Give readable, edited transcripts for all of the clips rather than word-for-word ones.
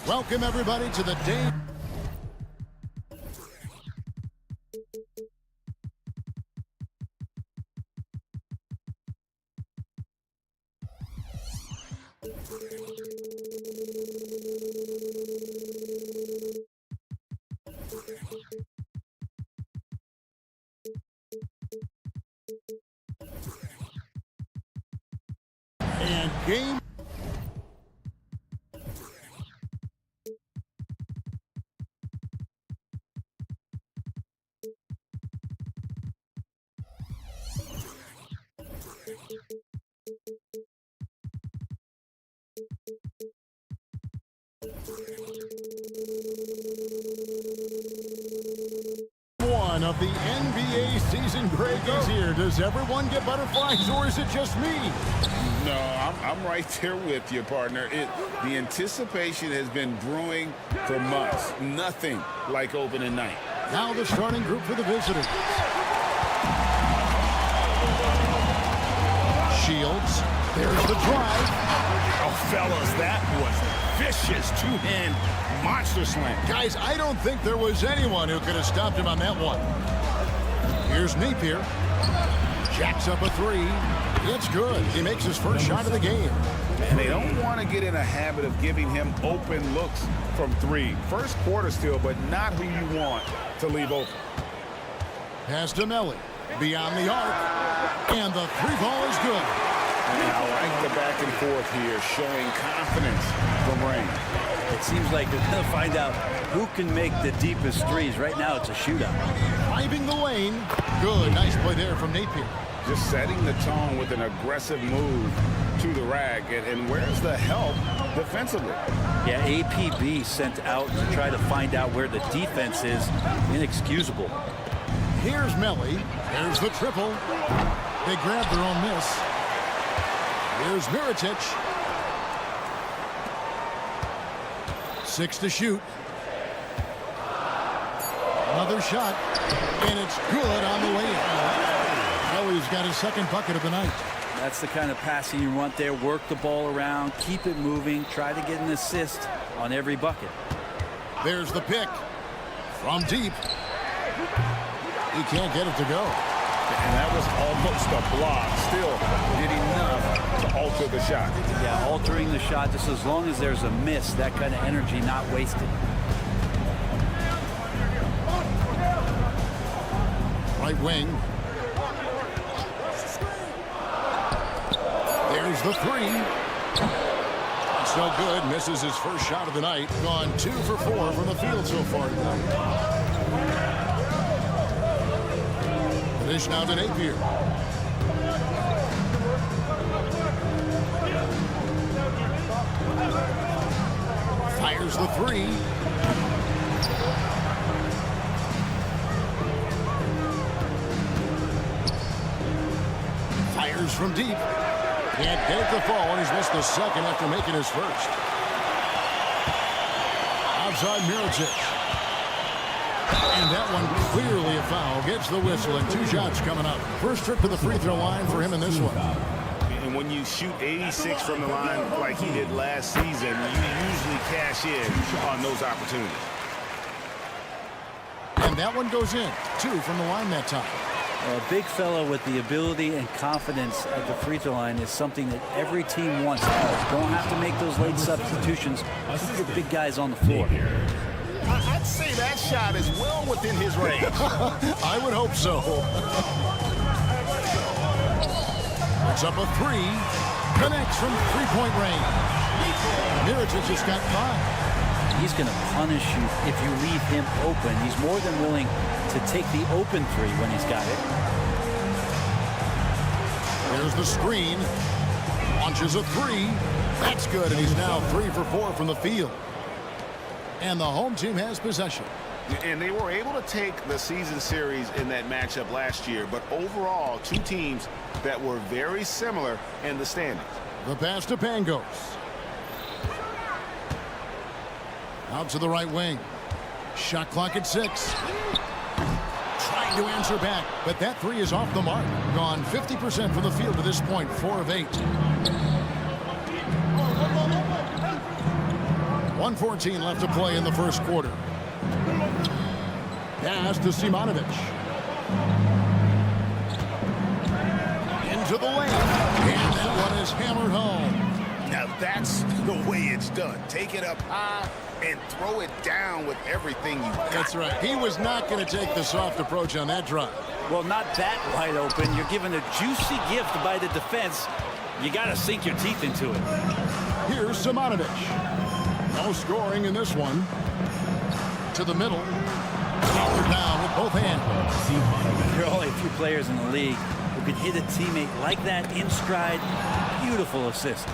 Welcome, everybody, to the day. And game. One of the NBA season break is here. Does everyone get butterflies, or is it just me? No, I'm right there with you, partner. The anticipation has been brewing for months. Nothing like opening night. Now the starting group for the visitors. Shields. There's the drive. Oh, fellas, that was vicious two-hand monster slam. Guys, I don't think there was anyone who could have stopped him on that one. Here's Napier. Jacks up a three. It's good. He makes his first shot of the game. And they don't want to get in a habit of giving him open looks from three. First quarter still, but not who you want to leave open. Pass to Melly. Beyond the arc. And the three ball is good. And I like the back and forth here, showing confidence from Rain. It seems like they're going to find out who can make the deepest threes. Right now, it's a shootout. Driving the lane. Good. Nice play there from Napier. Just setting the tone with an aggressive move to the rack. And where's the help defensively? Yeah, APB sent out to try to find out where the defense is. Inexcusable. Here's Melly. There's the triple. They grab their own miss. Here's Mirotic. 6 to shoot. Another shot. And it's good on the way in. He's got his second bucket of the night. That's the kind of passing you want there. Work the ball around, keep it moving, try to get an assist on every bucket. There's the pick from deep. He can't get it to go. And that was almost a block. Still did enough to alter the shot. Yeah, altering the shot just as long as there's a miss. That kind of energy not wasted. Right wing. There's the three. It's no good. Misses his first shot of the night. Gone 2 for 4 from the field so far tonight. Dish now to Napier. Fires the three. Fires from deep. Can't get it to fall, and he's missed the second after making his first. Outside Mirotic. And that one clearly a foul. Gets the whistle, and 2 shots coming up. First trip to the free throw line for him in this one. And when you shoot 86 from the line like he did last season, you usually cash in on those opportunities. And that one goes in. 2 from the line that time. A big fellow with the ability and confidence at the free throw line is something that every team wants. Don't have to make those late substitutions. Keep your big guys on the floor. I'd say that shot is well within his range. I would hope so. It's up a three. Connects from three-point range. Mirotic just got 5. He's going to punish you if you leave him open. He's more than willing to take the open three when he's got it. There's the screen. Launches a three. That's good, and he's now 3 for 4 from the field. And the home team has possession. And they were able to take the season series in that matchup last year, but overall, 2 teams that were very similar in the standings. The pass to Pangos. Out to the right wing. Shot clock at 6. Trying to answer back, but that three is off the mark. Gone 50% from the field to this point, 4 of 8. 1:14 left to play in the first quarter. Pass to Simonovic. Into the lane. And that one is hammered home. Now that's the way it's done. Take it up high and throw it down with everything you got. That's right. He was not going to take the soft approach on that drive. Well, not that wide open. You're given a juicy gift by the defense. You got to sink your teeth into it. Here's Simonovic. No scoring in this one. To the middle. Power down with both hands. There are only a few players in the league who could hit a teammate like that in stride. Beautiful assist.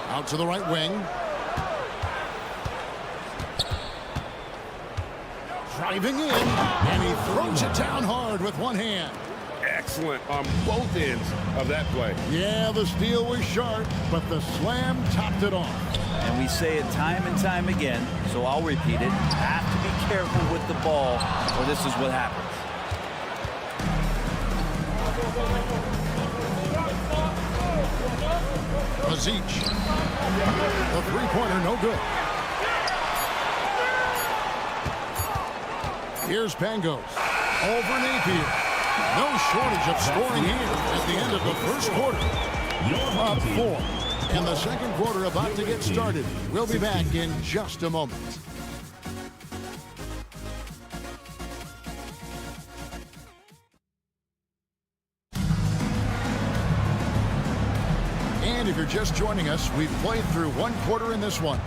Out to the right wing. Driving in. And he throws it down hard with one hand. Excellent on both ends of that play. Yeah, the steal was sharp, but the slam topped it off. And we say it time and time again, so I'll repeat it. Have to be careful with the ball, or this is what happens. Mazic. The three-pointer, no good. Here's Pangos. Over Napier. No shortage of scoring here at the end of the first quarter. Up 4. And the second quarter about to get started. We'll be back in just a moment. And if you're just joining us, we've played through one quarter in this one.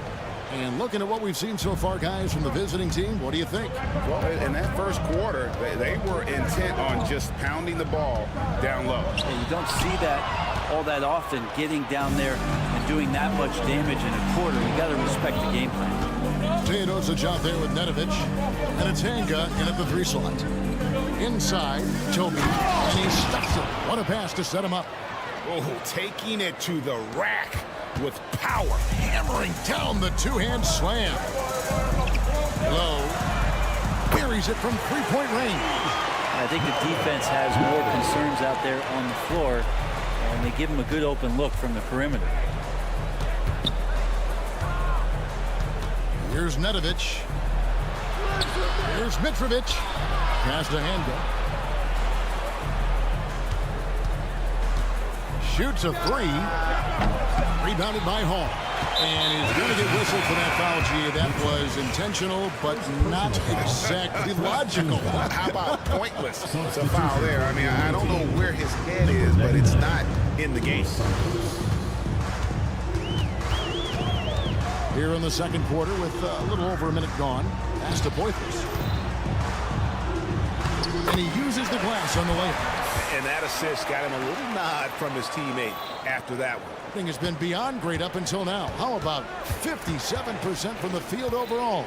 And looking at what we've seen so far, guys, from the visiting team, what do you think? Well, in that first quarter, they were intent on just pounding the ball down low. Yeah, you don't see that all that often, getting down there and doing that much damage in a quarter. You got to respect the game plan. Teodosic out there with Nedovic. And it's Hanga in at the 3 slot. Inside, Toby. And he stuffs it. What a pass to set him up. Oh, taking it to the rack with power. Hammering down the two-hand slam. Low. Buries it from three-point range. I think the defense has more concerns out there on the floor, and they give him a good open look from the perimeter. Here's Nedovic. Here's Mitrovic. Pass to Hanga. Shoots a 3. Rebounded by Hall. And he's going to get whistled for that foul, G. That was intentional, but not exactly logical. How about pointless? It's a foul there. I mean, I don't know where his head is, but it's not in the game. Here in the second quarter with a little over a minute gone. Pass to Poitras. And he uses the glass on the layup. And that assist got him a little nod from his teammate after that one. Thing has been beyond great up until now. How about 57% from the field overall?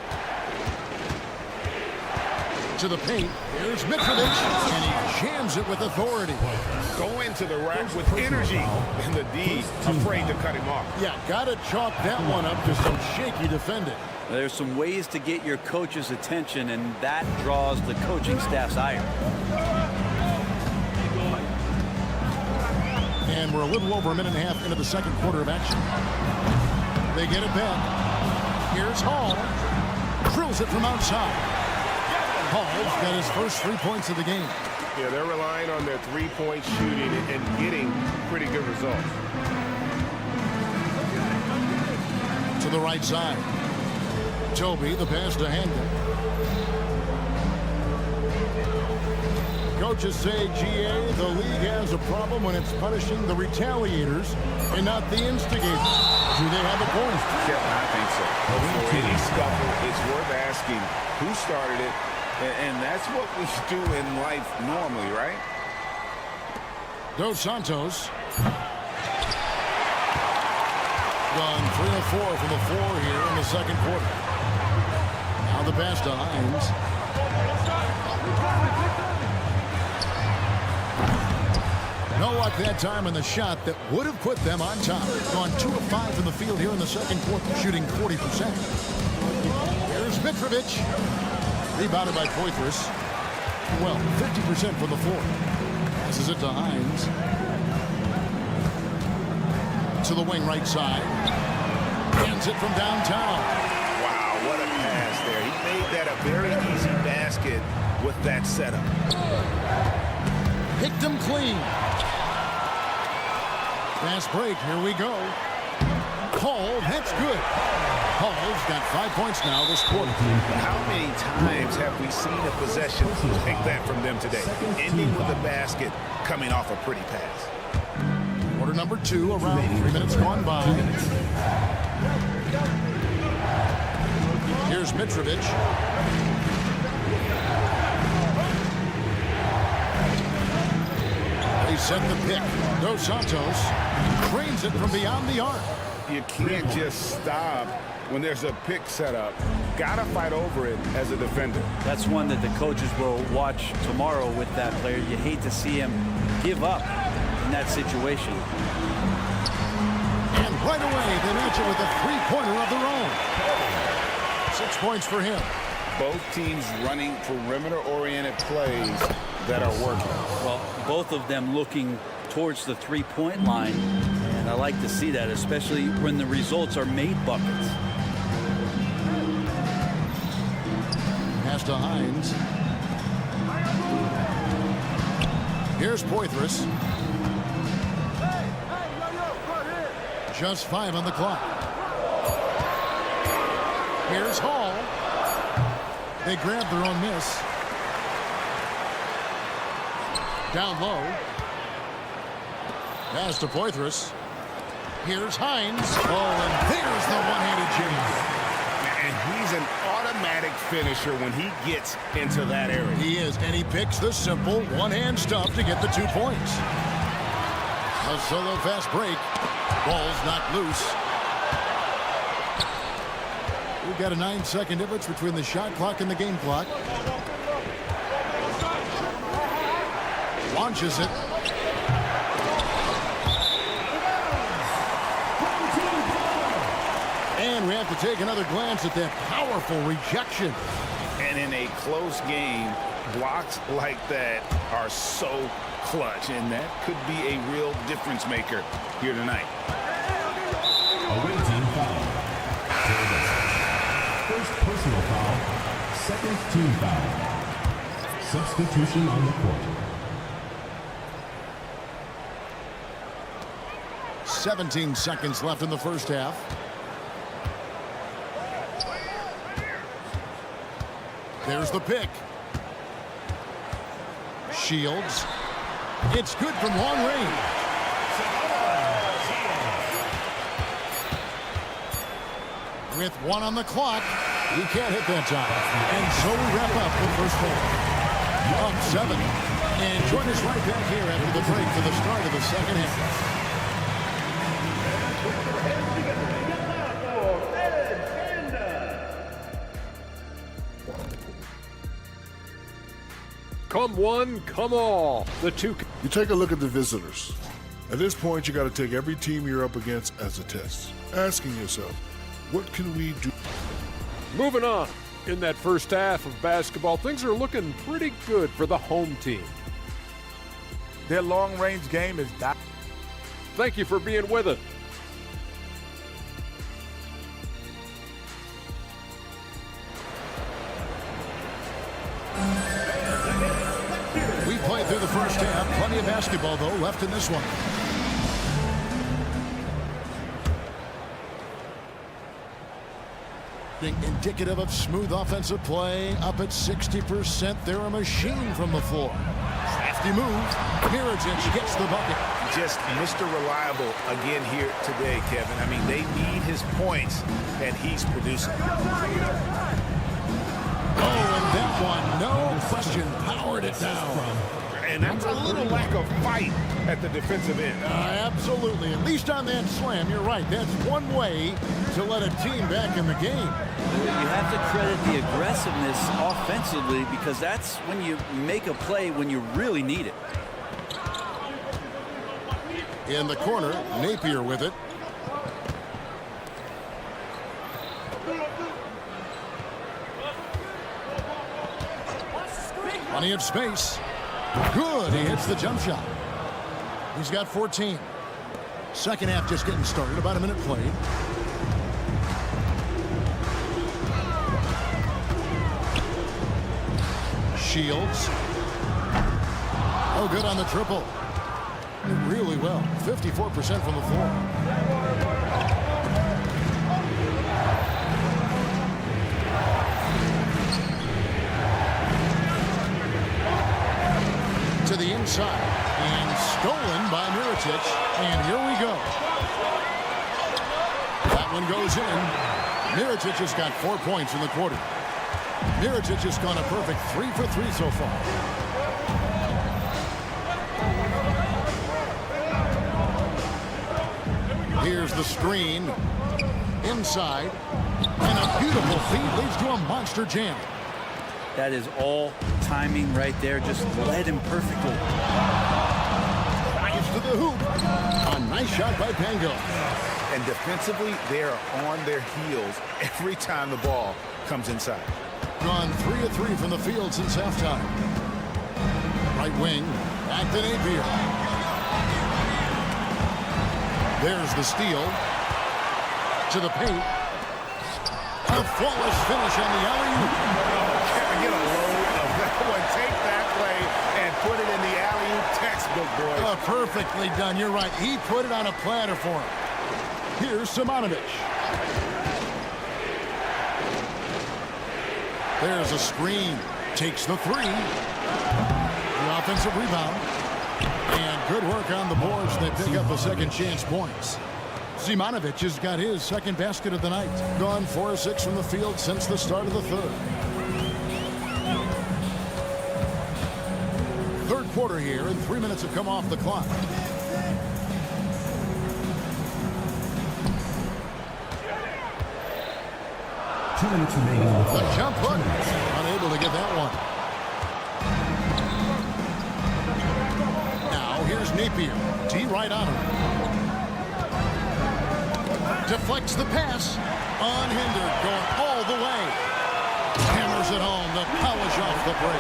To the paint. Here's Mitrovic. And he jams it with authority. Go into the rack with energy. And the D afraid to cut him off. Yeah, got to chalk that one up to some shaky defending. There's some ways to get your coach's attention, and that draws the coaching staff's ire. And we're a little over a minute and a half into the second quarter of action. They get it back. Here's Hall. Drills it from outside. Hall's got his first 3 points of the game. Yeah, they're relying on their three-point shooting and getting pretty good results. To the right side. Toby, the pass to Hanga. Coaches say, GA, the league has a problem when it's punishing the retaliators and not the instigators. Do they have a point? Yeah, I think so. For any scuffle, it's worth asking who started it, and that's what we do in life normally, right? Dos Santos. Gone 3 of 4 from the floor here in the second quarter. Now the pass to Hines. No luck that time in the shot that would have put them on top. Gone 2 of 5 from the field here in the second quarter, shooting 40%. Here's Mitrovic. Rebounded by Poitras. Well, 50% from the floor. Passes it to Hines. To the wing right side. Hands it from downtown. Wow, what a pass there. He made that a very easy basket with that setup. Picked him clean. Fast break. Here we go. Cole, that's good. Cole's got 5 points now this quarter. How many times have we seen a possession like that from them today? Ending with a basket, coming off a pretty pass. Quarter number 2, around 3 minutes gone by. Here's Mitrovic. They set the pick. Dos Santos cranes it from beyond the arc. You can't just stop when there's a pick set up. Gotta fight over it as a defender. That's one that the coaches will watch tomorrow with that player. You hate to see him give up in that situation. And right away, they match it with a three-pointer of their own. 6 points for him. Both teams running perimeter-oriented plays that are working. Well, both of them looking towards the three-point line, and I like to see that, especially when the results are made buckets. Pass to Hines. Here's Poitras. Just 5 on the clock. Here's Hall. They grab their own miss. Down low. Pass to Poitras. Here's Hines. Oh, and there's the one-handed jam. And he's an automatic finisher when he gets into that area. He is, and he picks the simple one-hand stuff to get the 2 points. A solo fast break. Ball's knocked loose. We've got a 9-second difference between the shot clock and the game clock. Launches it. And we have to take another glance at that powerful rejection. And in a close game, blocks like that are so clutch, and that could be a real difference maker here tonight. Away team foul. First personal foul. Second team foul. Substitution on the court. 17 seconds left in the first half. There's the pick. Shields. It's good from long range. With 1 on the clock, he can't hit that time. And so we wrap up the first half. Up 7. And join us right back here after the break for the start of the second half. Come one, come all. The two. You take a look at the visitors. At this point, you got to take every team you're up against as a test. Asking yourself, what can we do? Moving on. In that first half of basketball, things are looking pretty good for the home team. Their long-range game is down. Thank you for being with us. We played through the first half. Plenty of basketball, though, left in this one. Indicative of smooth offensive play. Up at 60%. They're a machine from the floor. Crafty move. Mirotic gets the bucket. Just Mr. Reliable again here today, Kevin. I mean, they need his points, and he's producing. Oh, and that one, no question, powered it down. And that's a little lack of fight at the defensive end. Absolutely. At least on that slam, you're right. That's one way to let a team back in the game. You have to credit the aggressiveness offensively, because that's when you make a play when you really need it. In the corner, Napier with it. Plenty of space. Good. He hits the jump shot. He's got 14. Second half just getting started. About a minute played. Shields. Oh, good on the triple. Really well. 54% from the floor. To the inside. And stolen by Mirotic. And here we go. That one goes in. Mirotic has got 4 points in the quarter. Mirotic has gone a perfect 3 for 3 so far. Here's the screen. Inside. And a beautiful feed leads to a monster jam. That is all timing right there. Just led him perfectly. Drives to the hoop. A nice shot by Pango. And defensively, they are on their heels every time the ball comes inside. Gone 3 of 3 from the field since halftime. Right wing. Back to Napier. There's the steal. To the paint. A flawless finish on the alley-oop. Can't get a load of that one. Take that play and put it in the alley-oop textbook, boys. Perfectly done. You're right. He put it on a platter for him. Here's Simonovic. There's a screen. Takes the three. The offensive rebound. And good work on the boards. They pick up a second chance points. Simonovic has got his second basket of the night. Gone 4 of 6 from the field since the start of the third. Third quarter here, and 3 minutes have come off the clock. Two minutes remaining in the The fourth. jump hook. Unable to get that one. Now here's Napier. D right on him. Deflects the pass. Unhindered. Going all the way. Hammers it home to polish off the break.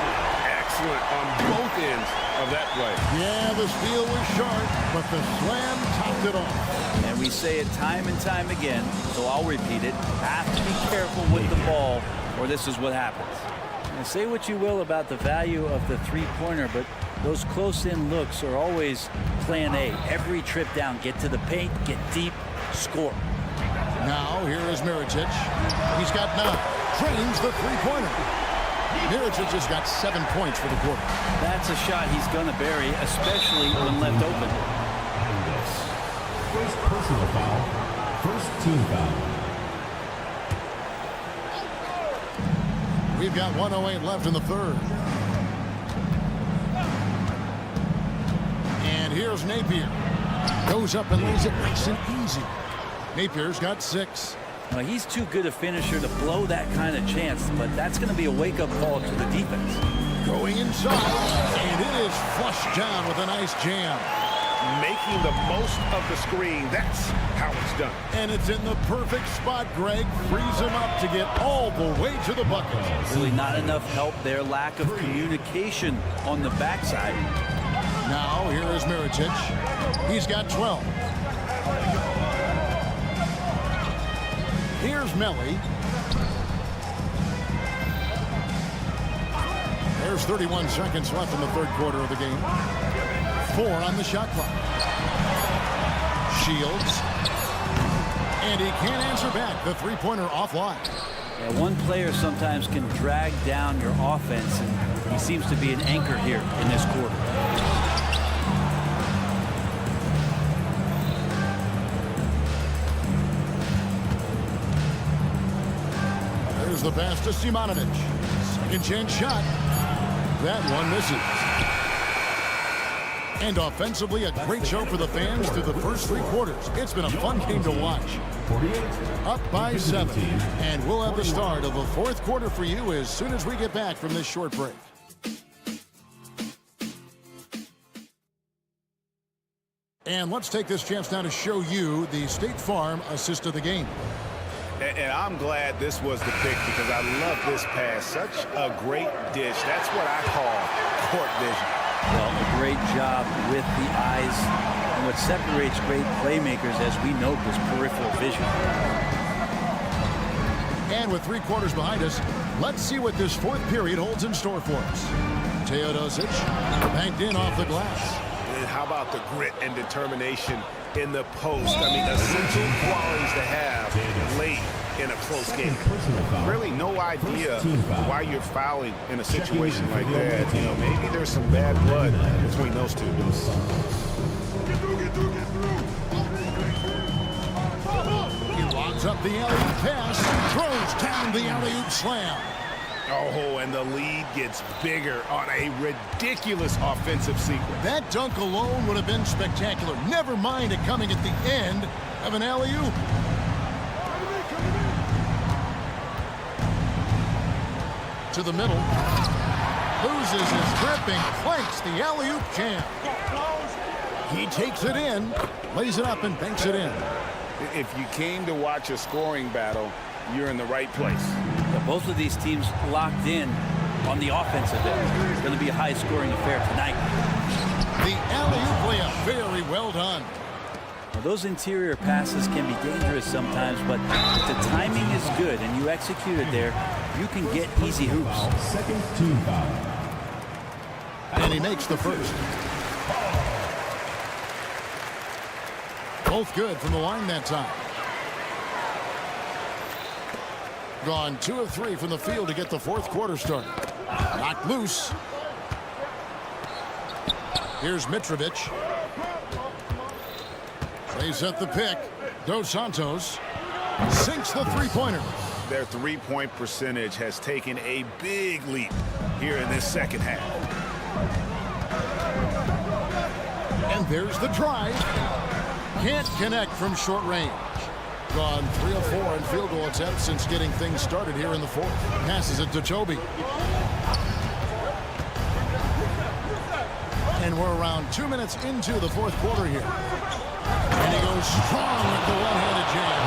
Excellent on both ends of that play. Yeah, the steal was short, but the slam topped it off. And we say it time and time again, so I'll repeat it. Have to be careful with the ball, or this is what happens. And say what you will about the value of the three-pointer, but those close-in looks are always plan A. Every trip down, get to the paint, get deep, score. Now here is Mirotic. He's got 9. Drains the three-pointer. Mirotic has got 7 points for the quarter. That's a shot he's going to bury, especially when left open. First personal foul. First team foul. We've got 1:08 left in the third. And here's Napier. Goes up and lays it nice and easy. Napier's got 6. Well, he's too good a finisher to blow that kind of chance, but that's going to be a wake-up call to the defense. Going inside, and it is flushed down with a nice jam. Making the most of the screen. That's how it's done. And it's in the perfect spot. Greg frees him up to get all the way to the bucket. Really not enough help there. Lack of communication on the backside. Now here is Mirotic. He's got 12. Here's Melly. There's 31 seconds left in the third quarter of the game. 4 on the shot clock. Shields. And he can't answer back. The three-pointer offline. Yeah, one player sometimes can drag down your offense, and he seems to be an anchor here in this quarter. There's the pass to Simonovic. Second chance shot. That one misses. And offensively, a great show for the fans through the first 3 quarters. It's been a fun game to watch. 48. Up by 7. And we'll have the start of the fourth quarter for you as soon as we get back from this short break. And let's take this chance now to show you the State Farm assist of the game. And I'm glad this was the pick because I love this pass. Such a great dish. That's what I call court vision. Well, a great job with the eyes. And what separates great playmakers, as we note, is peripheral vision. And with 3 quarters behind us, Let's see what this fourth period holds in store for us. Teodosic banked in off the glass. And how about the grit and determination in the post? I mean, essential qualities to have late in a close game. Really no idea why you're fouling in a situation like that. You know, maybe there's some bad blood between those two. He lobs up the alley-oop pass and throws down the alley-oop slam. Oh, and the lead gets bigger on a ridiculous offensive sequence. That dunk alone would have been spectacular. Never mind it coming at the end of an alley-oop. To the middle. Loses his grip and clanks the alley-oop jam. He takes it in, lays it up, and banks it in. If you came to watch a scoring battle, you're in the right place. Both of these teams locked in on the offensive end. It's going to be a high-scoring affair tonight. The alley-oop layup, very well done. Now, those interior passes can be dangerous sometimes, but if the timing is good and you execute it there, you can get easy hoops. Second team foul. And he makes the first. Both good from the line that time. Gone 2 of 3 from the field to get the fourth quarter started. Knocked loose. Here's Mitrovic. They set the pick. Dos Santos sinks the three-pointer. Their three-point percentage has taken a big leap here in this second half. And there's the drive. Can't connect from short range. Gone 3 of 4 in field goal attempts since getting things started here in the fourth. Passes it to Toby. And we're around 2 minutes into the fourth quarter here. And he goes strong with the one-handed jam.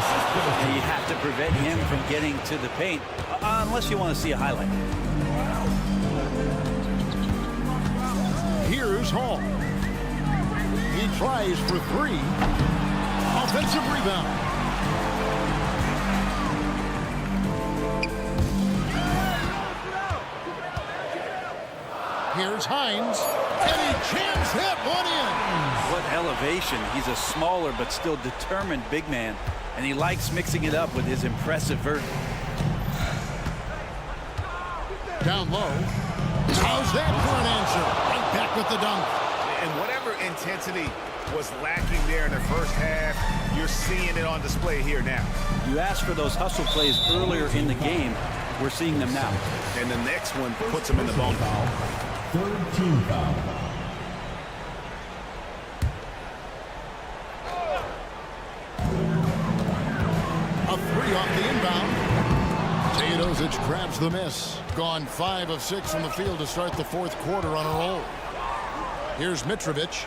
And you have to prevent him from getting to the paint, unless you want to see a highlight. Here's Hall. He tries for 3. Offensive rebound. Here's Hines, and he jams that one in. What elevation. He's a smaller but still determined big man, and he likes mixing it up with his impressive vert. Down low. How's that for an answer? Right back with the dunk. And whatever intensity was lacking there in the first half, you're seeing it on display here now. You asked for those hustle plays earlier in the game. We're seeing them now. And the next one puts him in the bone. Third team foul. A 3 off the inbound. Teodosic grabs the miss. Gone 5 of 6 from the field to start the fourth quarter on a roll. Here's Mitrovic.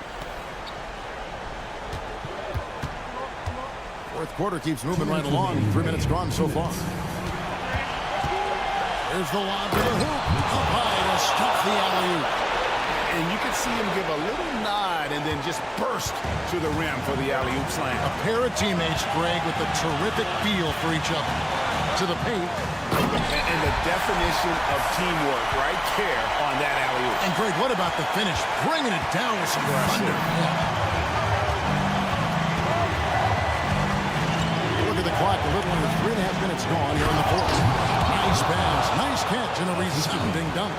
Fourth quarter keeps moving right along. 3 minutes gone so far. There's the lob to the hoop. Up high to stuff the alley-oop. And you can see him give a little nod and then just burst to the rim for the alley-oop slam. A pair of teammates, Greg, with a terrific feel for each other. To the paint. And the definition of teamwork right there on that alley-oop. And Greg, what about the finish? Bringing it down with some thunder. Look at the clock. A little under 3.5 minutes gone here in the fourth. Nice pass, nice catch, and a resounding dunk.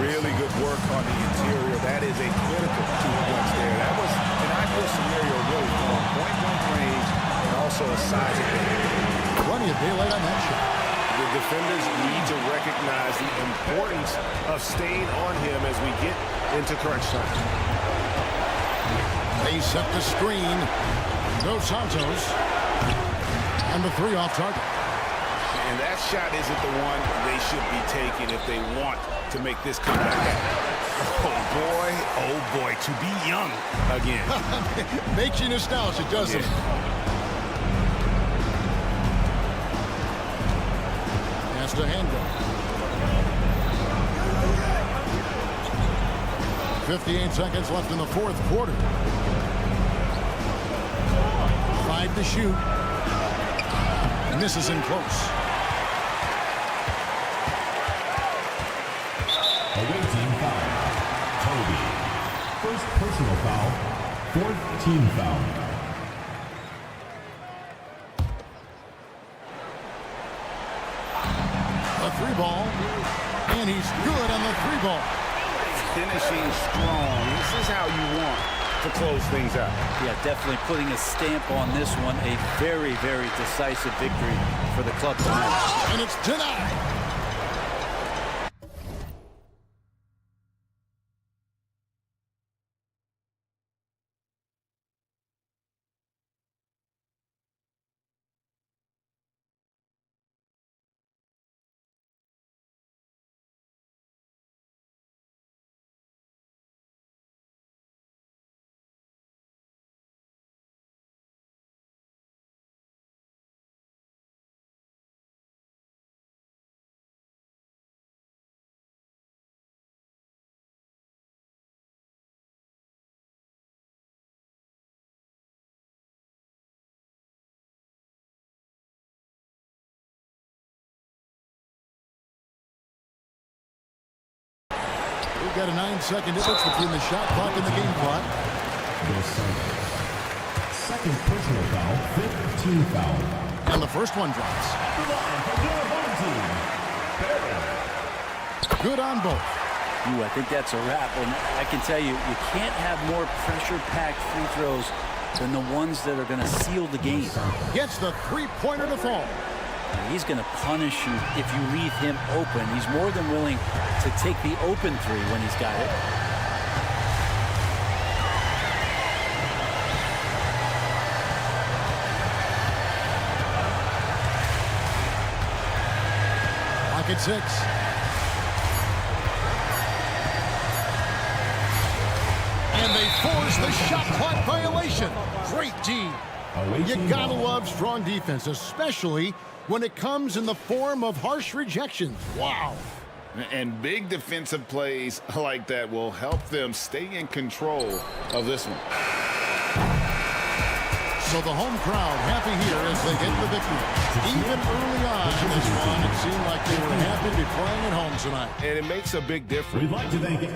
Really good work on the interior. That is a critical 2 points there. That was an ideal scenario, really, from point-blank range and also a size advantage. Plenty of daylight on that shot. The defenders need to recognize the importance of staying on him as we get into crunch time. They set the screen. Dos Santos. And the 3 off target. And that shot isn't the one they should be taking if they want to make this comeback happen. Oh boy, to be young again. Makes you nostalgic, doesn't it? Has to handle. 58 seconds left in the fourth quarter. 5 to shoot. Misses in close. 4th team foul. A 3-ball, and he's good on the 3-ball. Finishing strong. This is how you want to close things out. Yeah, definitely putting a stamp on this one. A very, very decisive victory for the club tonight. And it's denied. We've got a 9-second difference between the shot clock and the game clock. Second personal foul, 5th team foul. And the first one drops. Good on both. Ooh, I think that's a wrap. And I can tell you, you can't have more pressure-packed free throws than the ones that are going to seal the game. Gets the 3-pointer to fall. He's going to punish you if you leave him open. He's more than willing to take the open three when he's got it. Pocket 6. And they force the shot clock violation. Great D. You gotta love strong defense, especially when it comes in the form of harsh rejections. Wow. And big defensive plays like that will help them stay in control of this one. So the home crowd happy here as they get the victory. Even early on in this one, it seemed like they were happy to be playing at home tonight. And it makes a big difference. We'd like to thank you.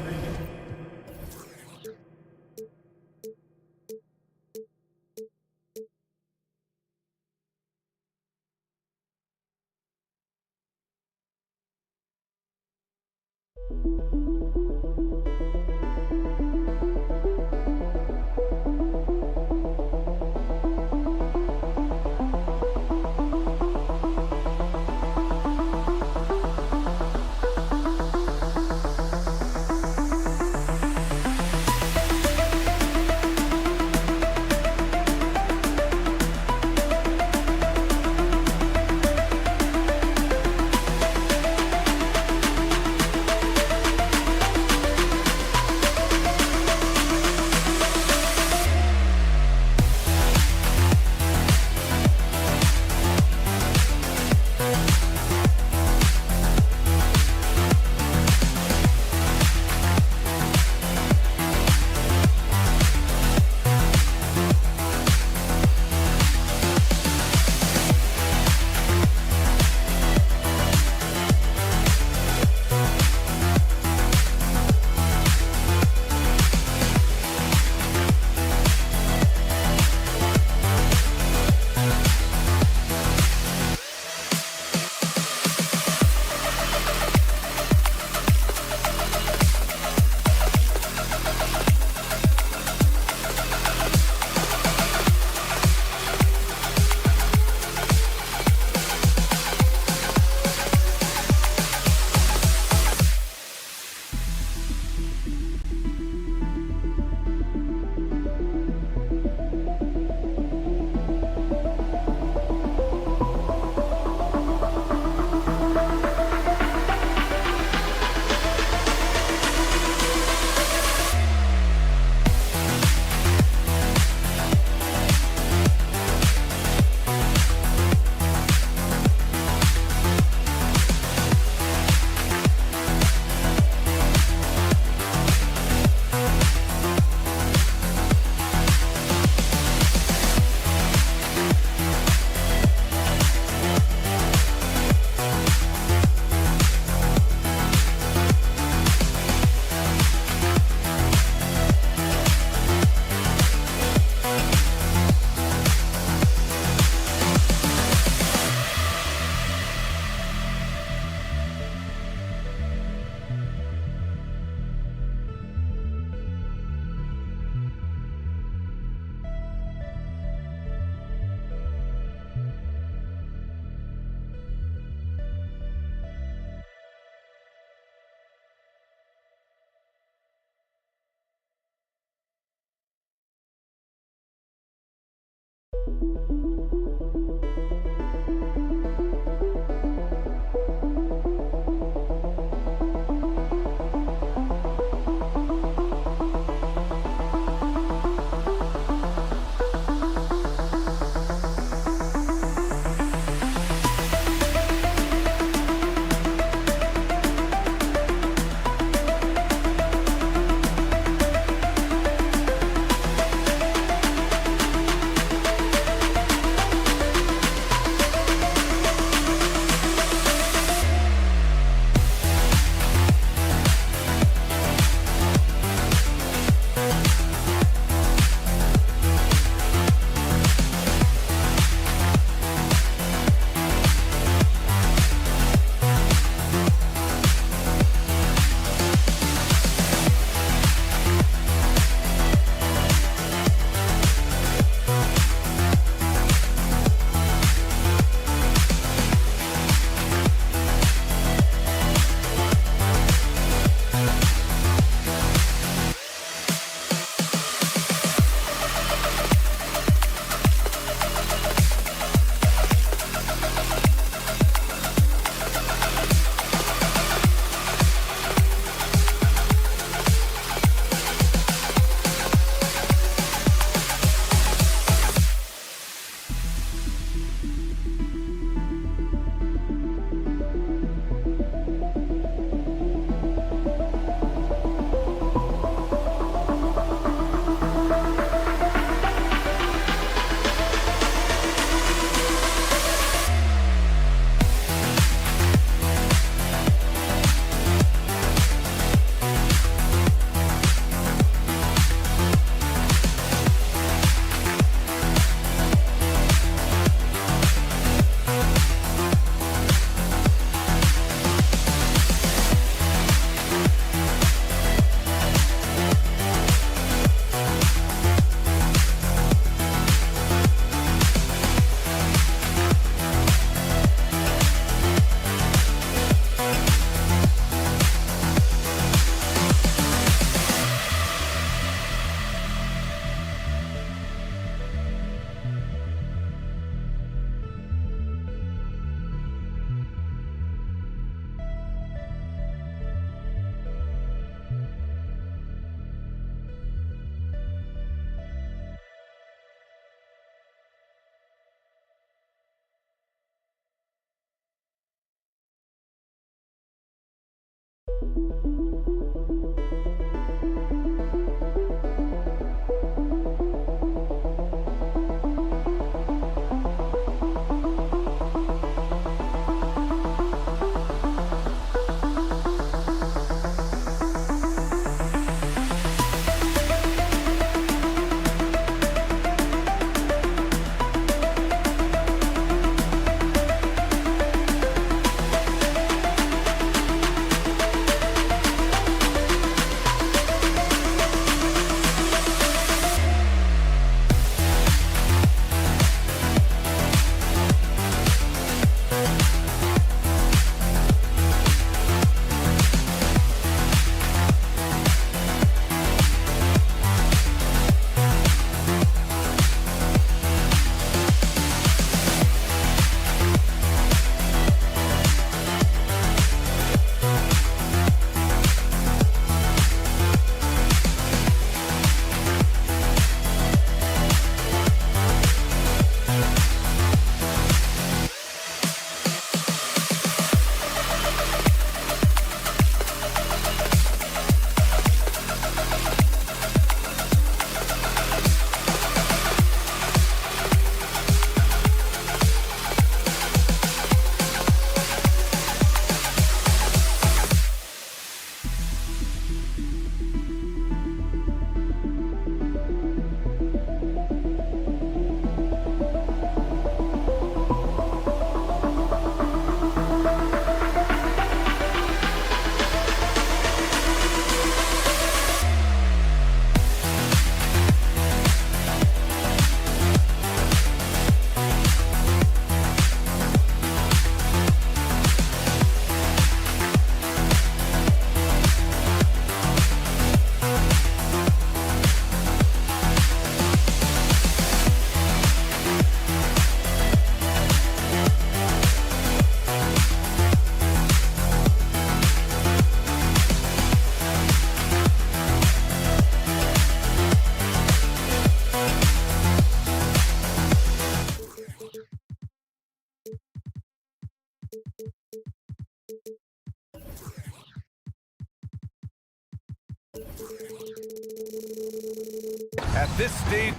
At this stage,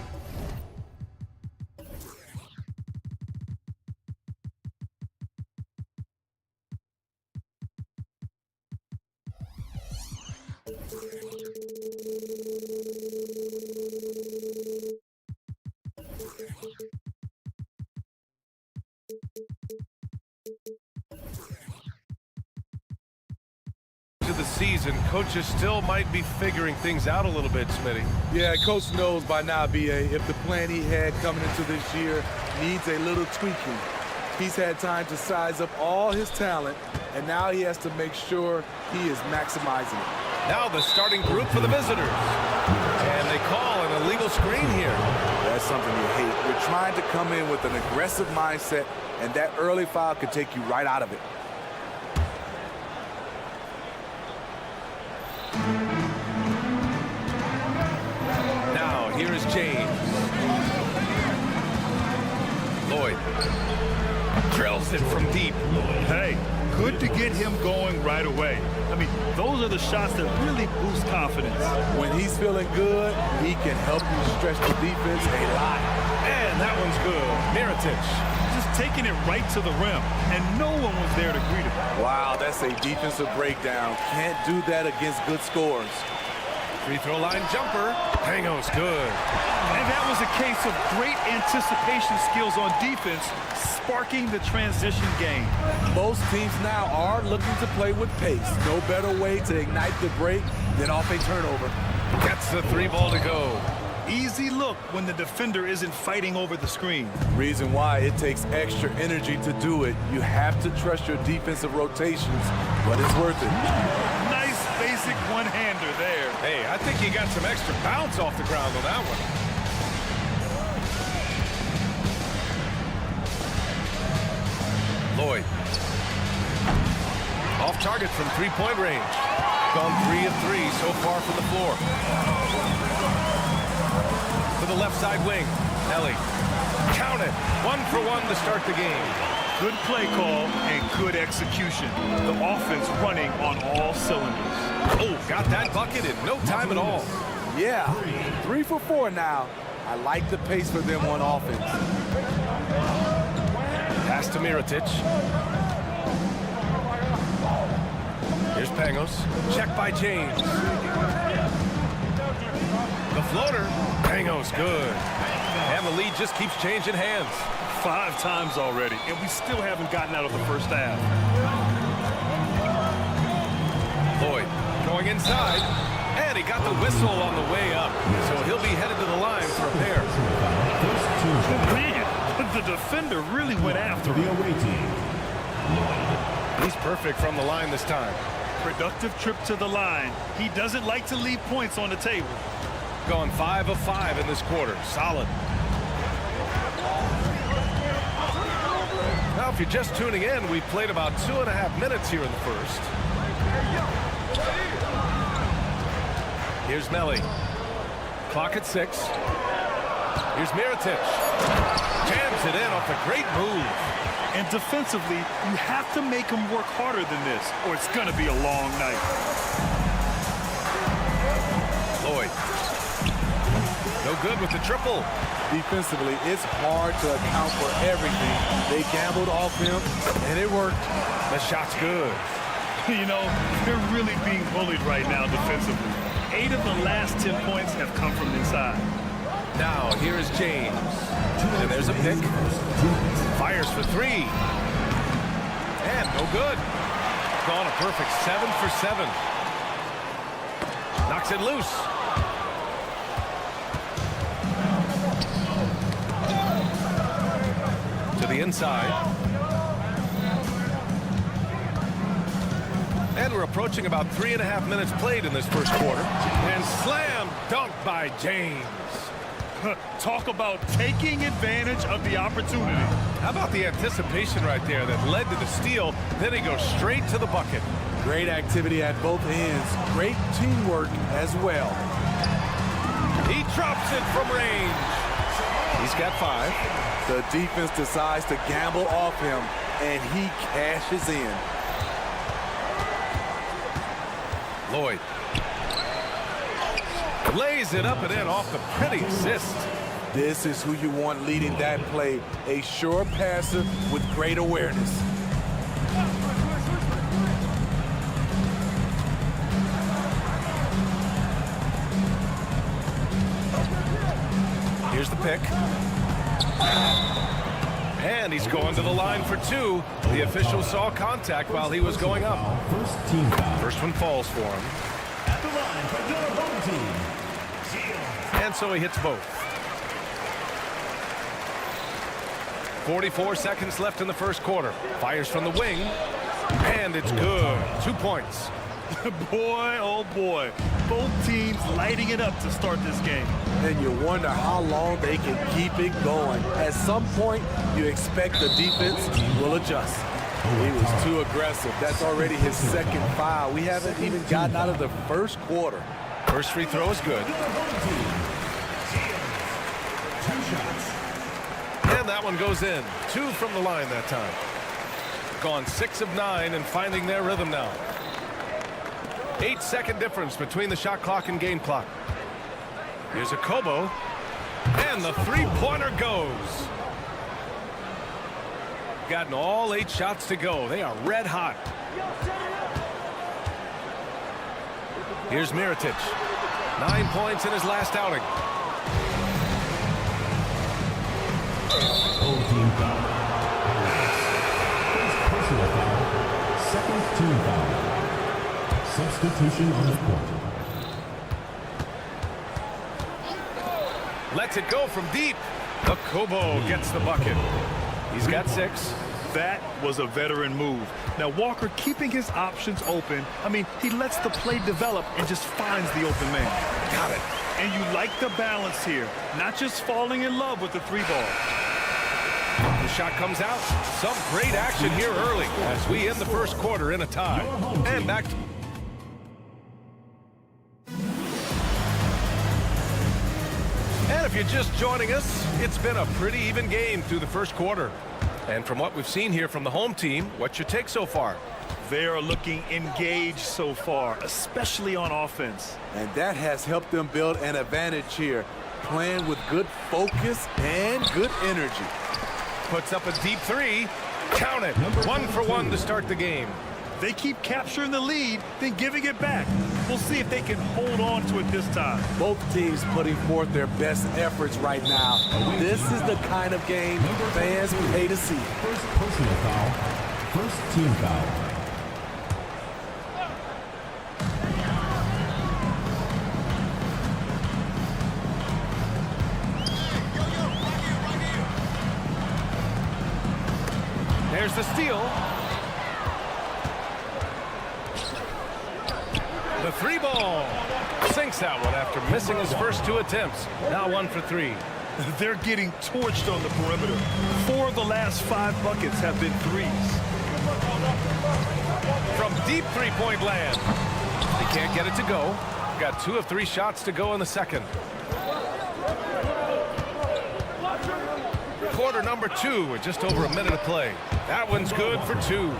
of the season, coaches still might be figuring things out a little bit, Smitty. Yeah, coach knows by now, B.A., if the plan he had coming into this year needs a little tweaking. He's had time to size up all his talent, and now he has to make sure he is maximizing it. Now the starting group for the visitors. And they call an illegal screen here. That's something you hate. You're trying to come in with an aggressive mindset, and that early foul could take you right out of it. Now, here is James. Lloyd drills it from deep. Hey, good to get him going right away. I mean, those are the shots that really boost confidence. When he's feeling good, he can help you stretch the defense a lot. And that one's good. Mirotic. Just taking it right to the rim, and no one was there to greet him. Wow, that's a defensive breakdown. Can't do that against good scores. Free throw line jumper. Pango's good. And that was a case of great anticipation skills on defense, sparking the transition game. Most teams now are looking to play with pace. No better way to ignite the break than off a turnover. Gets the three ball to go. Easy look when the defender isn't fighting over the screen. Reason why it takes extra energy to do it. You have to trust your defensive rotations, but it's worth it. Nice basic one-hander there. Hey, I think he got some extra bounce off the ground on that one. Lloyd. Off target from three-point range. Gone 3 of 3 so far from the floor. To the left side wing. Ellie. Count it. 1 for 1 to start the game. Good play call and good execution. The offense running on all cylinders. Oh, got that bucket in no time at all. Yeah, 3 for 4 now. I like the pace for them on offense. Pass to Mirotic. Here's Pangos. Check by James. The floater. Pangos good. And the lead just keeps changing hands. 5 times already, and we still haven't gotten out of the first half. Lloyd going inside. And he got the whistle on the way up. So he'll be headed to the line for a pair. Man, the defender really went after him. He's perfect from the line this time. Productive trip to the line. He doesn't like to leave points on the table. Gone 5 of 5 in this quarter. Solid. Now, if you're just tuning in, we've played about 2.5 minutes here in the first. Here's Melly. Clock at 6. Here's Mirotic. Jams it in off a great move. And defensively, you have to make him work harder than this, or it's going to be a long night. Lloyd. No good with the triple. Defensively, it's hard to account for everything. They gambled off him, and it worked. The shot's good. You know, they're really being bullied right now defensively. 8 of the last 10 points have come from inside. Now, here is James. And there's a pick. Fires for 3. And no good. Gone a perfect 7 for 7. Knocks it loose. To the inside. And we're approaching about 3.5 minutes played in this first quarter. And slam dunk by James. Talk about taking advantage of the opportunity. How about the anticipation right there that led to the steal? Then he goes straight to the bucket. Great activity at both ends. Great teamwork as well. He drops it from range. He's got 5. The defense decides to gamble off him. and he cashes in. Lloyd lays it up and in off the pretty assist. This is who you want leading that play, a sure passer with great awareness. Here's the pick. And he's going to the line for two. The official saw contact while he was going up. First team foul. First one falls for him. At the line for your home team. And so he hits both. 44 seconds left in the first quarter. Fires from the wing. And it's good. 2 points. Boy, oh boy. Both teams lighting it up to start this game. And you wonder how long they can keep it going. At some point, you expect the defense will adjust. He was too aggressive. That's already his second foul. We haven't even gotten out of the first quarter. First free throw is good. And that one goes in. 2 from the line that time. Gone 6 of 9 and finding their rhythm now. 8-second difference between the shot clock and game clock. Here's a Kobo. And the three-pointer goes. Gotten all 8 shots to go. They are red hot. Here's Mirotic. 9 points in his last outing. Home team foul. First personal foul. Second team foul. Substitution on the court. Lets it go from deep. The Kobo gets the bucket. He's got 6. That was a veteran move. Now, Walker keeping his options open. I mean, he lets the play develop and just finds the open man. Got it. And you like the balance here. Not just falling in love with the 3-ball. The shot comes out. Some great action here early as we end the first quarter in a tie. And back to... And if you're just joining us, it's been a pretty even game through the first quarter. And from what we've seen here from the home team, what's your take so far? They are looking engaged so far, especially on offense. And that has helped them build an advantage here, playing with good focus and good energy. Puts up a deep 3. Count it. 1 for 1 to start the game. They keep capturing the lead, then giving it back. We'll see if they can hold on to it this time. Both teams putting forth their best efforts right now. This is the kind of game fans pay to see. First personal foul. First team foul. There's the steal. The 3-ball. Sinks that one after missing his first 2 attempts. Now 1 for 3. They're getting torched on the perimeter. 4 of the last 5 buckets have been threes. From deep 3-point land. They can't get it to go. Got 2 of 3 shots to go in the second. Quarter number 2 with just over a minute of play. That one's good for 2.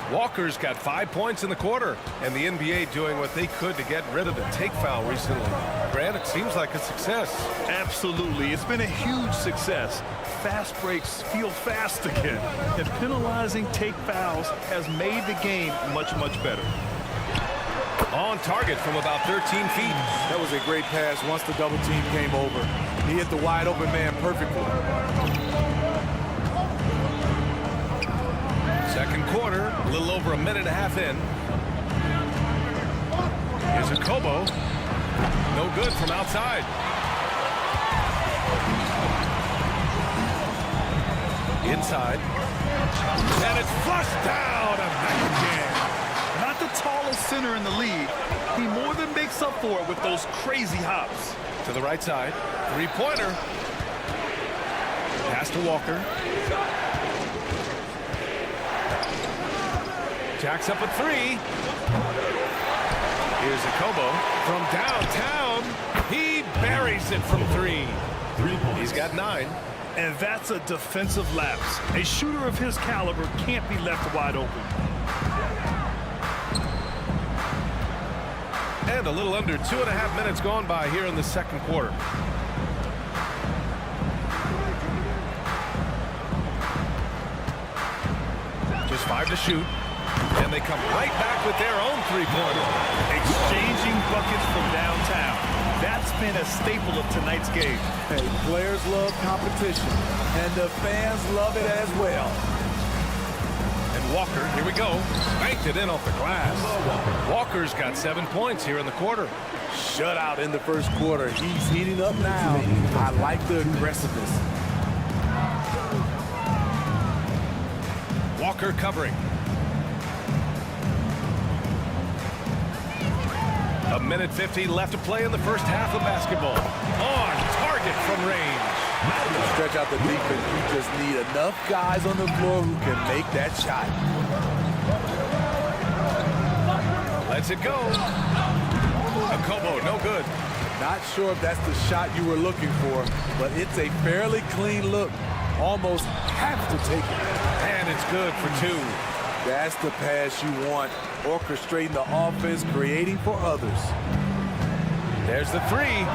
Walker's got 5 points in the quarter, and the NBA doing what they could to get rid of the take foul recently. Grant, it seems like a success. Absolutely. It's been a huge success. Fast breaks feel fast again, and penalizing take fouls has made the game much, much better. On target from about 13 feet. That was a great pass once the double team came over. He hit the wide open man perfectly. Second quarter, a little over a minute and a half in. Here's a Kobo. No good from outside. Inside. And it's flushed down and back again. Not the tallest center in the league. He more than makes up for it with those crazy hops. To the right side. 3-pointer. Pass to Walker. Jacks up a 3. Here's a Kobo from downtown. He buries it from 3. He's got 9. And that's a defensive lapse. A shooter of his caliber can't be left wide open. And a little under 2.5 minutes gone by here in the second quarter. Just 5 to shoot. And they come right back with their own three-pointer. Exchanging buckets from downtown. That's been a staple of tonight's game. Hey, players love competition, and the fans love it as well. And Walker, here we go, banked it in off the glass. Walker's got 7 points here in the quarter. Shutout in the first quarter. He's heating up now. I like the aggressiveness. Walker covering. A minute 50 left to play in the first half of basketball. On target from range. To stretch out the defense, you just need enough guys on the floor who can make that shot. Lets it go. Akobo, no good. Not sure if that's the shot you were looking for, but it's a fairly clean look. Almost have to take it. And it's good for 2. That's the pass you want. Orchestrating the offense, creating for others. There's the 3.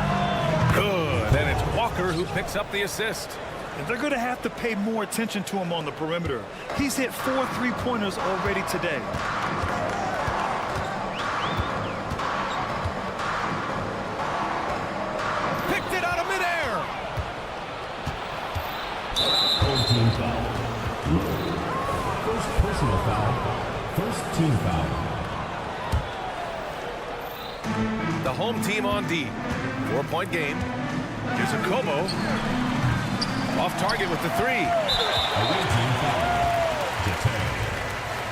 Good. And it's Walker who picks up the assist. And they're going to have to pay more attention to him on the perimeter. He's hit 4 3-pointers already today. Picked it out of midair. Home team foul. First personal foul. First team foul. The home team on D. 4-point game. Here's Akobo. Off target with the 3. Away team foul. Detain.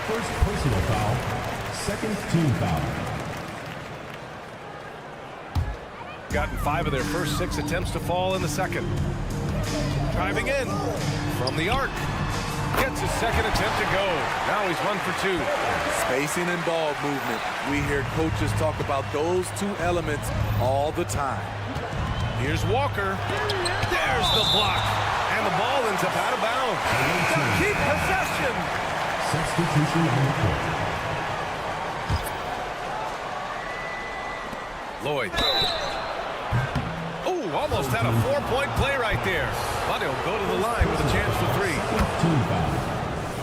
First personal foul. Second team foul. Gotten 5 of their first 6 attempts to fall in the second. Driving in from the arc. Gets his second attempt to go. Now he's 1 for 2. Spacing and ball movement. We hear coaches talk about those 2 elements all the time. Here's Walker. There's the block. And the ball ends up out of bounds. Keep possession. Substitution on the court. Lloyd. Oh, almost had a 4-point play right there. But he'll go to the line with a chance for 3. Team foul.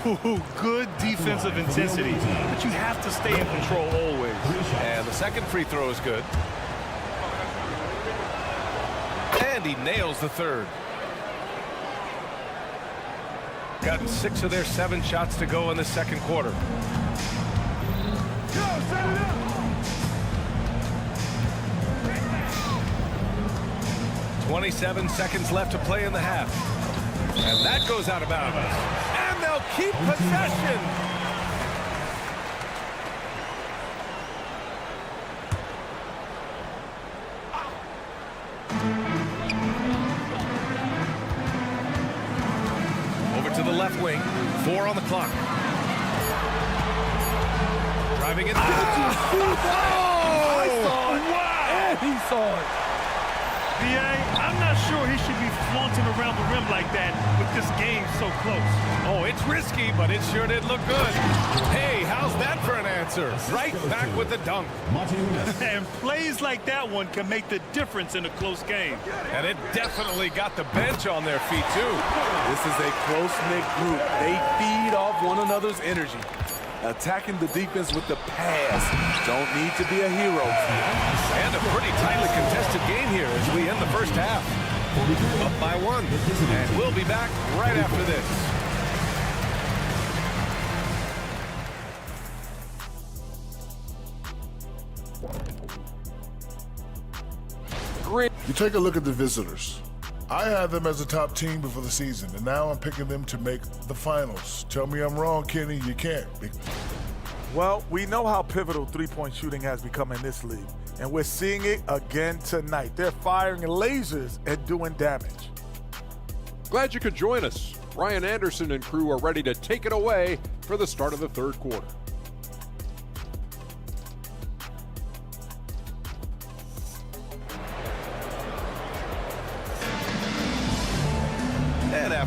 Ooh, good defensive intensity, but you have to stay in control always. And the second free throw is good. And he nails the third. Gotten 6 of their 7 shots to go in the second quarter. 27 seconds left to play in the half. And that goes out of bounds. And they'll keep possession. Over to the left wing. 4 on the clock. Driving it. I saw it. Wow. And he saw it. I'm not sure he should be flaunting around the rim like that with this game so close. Oh, it's risky, but it sure did look good. Hey, how's that for an answer? Right back with the dunk. And plays like that one can make the difference in a close game. And it definitely got the bench on their feet, too. This is a close-knit group. They feed off one another's energy. Attacking the defense with the pass. Don't need to be a hero. And a pretty tightly contested game here as we end the first half. Up by 1. And we'll be back right after this. You take a look at the visitors. I had them as a top team before the season, and now I'm picking them to make the finals. Tell me I'm wrong, Kenny. You can't. Well, we know how pivotal three-point shooting has become in this league, and we're seeing it again tonight. They're firing lasers and doing damage. Glad you could join us. Ryan Anderson and crew are ready to take it away for the start of the third quarter.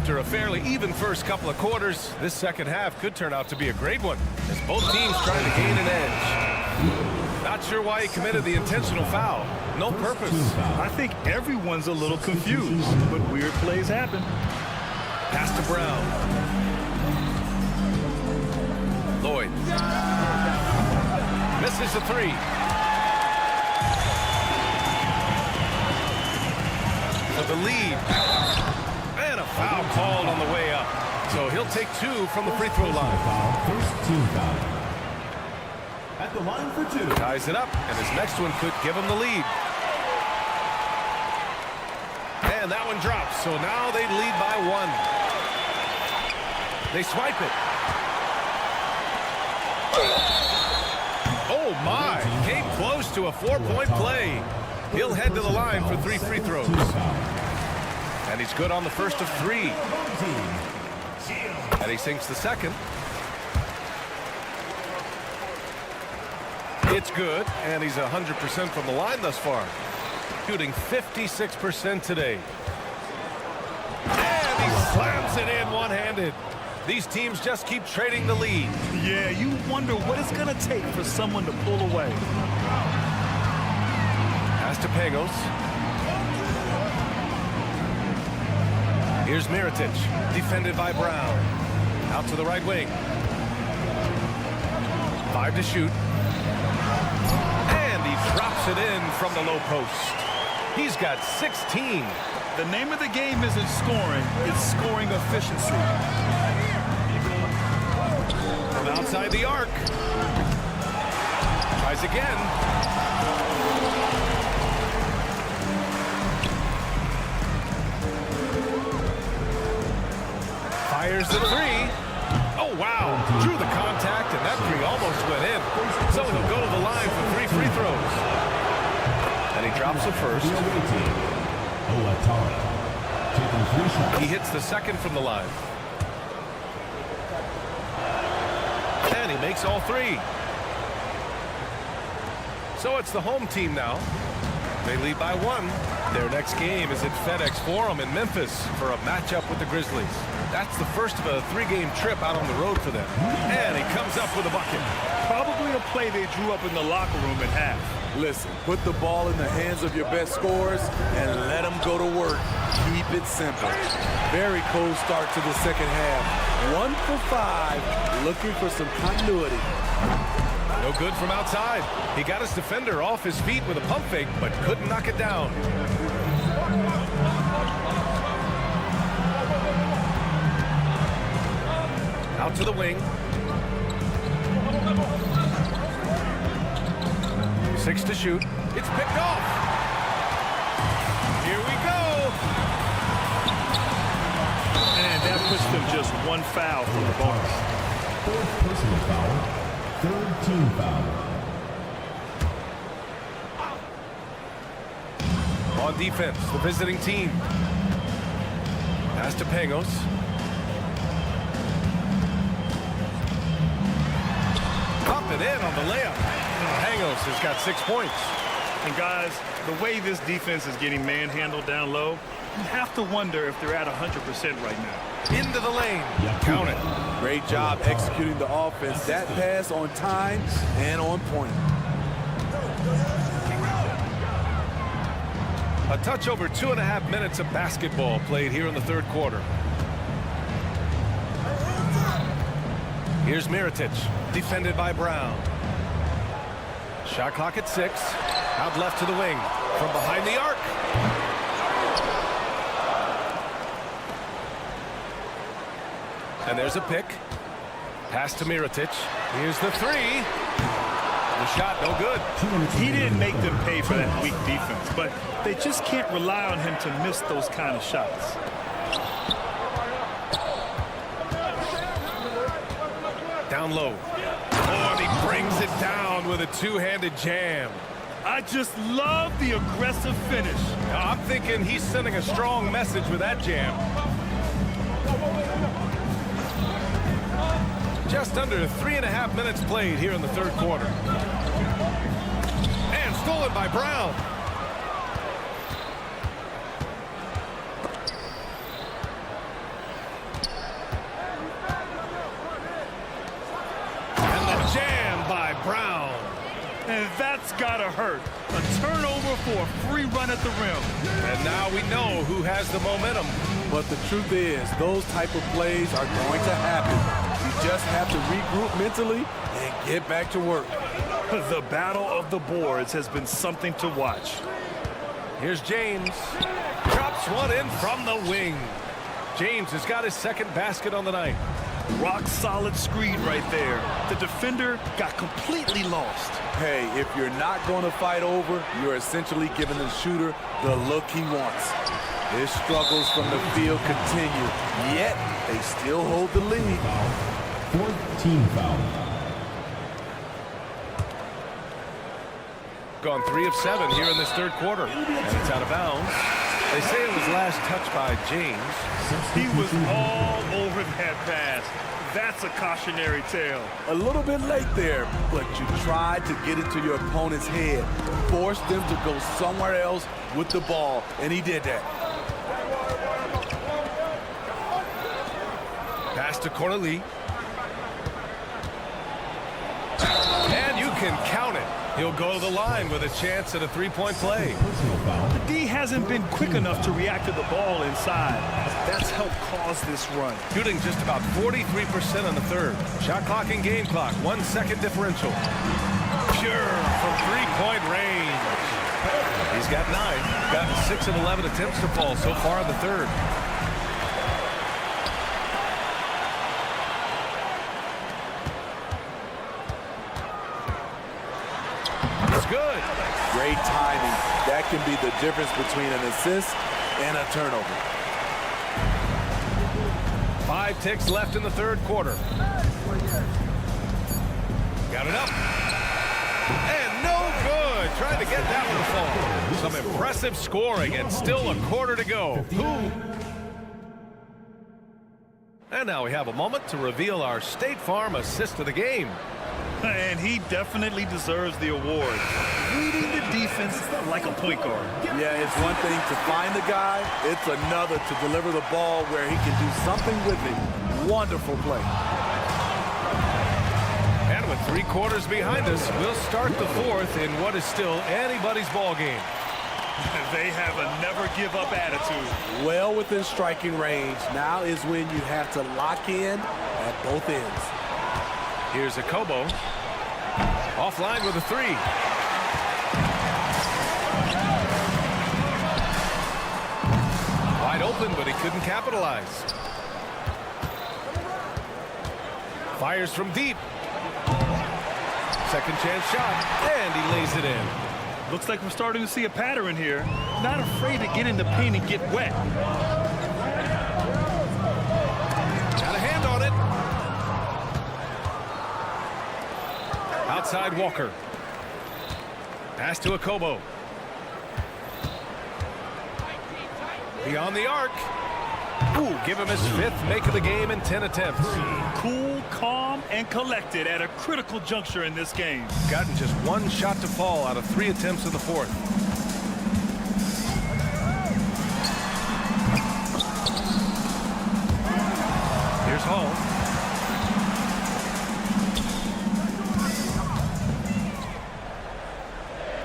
After a fairly even first couple of quarters, this second half could turn out to be a great one, as both teams trying to gain an edge. Not sure why he committed the intentional foul. No purpose. I think everyone's a little confused, but weird plays happen. Pass to Brown. Lloyd. Misses the three. For the lead. And a foul called on the way up. So he'll take 2 from the free throw line. First team foul. At the line for 2. Ties it up, and his next one could give him the lead. And that one drops, so now they lead by 1. They swipe it. Oh my, came close to a 4-point play. He'll head to the line for 3 free throws. And he's good on the first of 3. And he sinks the second. It's good, and he's 100% from the line thus far. Shooting 56% today. And he slams it in one-handed. These teams just keep trading the lead. Yeah, you wonder what it's going to take for someone to pull away. Pass to Pangos. Here's Mirotic, defended by Brown. Out to the right wing. 5 to shoot. And he drops it in from the low post. He's got 16. The name of the game isn't scoring, it's scoring efficiency. From outside the arc. Tries again. Fires the 3. Oh, wow. Drew the contact, and that 3 almost went in. So he'll go to the line for 3 free throws. And he drops the first. He hits the second from the line. And he makes all 3. So it's the home team now. They lead by 1. Their next game is at FedEx Forum in Memphis for a matchup with the Grizzlies. That's the first of a 3-game trip out on the road for them. And he comes up with a bucket. Probably a play they drew up in the locker room at half. Listen, put the ball in the hands of your best scorers and let them go to work. Keep it simple. Very cold start to the second half. 1 for 5, looking for some continuity. No good from outside. He got his defender off his feet with a pump fake, but couldn't knock it down. Out to the wing. 6 to shoot. It's picked off. Here we go. And that puts them just 1 foul from the bonus. 4th personal foul. 3rd team foul. On defense, the visiting team. Pass to Pangos. Pop it in on the layup. Pangos has got 6 points. And guys, the way this defense is getting manhandled down low, you have to wonder if they're at 100% right now. Into the lane. Count it. Great job executing the offense. That pass on time and on point. A touch over 2.5 minutes of basketball played here in the 3rd quarter. Here's Mirotic, defended by Brown. Shot clock at 6. Out left to the wing. From behind the arc. And there's a pick. Pass to Mirotic. Here's the 3. The shot, no good. He didn't make them pay for that weak defense, but they just can't rely on him to miss those kind of shots. Down low. Oh, and he brings it down with a 2-handed jam. I just love the aggressive finish. I'm thinking he's sending a strong message with that jam. Just under 3.5 minutes played here in the 3rd quarter. And stolen by Brown. Brown. And that's gotta hurt. A turnover for a free run at the rim. And now we know who has the momentum. But the truth is, those type of plays are going to happen. You just have to regroup mentally and get back to work. The battle of the boards has been something to watch. Here's James. Drops one in from the wing. James has got his second basket on the night. Rock solid screen right there. The defender got completely lost. Hey, if you're not going to fight over, you're essentially giving the shooter the look he wants. His struggles from the field continue, yet they still hold the lead. Fourth team foul. Gone 3 of 7 here in this third quarter. And it's out of bounds. They say it was last touched by James. He was all over that pass. That's a cautionary tale. A little bit late there, but you tried to get into your opponent's head. Forced them to go somewhere else with the ball, and he did that. Pass to Corley. And you can count it. He'll go to the line with a chance at a three-point play. The D hasn't been quick enough to react to the ball inside. That's helped cause this run. Shooting just about 43% on the third. Shot clock and game clock, 1 second differential. Pure from three-point range. He's got 9. Gotten 6 of 11 attempts to fall so far in the third. Good. Great timing. That can be the difference between an assist and a turnover. 5 ticks left in the third quarter. Got it up. And no good. Trying to get that one to fall. Some impressive scoring and still a quarter to go. And now we have a moment to reveal our State Farm assist of the game. And he definitely deserves the award. Reading the defense like a point guard. Yeah, it's one thing to find the guy. It's another to deliver the ball where he can do something with it. Wonderful play. And with 3 quarters behind us, we'll start the fourth in what is still anybody's ball game. They have a never-give-up attitude. Well within striking range. Now is when you have to lock in at both ends. Here's a Kobo. Offline with a 3. Wide open, but he couldn't capitalize. Fires from deep. Second chance shot, and he lays it in. Looks like we're starting to see a pattern here. Not afraid to get in the paint and get wet. Got a hand on it. Outside Walker. Pass to a Kobo. Beyond the arc. Ooh, give him his 5th make of the game in 10 attempts. Cool, calm, and collected at a critical juncture in this game. Gotten just 1 shot to fall out of 3 attempts in the fourth. Here's Hall.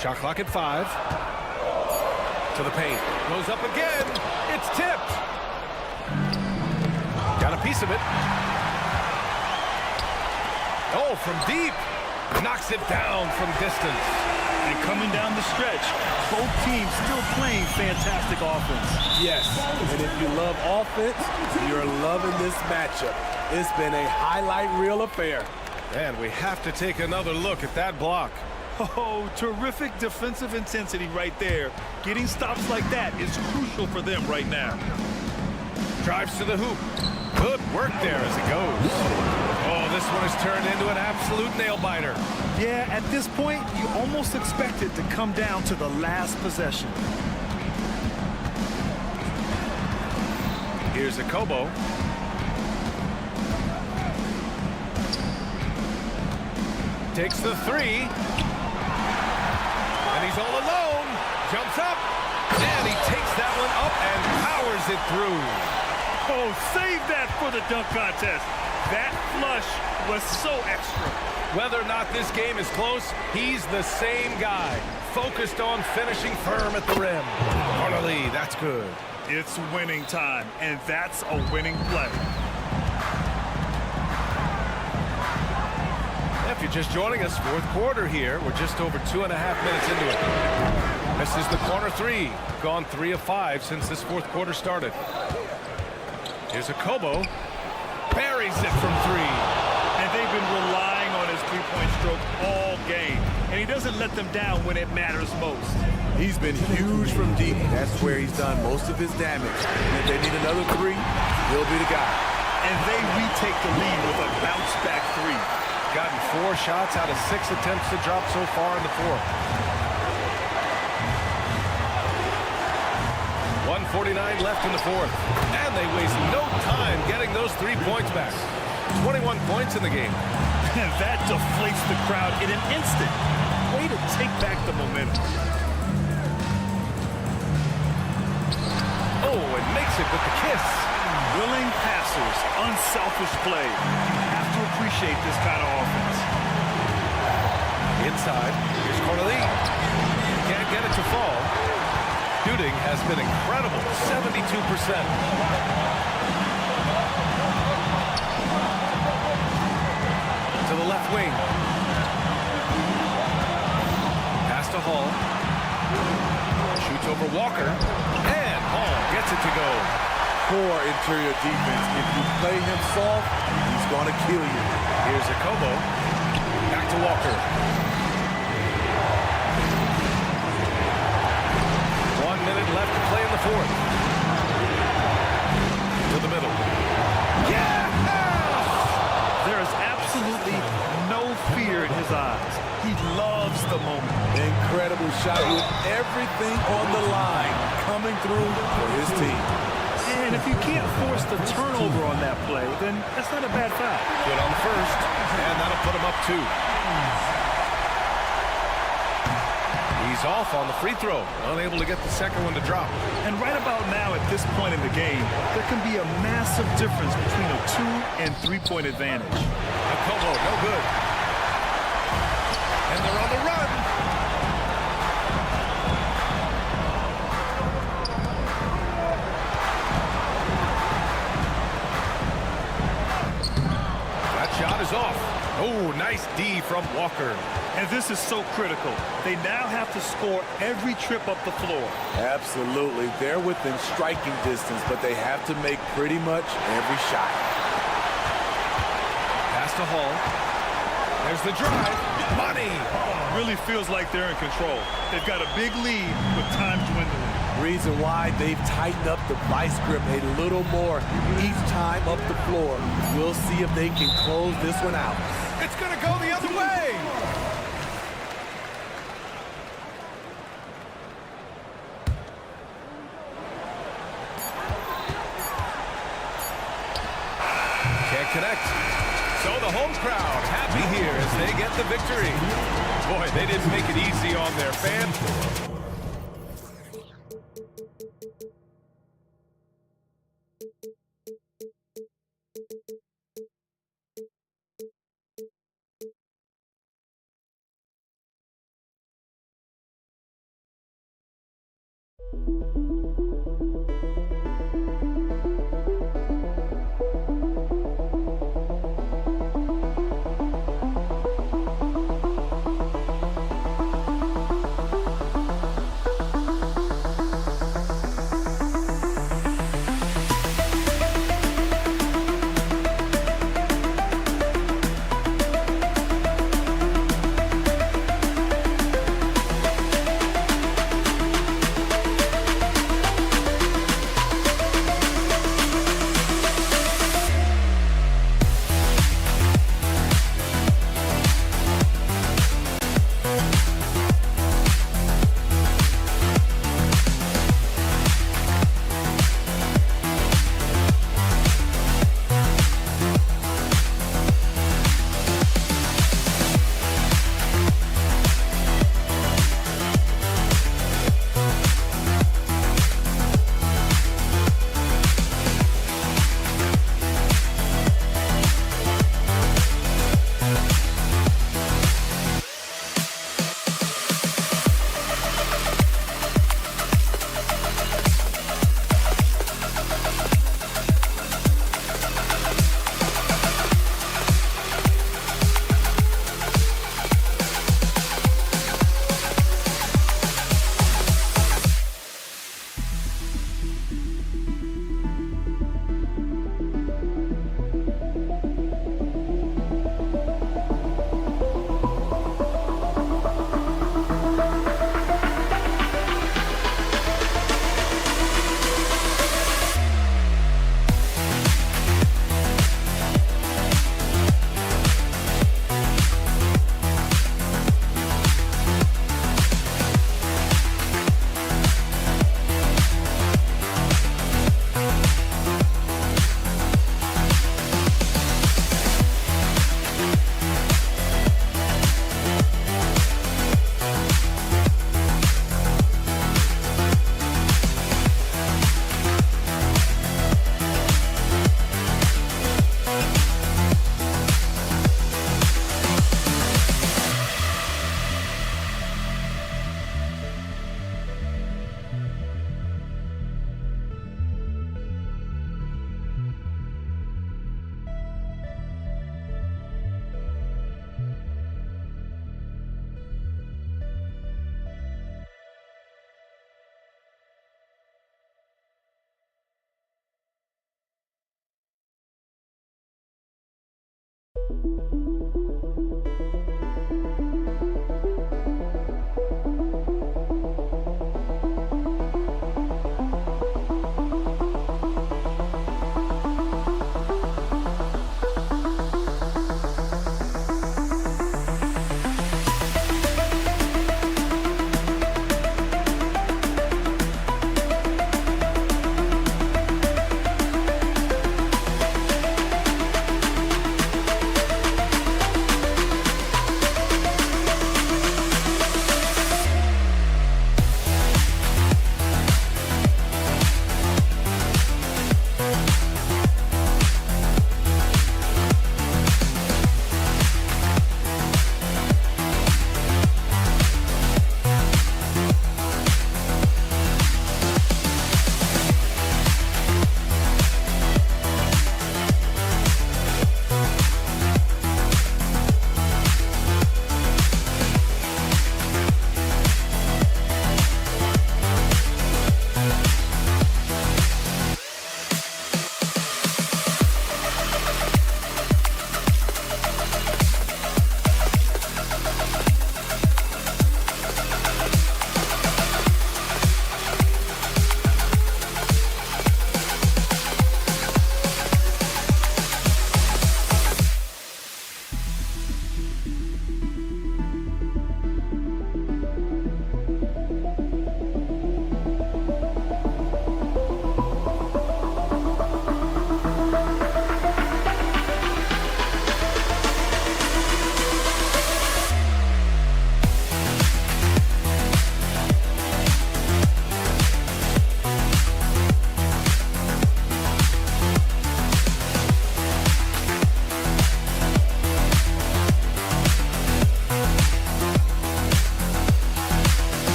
Shot clock at 5. To the paint. Goes up again. It's tipped. Got a piece of it. Oh, from deep. Knocks it down from distance. And coming down the stretch, both teams still playing fantastic offense. Yes, and if you love offense, you're loving this matchup. It's been a highlight reel affair. And we have to take another look at that block. Oh, terrific defensive intensity right there. Getting stops like that is crucial for them right now. Drives to the hoop. Good work there as it goes. Oh, this one has turned into an absolute nail-biter. Yeah, at this point, you almost expect it to come down to the last possession. Here's a Kobo. Takes the 3. And he's all alone. Jumps up. And he takes that one up and powers it through. Oh, save that for the dunk contest. That flush was so extra. Whether or not this game is close, he's the same guy. Focused on finishing firm at the rim. Lee, that's good. It's winning time, and that's a winning play. If you're just joining us, fourth quarter here. We're just over 2.5 minutes into it. This is the corner three. Gone 3 of 5 since this fourth quarter started. Here's a Kobo. Buries it from 3. And they've been relying on his three-point stroke all game. And he doesn't let them down when it matters most. He's been huge from deep. That's where he's done most of his damage. And if they need another 3, he'll be the guy. And they retake the lead with a bounce-back 3. Gotten 4 shots out of 6 attempts to drop so far in the fourth. 1:49 left in the fourth. And they waste no time getting those 3 points back. 21 points in the game. And that deflates the crowd in an instant. Way to take back the momentum. Oh, and makes it with the kiss. Willing passers, unselfish play. You have to appreciate this kind of offense. Inside, here's Lee. Can't get it to fall. Shooting has been incredible, 72%. To the left wing. Pass to Hall. Shoots over Walker. And Hall gets it to go. Poor interior defense. If you play him soft, he's going to kill you. Here's a Kobo. Back to Walker. 1 minute left to play in the fourth. To the middle. Yeah! There is absolutely no fear in his eyes. He loves the moment. Incredible shot with everything on the line coming through for his team. And if you can't force the turnover on that play, then that's not a bad foul. Good on the first, and that'll put him up 2. He's off on the free throw, unable to get the second one to drop. And right about now, at this point in the game, there can be a massive difference between a 2- and 3-point advantage. Kobo, no good. And they're on the run. Shot is off. Oh, nice D from Walker. And this is so critical. They now have to score every trip up the floor. Absolutely. They're within striking distance, but they have to make pretty much every shot. Pass to Hall. There's the drive. Money. Really feels like they're in control. They've got a big lead with time dwindling. Reason why they've tightened up the vice grip a little more each time up the floor. We'll see if they can close this one out. It's going to go the other way. Can't connect. So the home crowd happy here as they get the victory. Boy, they didn't make it easy on their fans.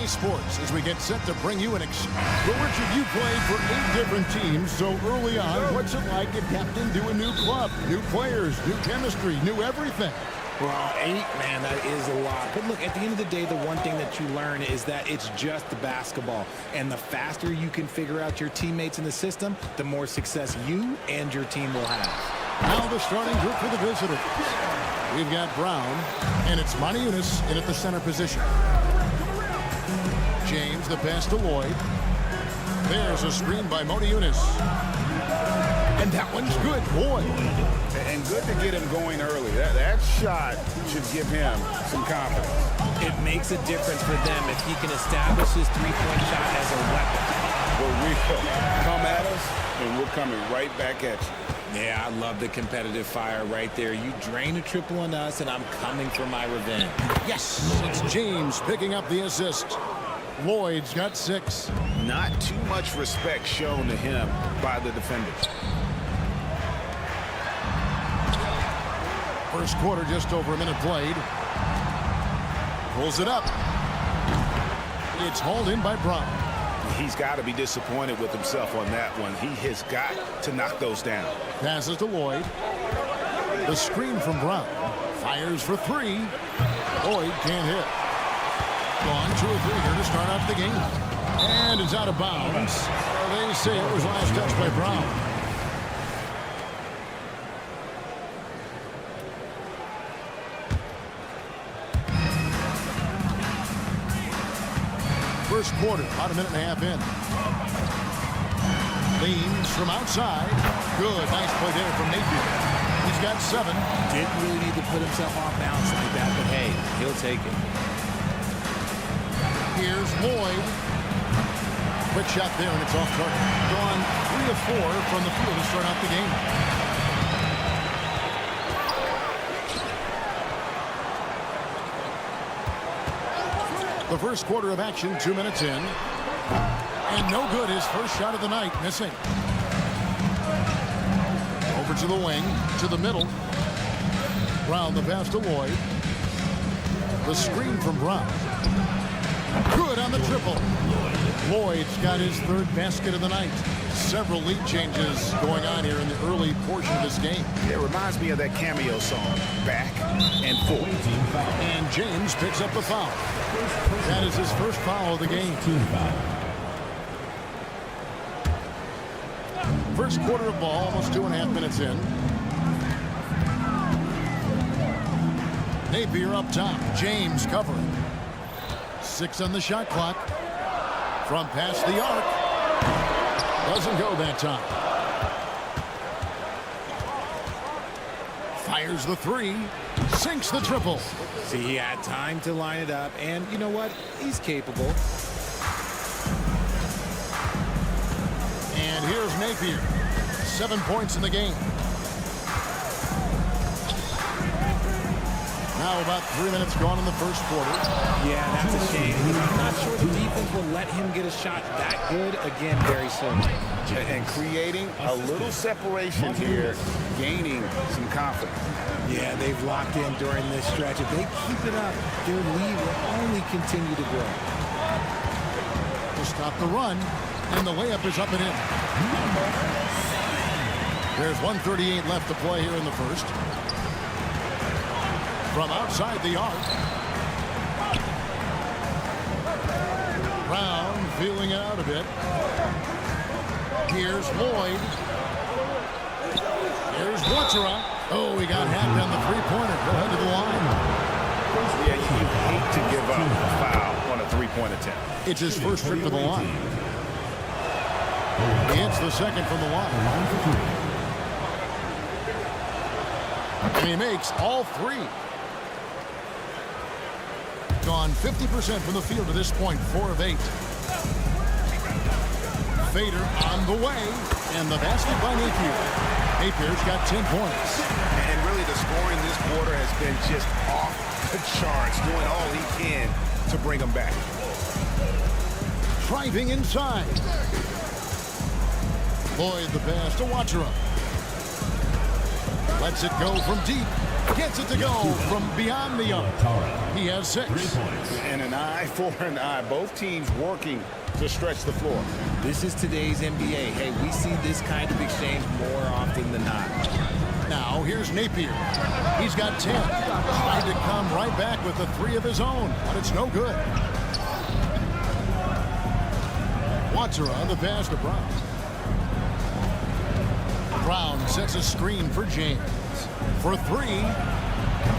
Sports as we get set to bring you an Well, Richard, you played for 8 different teams, so early on, what's it like to captain to a new club? New players, new chemistry, new everything. Well, 8, man, that is a lot. But look, at the end of the day, the one thing that you learn is that it's just the basketball. And the faster you can figure out your teammates in the system, the more success you and your team will have. Now the starting group for the visitors. We've got Brown, and it's Monaco in at the center position. James, the pass to Lloyd. There's a screen by Monaco. And that one's good. Boy. And good to get him going early. That shot should give him some confidence. It makes a difference for them if he can establish his three-point shot as a weapon. But we come at us, and we're coming right back at you. Yeah, I love the competitive fire right there. You drain a triple on us, and I'm coming for my revenge. Yes, it's James picking up the assist. Lloyd's got 6. Not too much respect shown to him by the defenders. First quarter, just over a minute played. Pulls it up. It's hauled in by Brown. He's got to be disappointed with himself on that one. He has got to knock those down. Passes to Lloyd. The screen from Brown. Fires for 3. Lloyd can't hit. Gone 2 or 3 here to start out the game. And it's out of bounds. They say it was last touched by Brown. First quarter, about a minute and a half in. Leans from outside. Good, nice play there from Napier. He's got 7. Didn't really need to put himself off balance like that, but hey, he'll take it. Here's Lloyd. Quick shot there, and it's off target. Gone 3 of 4 from the field to start out the game. The first quarter of action, 2 minutes in. And no good, his first shot of the night, missing. Over to the wing, to the middle. Brown, the pass to Lloyd. The screen from Brown. Good on the triple. Lloyd's got his 3rd basket of the night. Several lead changes going on here in the early portion of this game. It reminds me of that cameo song, Back and Forth. And James picks up the foul. That is his first foul of the game. First quarter of ball, almost 2.5 minutes in. Napier up top. James covering. 6 on the shot clock. From past the arc. Doesn't go that time. Fires the 3. Sinks the triple. See, he had time to line it up, and you know what? He's capable. And here's Napier. 7 points in the game. Now about 3 minutes gone in the first quarter. Yeah, that's a shame. I'm not sure the defense will let him get a shot that good again very soon. And creating a little separation here, gaining some confidence. Yeah, they've locked in during this stretch. If they keep it up, their lead will only continue to grow. To stop the run, and the layup is up and in. There's 1:38 left to play here in the first. From outside the arc. Brown feeling it out a bit. Here's Lloyd. Here's Watera. Oh, he got hacked on the 3-pointer. Go ahead to the line. Yeah, you hate to give up a foul on a 3-point attempt. It's his first trip to the line. He hits the second from the line. And he makes all 3. Gone 50% from the field to this point, 4 of 8. Fader on the way, and the basket by Napier. Napier's got 10 points. And really the scoring this quarter has been just off the charts, doing all he can to bring them back. Driving inside. Lloyd the pass to Watera. Lets it go from deep. Gets it to go from beyond the arc. He has 6. And an eye for an eye. Both teams working to stretch the floor. This is today's NBA. Hey, we see this kind of exchange more often than not. Now, here's Napier. He's got 10. Trying to come right back with the 3 of his own, but it's no good. Watera the pass to Brown. Brown sets a screen for James. For 3.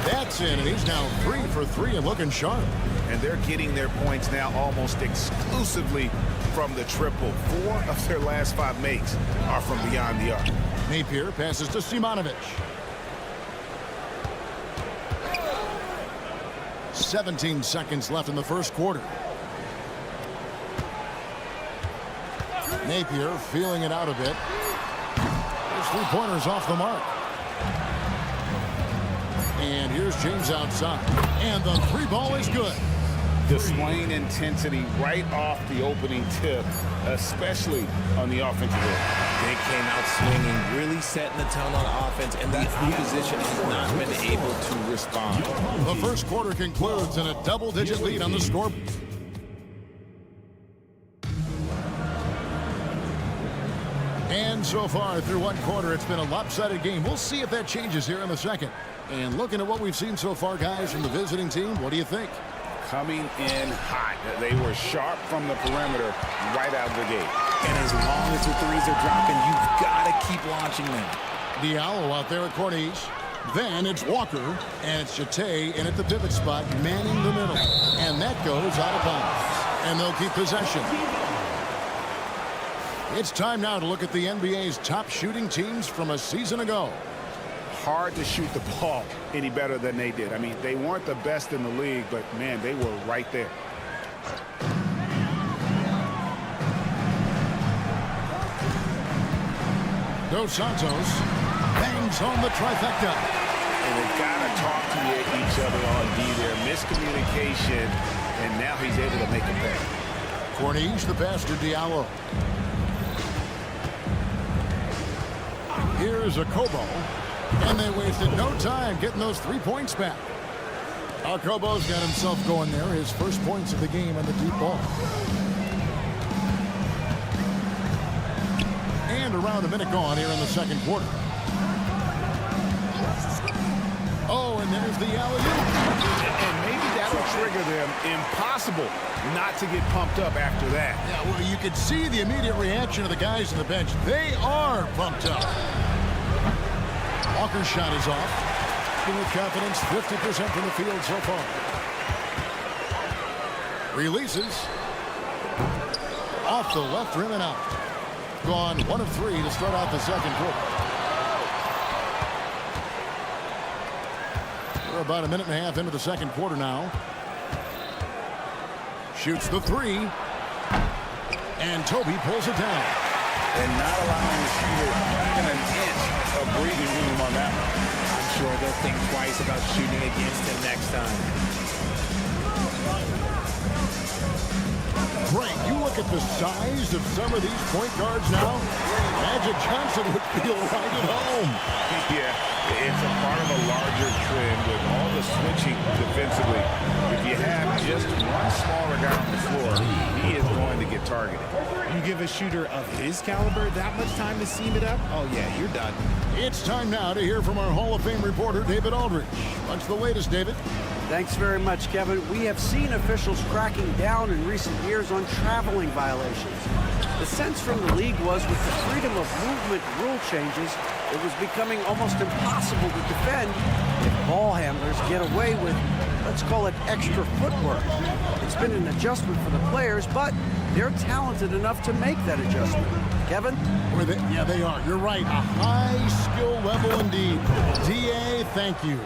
That's in, and he's now 3 for 3 and looking sharp. And they're getting their points now almost exclusively from the triple. 4 of their last 5 makes are from beyond the arc. Napier passes to Simonovic. 17 seconds left in the first quarter. Napier feeling it out a bit. His 3-pointers off the mark. And here's James outside. And the 3-ball is good. Displaying intensity right off the opening tip, especially on the offensive end. They came out swinging, really setting the tone on offense, and the opposition has not been able to respond. The first quarter concludes in a double-digit lead on the score. And so far through one quarter, it's been a lopsided game. We'll see if that changes here in the second. And looking at what we've seen so far, guys, from the visiting team, what do you think? Coming in hot. They were sharp from the perimeter right out of the gate. And as long as the threes are dropping, you've got to keep launching them. Diallo out there at Corniche. Then it's Walker, and it's Chate in at the pivot spot, manning the middle. And that goes out of bounds. And they'll keep possession. It's time now to look at the NBA's top shooting teams from a season ago. Hard to shoot the ball any better than they did. I mean, they weren't the best in the league, but, man, they were right there. Dos Santos bangs home the trifecta. And they've got to talk to each other on D there. Miscommunication, and now he's able to make a pay. Corniche, the pass to Diallo. Here's a Kobo. And they wasted no time getting those 3 points back. Kobo's got himself going there. His first points of the game on the deep ball. And around a minute gone here in the second quarter. Oh, and there's the alley-oop. And maybe that'll trigger them. Impossible not to get pumped up after that. Yeah, well, you could see the immediate reaction of the guys on the bench. They are pumped up. Walker's shot is off. With confidence, 50% from the field so far. Releases. Off the left rim and out. Gone 1 of 3 to start out the second quarter. We're about a minute and a half into the second quarter now. Shoots the 3. And Toby pulls it down. And not allowing the shooter even an inch of breathing room on that one. I'm sure they'll think twice about shooting against him next time. Great. You look at the size of some of these point guards now. Magic Johnson would feel right at home. Yeah, it's a part of a larger trend with all the switching defensively. If you have just one smaller guy on the floor, he is going to get targeted. You give a shooter of his caliber that much time to seam it up? Oh, yeah, you're done. It's time now to hear from our Hall of Fame reporter, David Aldridge. What's the latest, David? Thanks very much, Kevin. We have seen officials cracking down in recent years on traveling violations. The sense from the league was with the freedom of movement rule changes, it was becoming almost impossible to defend if ball handlers get away with, let's call it, extra footwork. It's been an adjustment for the players, but they're talented enough to make that adjustment. Kevin? Yeah, they are. You're right. A high skill level indeed. DA, thank you.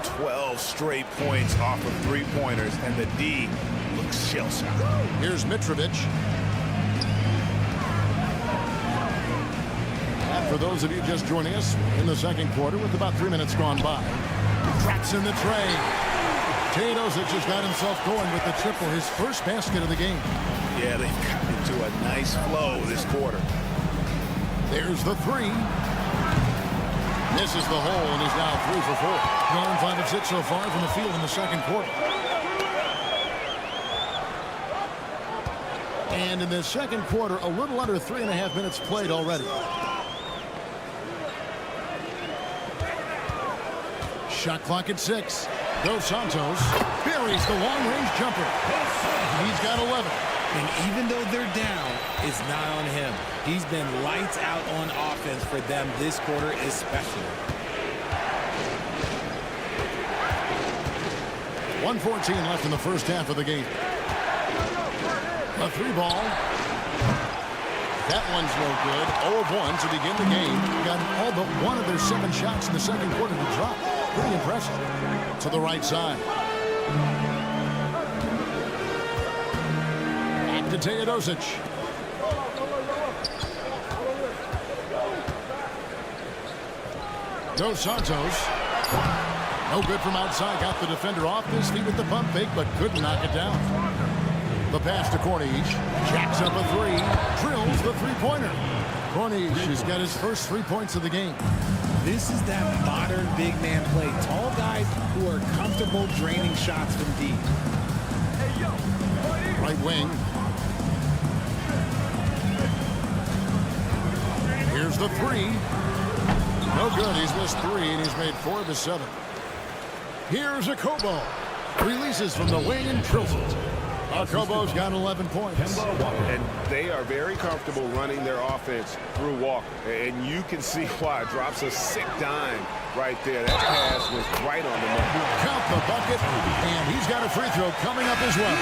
12 straight points off of 3-pointers, and the D looks shell-shocked. Here's Mitrovic. And for those of you just joining us in the second quarter with about 3 minutes gone by, cracks in the tray. Teodosic has got himself going with the triple, his first basket of the game. Yeah, they've gotten into a nice flow this quarter. There's the 3. Misses the hole and is now 3 for 4. Gone 5 of 6 so far from the field in the second quarter. And in the second quarter, a little under 3.5 minutes played already. Shot clock at 6. Dos Santos buries the long-range jumper. He's got 11. And even though they're down, it's not on him. He's been lights out on offense for them this quarter especially. 1:14 left in the first half of the game. A 3 ball. That one's no good. 0 of 1 to begin the game. Got all but one of their 7 shots in the second quarter to drop. Pretty impressive. To the right side. Back to Teodosic. Dos Santos. No good from outside. Got the defender off his feet with the pump fake, but couldn't knock it down. The pass to Corniche. Jacks up a 3. Drills the three-pointer. Corniche has got his first 3 points of the game. This is that modern big man play. Tall guys who are comfortable draining shots from deep. Right wing. Here's the 3. No good. He's missed 3, and he's made 4 of his 7. Here's a Kobo. Releases from the wing and drills it. Kobo's got 11 points. And they are very comfortable running their offense through Walker. And you can see why. Drops a sick dime right there. That pass was right on the money. Count the bucket, and he's got a free throw coming up as well.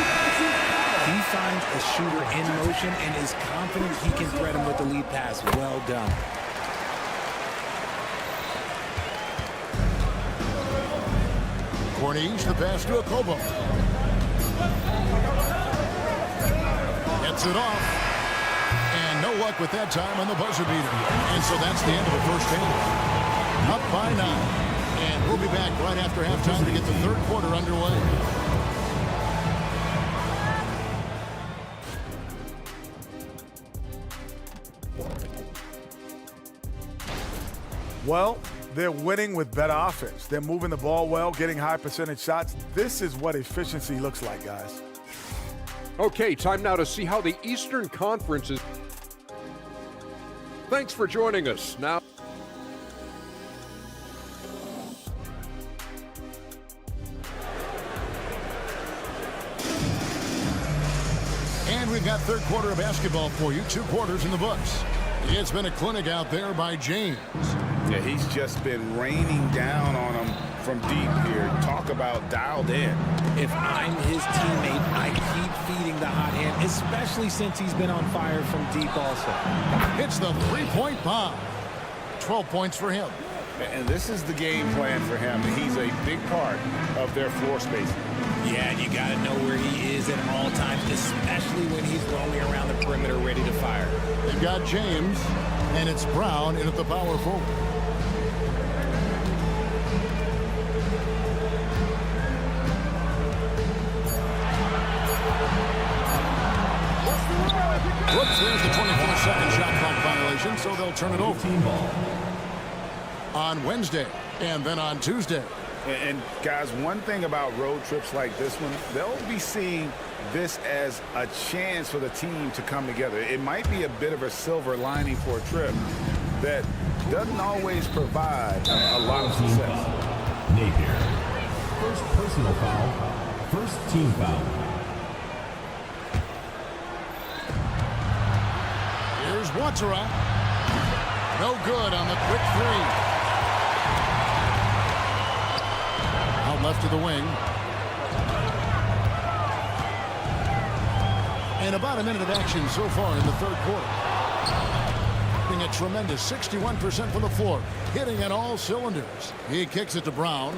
He finds a shooter in motion and is confident he can thread him with the lead pass. Well done. Corniche, the pass to a Kobo. Gets it off. And no luck with that time on the buzzer beater. And so that's the end of the first half. Up by 9. And we'll be back right after halftime to get the third quarter underway. Well, they're winning with better offense. They're moving the ball well, getting high percentage shots. This is what efficiency looks like, guys. Okay, time now to see how the Eastern Conference is. Thanks for joining us. Now, and we've got third quarter of basketball for you. 2 quarters in the books. It's been a clinic out there by James. Yeah, he's just been raining down on him from deep here. Talk about dialed in. If I'm his teammate, I keep feeding the hot hand, especially since he's been on fire from deep also. It's the 3-point bomb. 12 points for him. And this is the game plan for him. He's a big part of their floor spacing. Yeah, you got to know where he is at all times, especially when he's roaming around the perimeter ready to fire. They've got James, and it's Brown in at the power forward. Whoops, there's the 24-second shot clock violation, so they'll turn it over. Team ball. On Wednesday, and then on Tuesday. And guys, one thing about road trips like this one, they'll be seeing this as a chance for the team to come together. It might be a bit of a silver lining for a trip that doesn't always provide a lot of success. Napier. First personal foul. First team foul. Here's Watera. No good on the quick 3. Out left to the wing. And about a minute of action so far in the third quarter. Hitting a tremendous 61% from the floor. Hitting at all cylinders. He kicks it to Brown.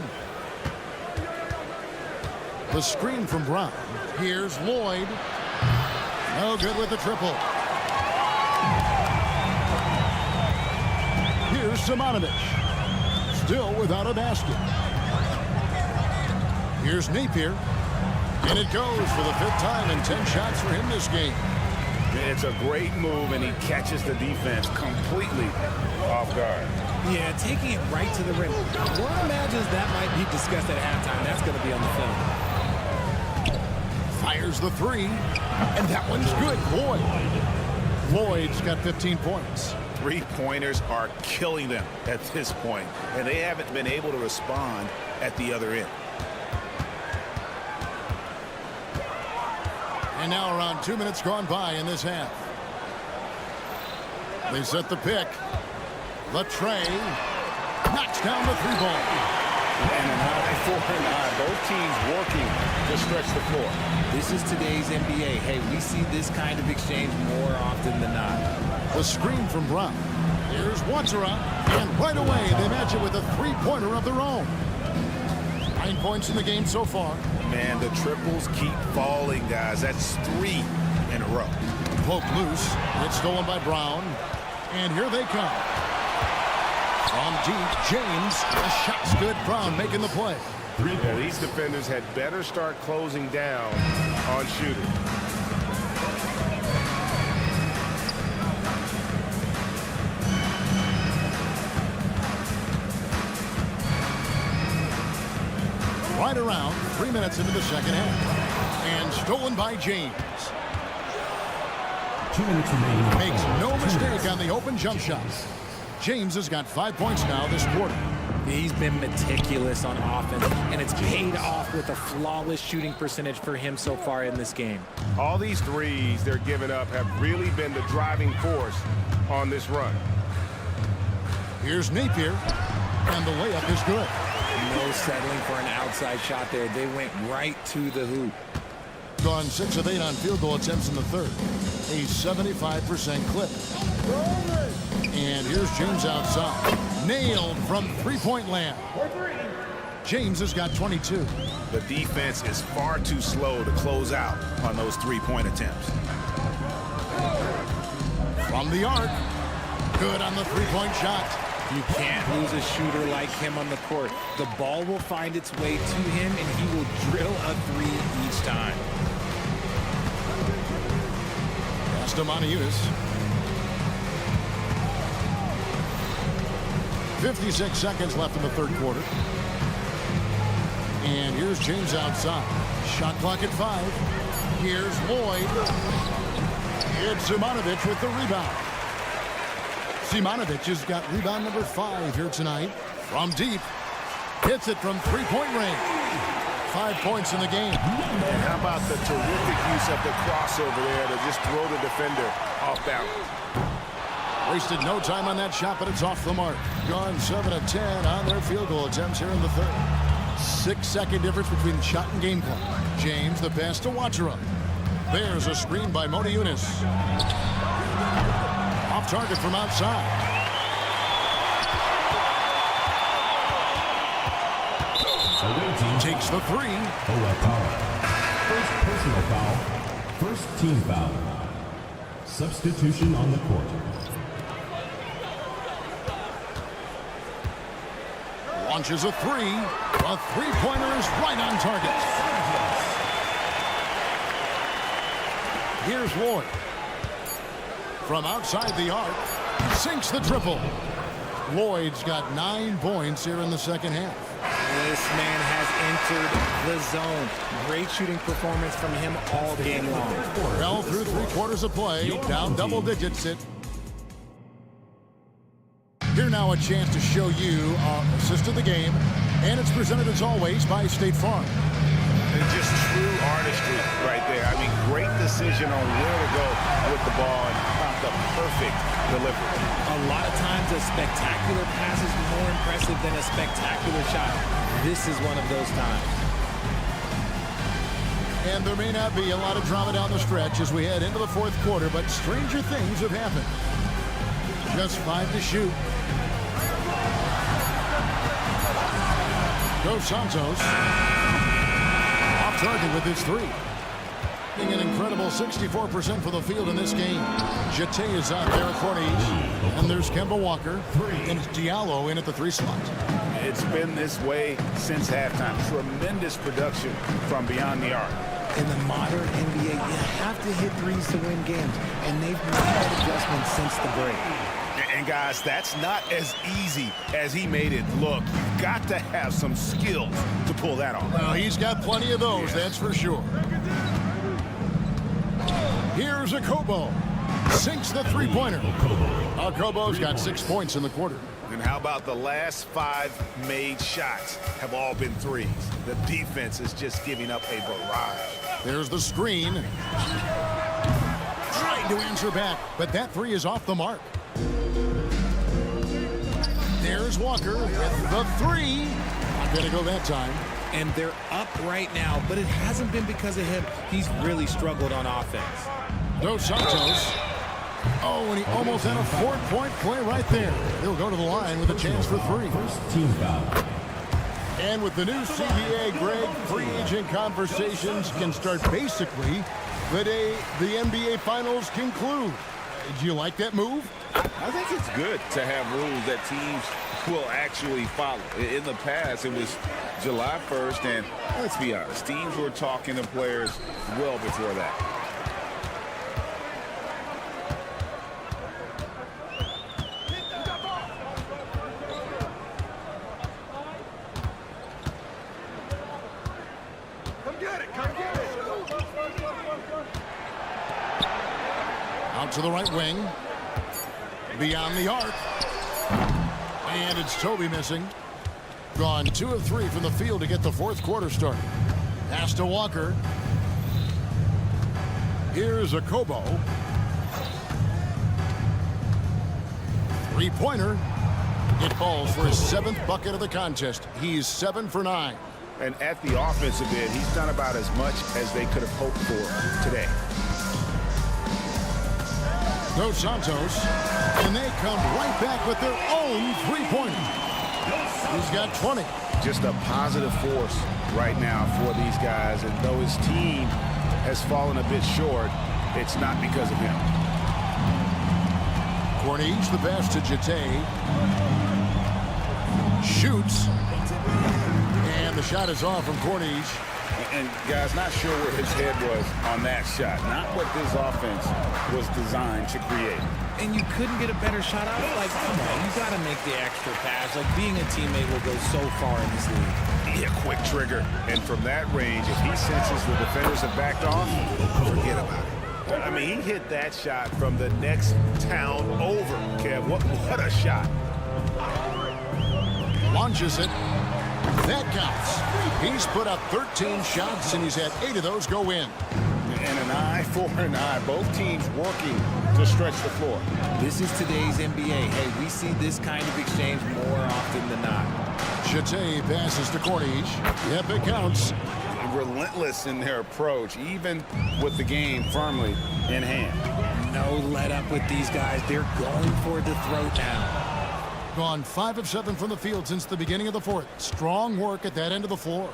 The screen from Brown. Here's Lloyd. No good with the triple. Here's Simonovic. Still without a basket. Here's Napier. And it goes for the 5th time and 10 shots for him this game. It's a great move, and he catches the defense completely off guard. Yeah, taking it right to the rim. One imagines that might be discussed at halftime. That's going to be on the film. Fires the 3. And that one's good. Lloyd's got 15 points. 3-pointers are killing them at this point, and they haven't been able to respond at the other end. And now around 2 minutes gone by in this half. They set the pick. Latrey knocks down the 3 ball. And an eye for an eye. Both teams working to stretch the floor. This is today's NBA. Hey, we see this kind of exchange more often than not. The screen from Brown. Here's Watsura, and right away they match it with a three-pointer of their own. 9 points in the game so far. Man, the triples keep falling, guys. That's 3 in a row. Poke loose. It's stolen by Brown. And here they come. From deep, James. The shot's good. Brown making the play. Yeah, these defenders had better start closing down on shooting. Right around 3 minutes into the second half. And stolen by James. 2 minutes remaining. Makes no mistake on the open jump shot. James has got 5 points now this quarter. He's been meticulous on offense, and it's paid off with a flawless shooting percentage for him so far in this game. All these threes they're giving up have really been the driving force on this run. Here's Napier, and the layup is good. No settling for an outside shot there. They went right to the hoop. Gone 6 of 8 on field goal attempts in the third. A 75% clip. And here's James outside. Nailed from three-point land. James has got 22. The defense is far too slow to close out on those three-point attempts. From the arc. Good on the three-point shot. You can't lose a shooter like him on the court. The ball will find its way to him, and he will drill a three each time. Pass to Monaco. 56 seconds left in the third quarter. And here's James outside. Shot clock at 5. Here's Lloyd. It's Simonovic with the rebound. Simonovic has got rebound number 5 here tonight. From deep. Hits it from three-point range. 5 points in the game. And how about the terrific use of the crossover there to just throw the defender off balance. Wasted no time on that shot, but it's off the mark. Gone 7 of 10 on their field goal attempts here in the third. 6-second difference between shot and game clock. James, the pass to Watsura. There's a screen by Monaco. Off target from outside. Takes the three. First personal foul. First team foul. Substitution on the court. Launches a three. A three-pointer is right on target. Here's Lloyd. From outside the arc, sinks the triple. Lloyd's got 9 points here in the second half. This man has entered the zone. Great shooting performance from him all game long. Well, through 3 quarters of play, down double digits it. Here now a chance to show you our assist of the game, and it's presented as always by State Farm. And just true artistry right there. I mean, great decision on where to go with the ball and the perfect delivery. A lot of times a spectacular pass is more impressive than a spectacular shot. This is one of those times. And there may not be a lot of drama down the stretch as we head into the fourth quarter, but stranger things have happened. Just 5 to shoot. Dos Santos. Off target with his 3. An incredible 64% for the field in this game. Jete is out there at Corniche. And there's Kemba Walker. And Diallo in at the 3 slot. It's been this way since halftime. Tremendous production from beyond the arc. In the modern NBA, you have to hit threes to win games. And they've made that adjustment since the break. And guys, that's not as easy as he made it look. You've got to have some skills to pull that off. Well, he's got plenty of those, that's for sure. Here's Okobo. Sinks the three-pointer. Okobo's got 6 points in the quarter. And how about the last 5 made shots have all been threes? The defense is just giving up a barrage. There's the screen. Trying to answer back, but that 3 is off the mark. There's Walker with the 3. Not going to go that time. And they're up right now, but it hasn't been because of him. He's really struggled on offense. Dos Santos. Oh, and he almost had a 4-point play right there. He'll go to the line with a chance for 3. First team foul. And with the new CBA, Greg, free agent conversations can start basically the day the NBA Finals conclude. Do you like that move? I think it's good to have rules that teams will actually follow. In the past, it was July 1st, and let's be honest, teams were talking to players well before that. Out to the right wing. Beyond the arc. And it's Toby missing. Gone 2 of 3 from the field to get the fourth quarter started. Pass to Walker. Here's a Kobo. 3-pointer. It falls for his 7th bucket of the contest. He's 7 for 9. And at the offensive end, he's done about as much as they could have hoped for today. Dos Santos, and they come right back with their own 3-pointer. He's got 20. Just a positive force right now for these guys, and though his team has fallen a bit short, it's not because of him. Corniche, the pass to Jete. Shoots. And the shot is off from Corniche. And guys, not sure where his head was on that shot. Not what this offense was designed to create. And you couldn't get a better shot out. Like, come on, you got to make the extra pass. Like, being a teammate will go so far in this league. Yeah, quick trigger. And from that range, if he senses the defenders have backed off, forget about it. I mean, he hit that shot from the next town over, Kev. What a shot. Launches it. That counts. He's put up 13 shots, and he's had 8 of those go in. And an eye for an eye. Both teams working to stretch the floor. This is today's NBA. Hey, we see this kind of exchange more often than not. Chate passes to Corniche. Yep, it counts. Relentless in their approach, even with the game firmly in hand. No let up with these guys. They're going for the throat now. Gone 5 of 7 from the field since the beginning of the fourth. Strong work at that end of the floor.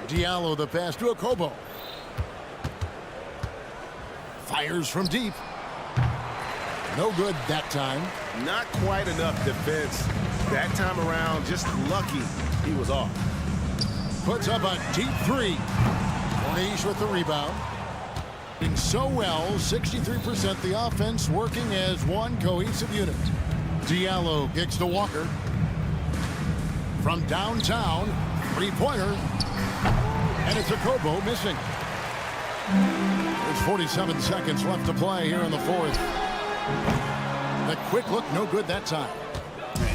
Diallo the pass to Kobo. Fires from deep. No good that time. Not quite enough defense. That time around, just lucky he was off. Puts up a deep 3. Corniche with the rebound. Doing so well, 63% the offense working as one cohesive unit. Diallo kicks to Walker. From downtown, 3-pointer. And it's a Kobo missing. There's 47 seconds left to play here in the fourth. The quick look, no good that time.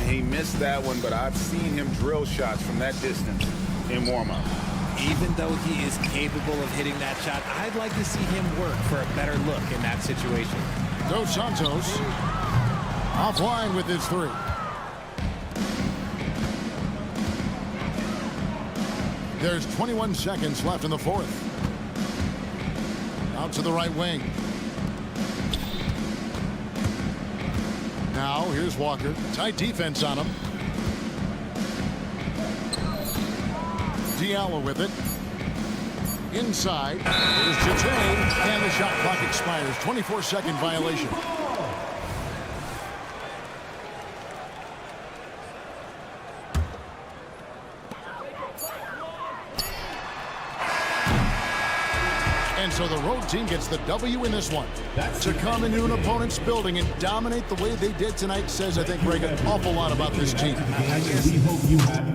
He missed that one, but I've seen him drill shots from that distance in warm-up. Even though he is capable of hitting that shot, I'd like to see him work for a better look in that situation. Dos Santos offline with his 3. There's 21 seconds left in the fourth. Out to the right wing. Now here's Walker. Tight defense on him. Diallo with it. Inside. Here's Jete. And the shot clock expires. 24-second violation. And so the road team gets the W in this one. To come into an opponent's building and dominate the way they did tonight says, I think, Greg, an awful lot about this team. We hope you have.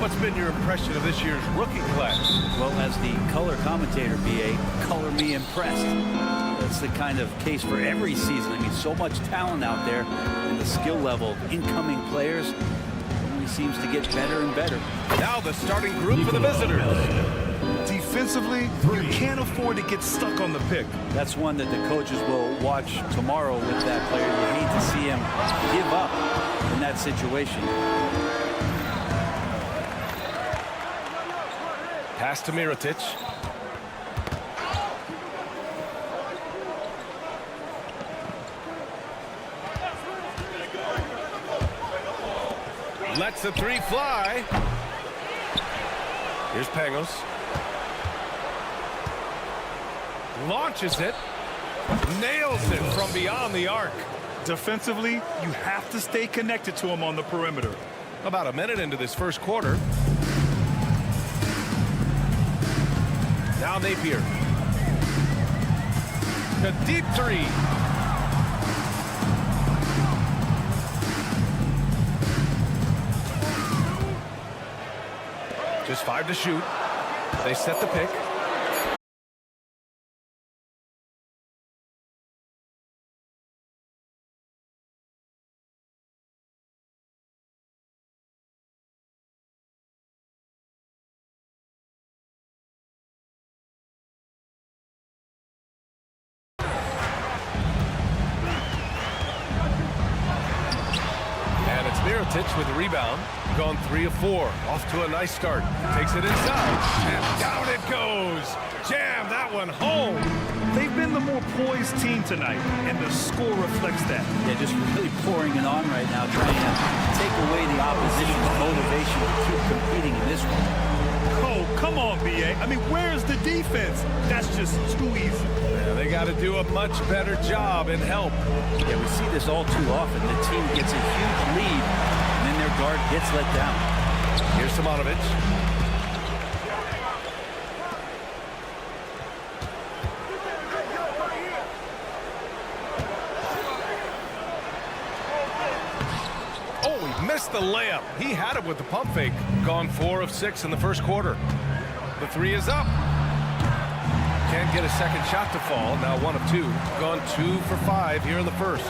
what's been your impression of this year's rookie class? Well, as the color commentator, BA, color me impressed. That's the kind of case for every season. I mean, so much talent out there, and the skill level of incoming players only seems to get better and better. Now the starting group for the visitors. Defensively, you can't afford to get stuck on the pick. That's one that the coaches will watch tomorrow with that player. You hate to see him give up in that situation. Pass to Mirotic. Lets the three fly. Here's Pangos. Launches it. Nails it from beyond the arc. Defensively, you have to stay connected to him on the perimeter. About a minute into this first quarter. Now Napier. The deep three. Just 5 to shoot. They set the pick. Mirotic with the rebound. Gone 3 of 4. Off to a nice start. Takes it inside. And down it goes. Jam that one home. They've been the more poised team tonight, and the score reflects that. Yeah, just really pouring it on right now, trying to take away the opposition's motivation to keep competing in this one. Oh, come on, BA. I mean, where's the defense? That's just too easy. Yeah, they got to do a much better job and help. Yeah, we see this all too often. The team gets a huge lead, and then their guard gets let down. Here's Simonovic. Oh, he missed the layup. He had it with the pump fake. Gone 4 of 6 in the first quarter. The three is up. Can't get a second shot to fall. Now 1 of 2. Gone 2 for 5 here in the first.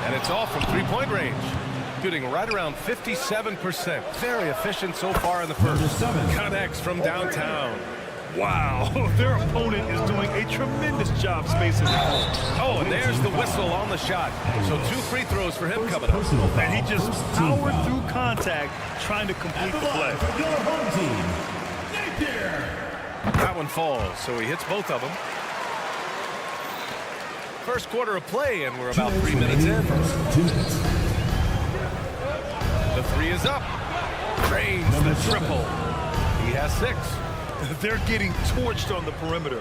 And it's all from three-point range. Shooting right around 57%. Very efficient so far in the first. Connects from downtown. Wow, their opponent is doing a tremendous job spacing the floor. Oh, and there's the whistle on the shot. So 2 free throws for him coming up. And he just powered through contact, trying to complete the play. That one falls, so he hits both of them. First quarter of play, and we're about 3 minutes in. The three is up. Drains the triple. He has 6. They're getting torched on the perimeter.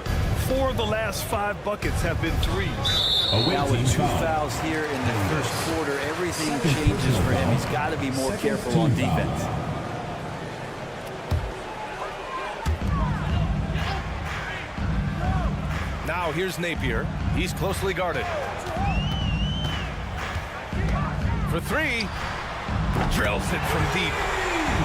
4 of the last 5 buckets have been threes. Now with 2 fouls here in the first quarter, everything changes for him. He's got to be more careful on defense. Now here's Napier. He's closely guarded. For 3. Drills it from deep.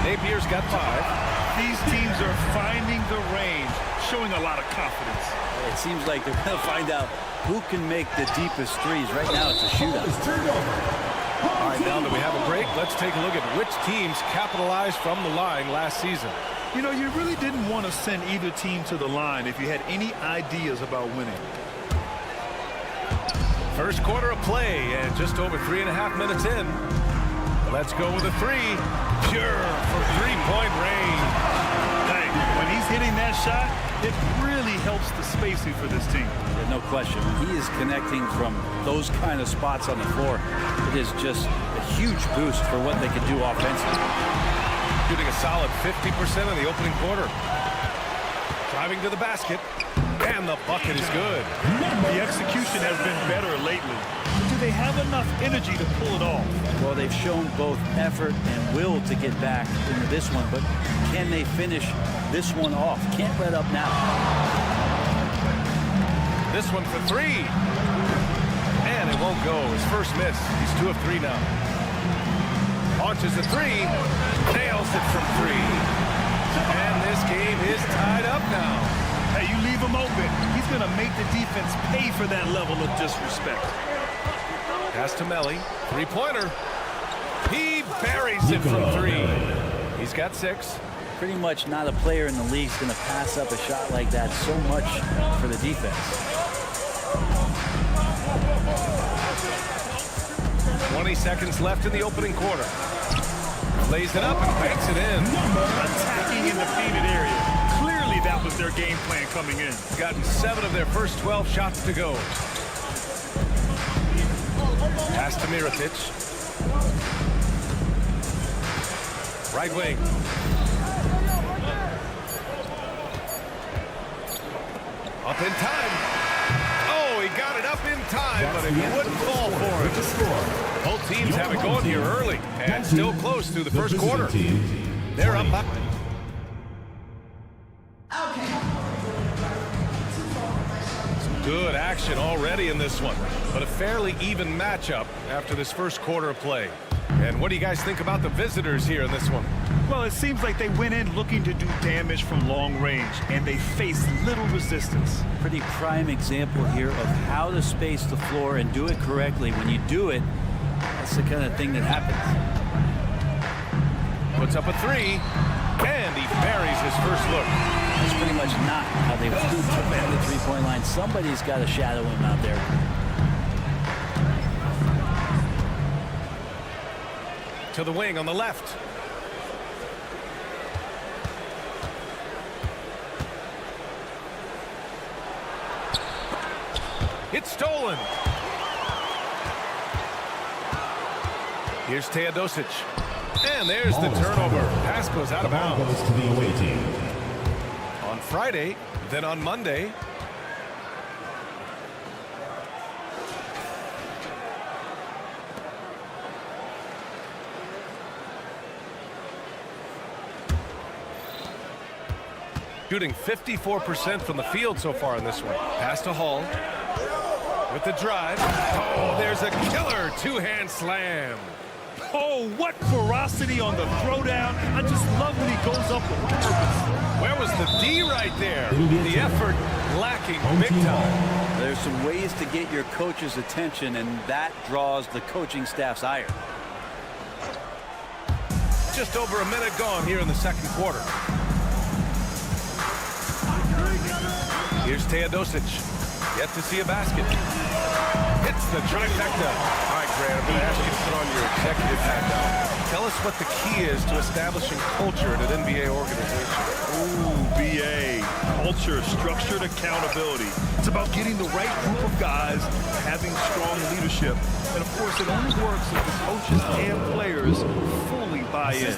Napier's got 5. These teams are finding the range, showing a lot of confidence. It seems like they're going to find out who can make the deepest threes. Right now, it's a shootout. All right, now that we have a break, let's take a look at which teams capitalized from the line last season. You know, you really didn't want to send either team to the line if you had any ideas about winning. First quarter of play, and just over 3.5 minutes in. Let's go with a 3. Pure from three-point range. Hey, when he's hitting that shot, it really helps the spacing for this team. Yeah, no question. When he is connecting from those kind of spots on the floor, it is just a huge boost for what they can do offensively. Shooting a solid 50% in the opening quarter. Driving to the basket, and the bucket is good. The execution has been better lately. Do they have enough energy to pull it off? Well, they've shown both effort and will to get back into this one, but can they finish this one off? Can't let up now. this one for three. And it won't go. His first miss. He's 2 of 3 now. Launches the three. Nails it from 3. And this game is tied up now. Hey, you leave him open. He's going to make the defense pay for that level of disrespect. Pass to Melly. 3-pointer. He buries it from 3. He's got 6. Pretty much not a player in the league is going to pass up a shot like that so much for the defense. 20 seconds left in the opening quarter. Lays it up and banks it in. Attacking in the painted area. Clearly that was their game plan coming in. Gotten 7 of their first 12 shots to go. Pass to Mirotic. Right wing. Up in time. Oh, he got it up in time, but it wouldn't fall for him. Both teams have it going here early and still close through the first quarter. They're up by. Some good action already in this one, but a fairly even matchup after this first quarter of play. And what do you guys think about the visitors here in this one? Well, it seems like they went in looking to do damage from long range, and they faced little resistance. Pretty prime example here of how to space the floor and do it correctly. When you do it, that's the kind of thing that happens. Puts up a 3, and he buries his first look. That's pretty much not how they would defend the three-point line. Somebody's got to shadow him out there. To the wing on the left. It's stolen. Here's Teodosic. And there's the turnover. Pass goes out of bounds. Goes to the away team. On Friday, then on Monday. Shooting 54% from the field so far in this one. Pass to Hall. With the drive. Oh, there's a killer two-hand slam. Oh, what ferocity on the throwdown. I just love when he goes up with purpose. Where was the D right there? The effort lacking big time. There's some ways to get your coach's attention, and that draws the coaching staff's ire. Just over a minute gone here in the second quarter. Here's Teodosic. Yet to see a basket. Hits the trifecta. All right, Grant, I'm going to ask you to put on your executive hat now. Tell us what the key is to establishing culture in an NBA organization. Ooh, BA. Culture, structured accountability. It's about getting the right group of guys, having strong leadership. And, of course, it only works if the coaches and players fully buy in.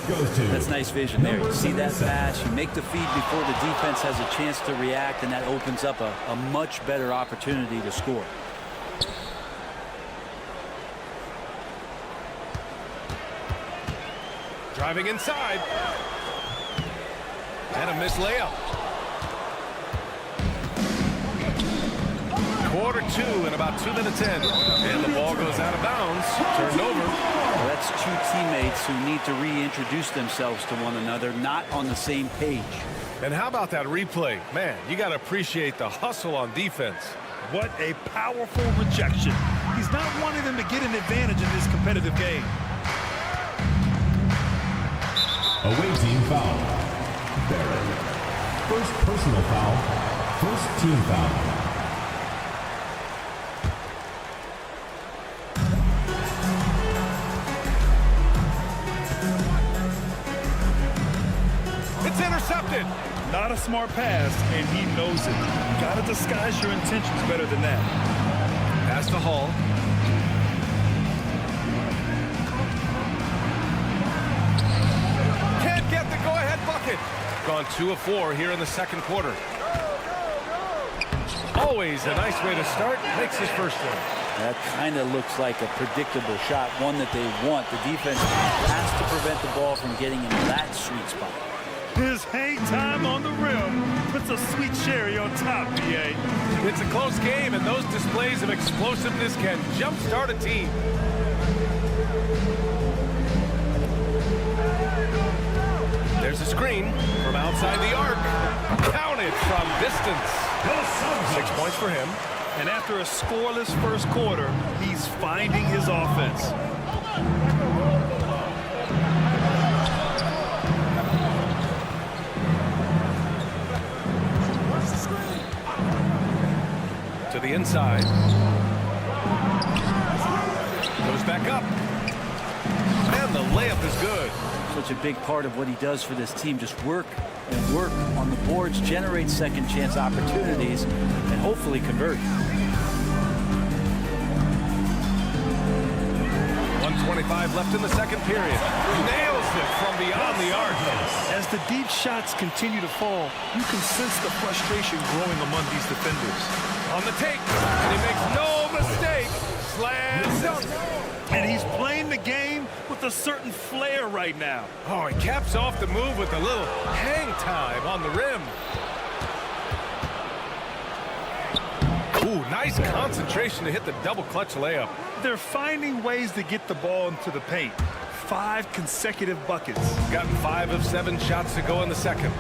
That's nice vision there. You see that pass, you make the feed before the defense has a chance to react, and that opens up a much better opportunity to score. Driving inside. And a missed layup. Quarter 2 and about 2 minutes in. And the ball goes out of bounds. Turned over. Well, that's two teammates who need to reintroduce themselves to one another, not on the same page. And how about that replay? Man, you got to appreciate the hustle on defense. What a powerful rejection. He's not wanting them to get an advantage in this competitive game. Away team foul. Barrett. First personal foul. First team foul. It's intercepted. Not a smart pass, and he knows it. Got to disguise your intentions better than that. Pass to Hall. Can't get the go-ahead bucket. Gone 2 of 4 here in the second quarter. Always a nice way to start. Makes his first one. That kind of looks like a predictable shot, one that they want. The defense has to prevent the ball from getting in that sweet spot. His hang time on the rim puts a sweet cherry on top, BA. It's a close game, and those displays of explosiveness can jumpstart a team. There's a screen from outside the arc. Counted from distance. 6 points for him. And after a scoreless first quarter, he's finding his offense. To the inside. Goes back up. And the layup is good. Such a big part of what he does for this team. Just work and work on the boards, generate second chance opportunities, and hopefully convert. 1:25 left in the second period. Nails it from beyond the arc. As the deep shots continue to fall, you can sense the frustration growing among these defenders. On the take, and he makes no mistake. Slam dunk. And he's playing the game with a certain flair right now. Oh, he caps off the move with a little hang time on the rim. Ooh, nice concentration to hit the double clutch layup. They're finding ways to get the ball into the paint. 5 consecutive buckets. Gotten 5 of 7 shots to go in the second.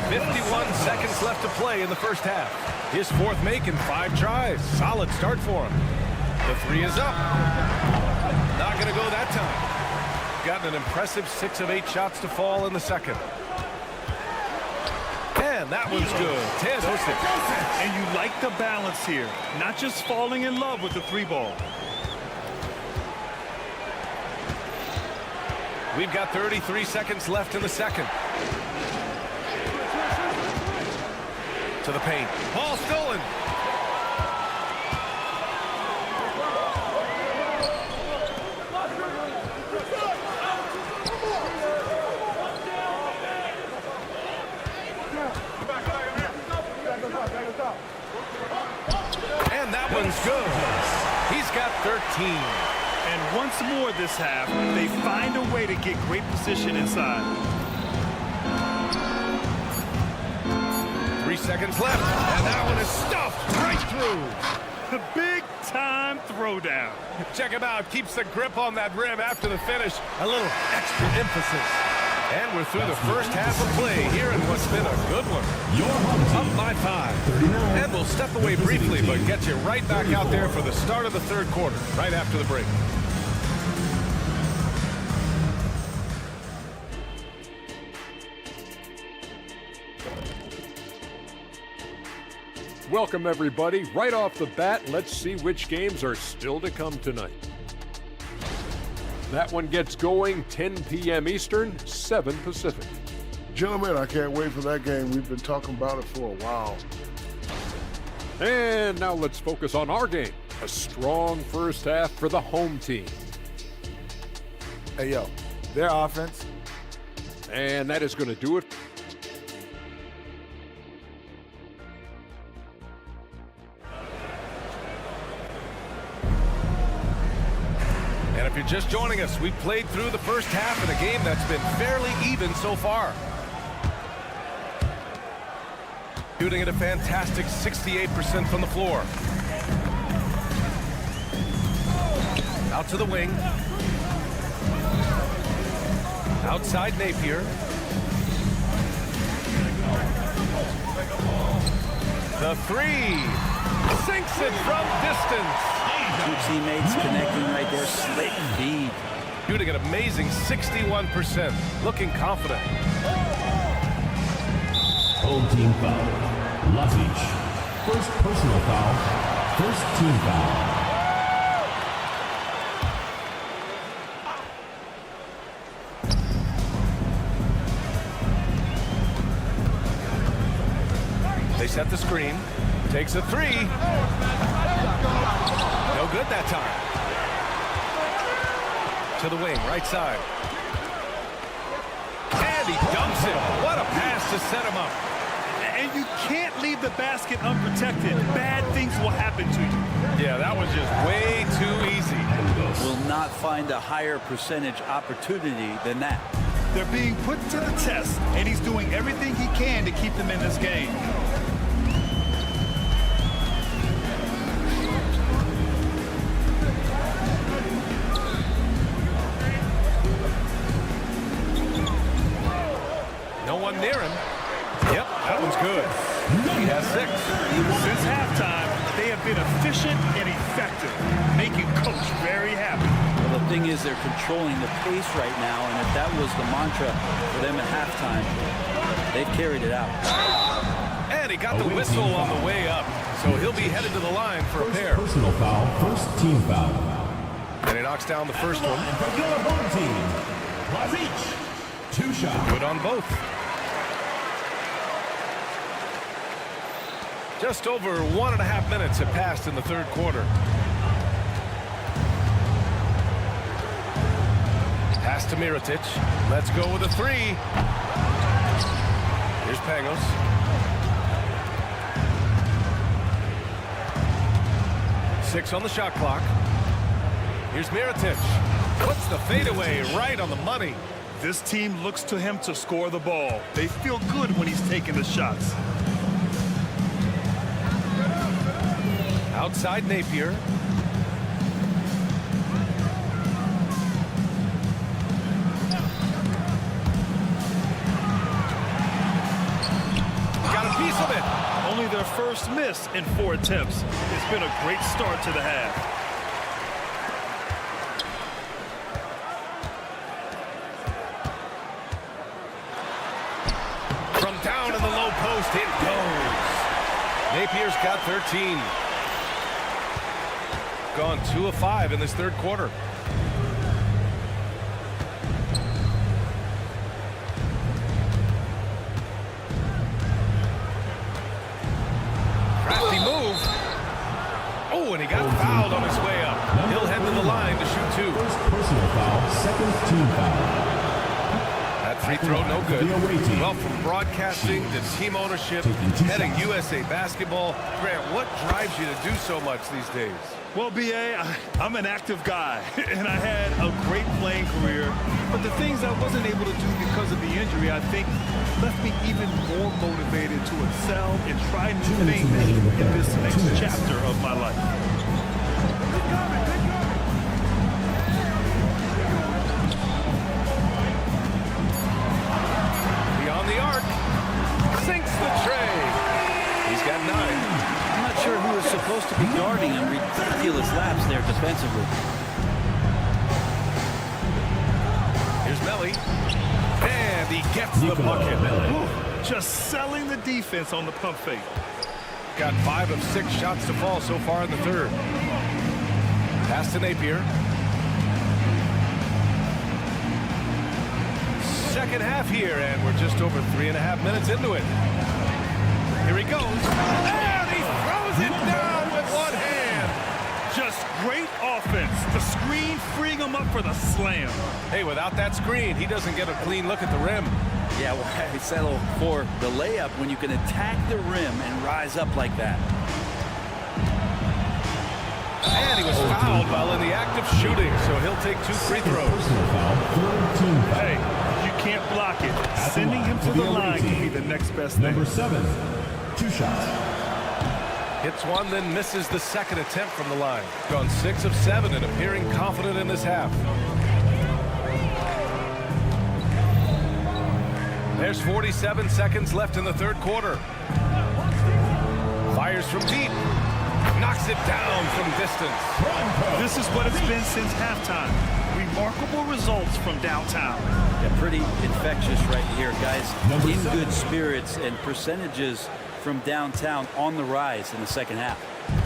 51 seconds left to play in the first half. His 4th make in 5 tries. Solid start for him. The 3 is up. Not going to go that time. Gotten an impressive 6 of 8 shots to fall in the second. And that one's good. Teodosic. And you like the balance here. Not just falling in love with the 3-ball. We've got 33 seconds left in the second. To the paint. Ball stolen. And that one's good. He's got 13. And once more this half, they find a way to get great position inside. 3 seconds left, and that one is stuffed right through. The big-time throwdown. Check him out. Keeps the grip on that rim after the finish. A little extra emphasis. And we're through the first half of play here in what's been a good one. Up by 5. And we'll step away briefly, but get you right back out there for the start of the third quarter, right after the break. Welcome, everybody. Right off the bat, let's see which games are still to come tonight. That one gets going 10 p.m. Eastern, 7 Pacific. Gentlemen, I can't wait for that game. We've been talking about it for a while. And now let's focus on our game. A strong first half for the home team. Hey, yo, their offense. And that is going to do it. And if you're just joining us, we've played through the first half in a game that's been fairly even so far. Shooting at a fantastic 68% from the floor. Out to the wing. Outside Napier. The 3. Sinks it from distance. 2 teammates connecting right there. Slick feed. Shooting an amazing 61%. Looking confident. Home team foul. Lazic. First personal foul. First team foul. They set the screen. Takes a 3. No good that time. To the wing, right side. And he dumps it. What a pass to set him up. And you can't leave the basket unprotected. Bad things will happen to you. Yeah, that was just way too easy. Will not find a higher percentage opportunity than that. They're being put to the test, and he's doing everything he can to keep them in this game. No one near him. Yep, that one's good. He has 6. Since halftime, they have been efficient and effective, making Coach very happy. Well, the thing is, they're controlling the pace right now, and if that was the mantra for them at halftime, they've carried it out. And he got the whistle on the way up, so he'll be headed to the line for a pair. Personal foul, first team foul. And he knocks down the first one. And for your home team, Lazic, 2 shots. Good on both. Just over 1.5 minutes have passed in the third quarter. Pass to Mirotic. Let's go with a 3. Here's Pangos. Six on the shot clock. Here's Mirotic. Puts the fadeaway right on the money. This team looks to him to score the ball. They feel good when he's taking the shots. Outside Napier. Got a piece of it. Only their first miss in 4 attempts. It's been a great start to the half. From down in the low post, it goes. Napier's got 13. Gone 2 of 5 in this third quarter. Crafty move. Oh, and he got fouled on his way up. He'll head to the line to shoot 2. First personal foul, second team foul. That free throw no good. Well, from broadcasting to team ownership, heading USA basketball, Grant, what drives you to do so much these days? Well, B.A., I'm an active guy, and I had a great playing career. But the things I wasn't able to do because of the injury, I think, left me even more motivated to excel and try new things in this next chapter of my life. Beyond the arc, sinks the tray. He's got 9. I'm not sure who is supposed to be guarding him. Ridiculous laps there defensively. Here's Melly. And he gets the bucket. Ooh, just selling the defense on the pump fake. Got 5 of 6 shots to fall so far in the third. Pass to Napier. Second half here, and we're just over 3.5 minutes into it. Here he goes. And he throws it down with one hand. Just great offense. The screen freeing him up for the slam. Hey, without that screen, he doesn't get a clean look at the rim. Yeah, well, I settle for the layup when you can attack the rim and rise up like that. And he was fouled while in the act of shooting, so he'll take 2 free throws. Hey, you can't block it. Sending him to the line can be the next best thing. Number 7, 2 shots. Hits one, then misses the second attempt from the line. Gone 6 of 7 and appearing confident in this half. There's 47 seconds left in the third quarter. Fires from deep. Knocks it down from distance. This is what it's been since halftime. Remarkable results from downtown. Yeah, pretty infectious right here, guys. In good spirits and percentages from downtown on the rise in the second half.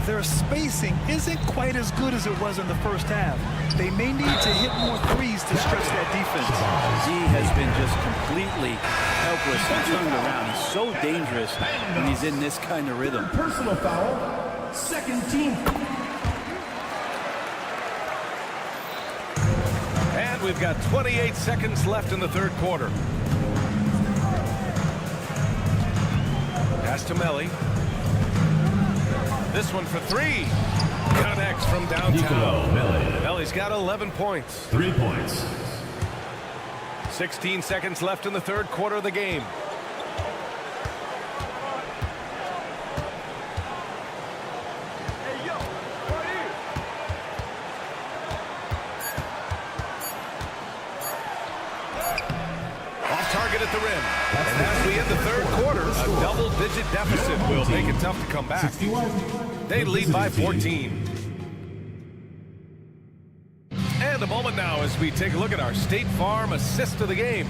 Their spacing isn't quite as good as it was in the first half. They may need to hit more threes to stretch that defense. Z has been just completely helpless and turned around. He's so dangerous when he's in this kind of rhythm. Personal foul, second team. And we've got 28 seconds left in the third quarter. Pass to Melli. This one for three. Connects from downtown. Melli's got 11 points. 3 points. 16 seconds left in the third quarter of the game. Off target at the rim. And as we end the third quarter, a double-digit deficit will make it tough to come back. They lead by 14. And a moment now as we take a look at our State Farm assist of the game.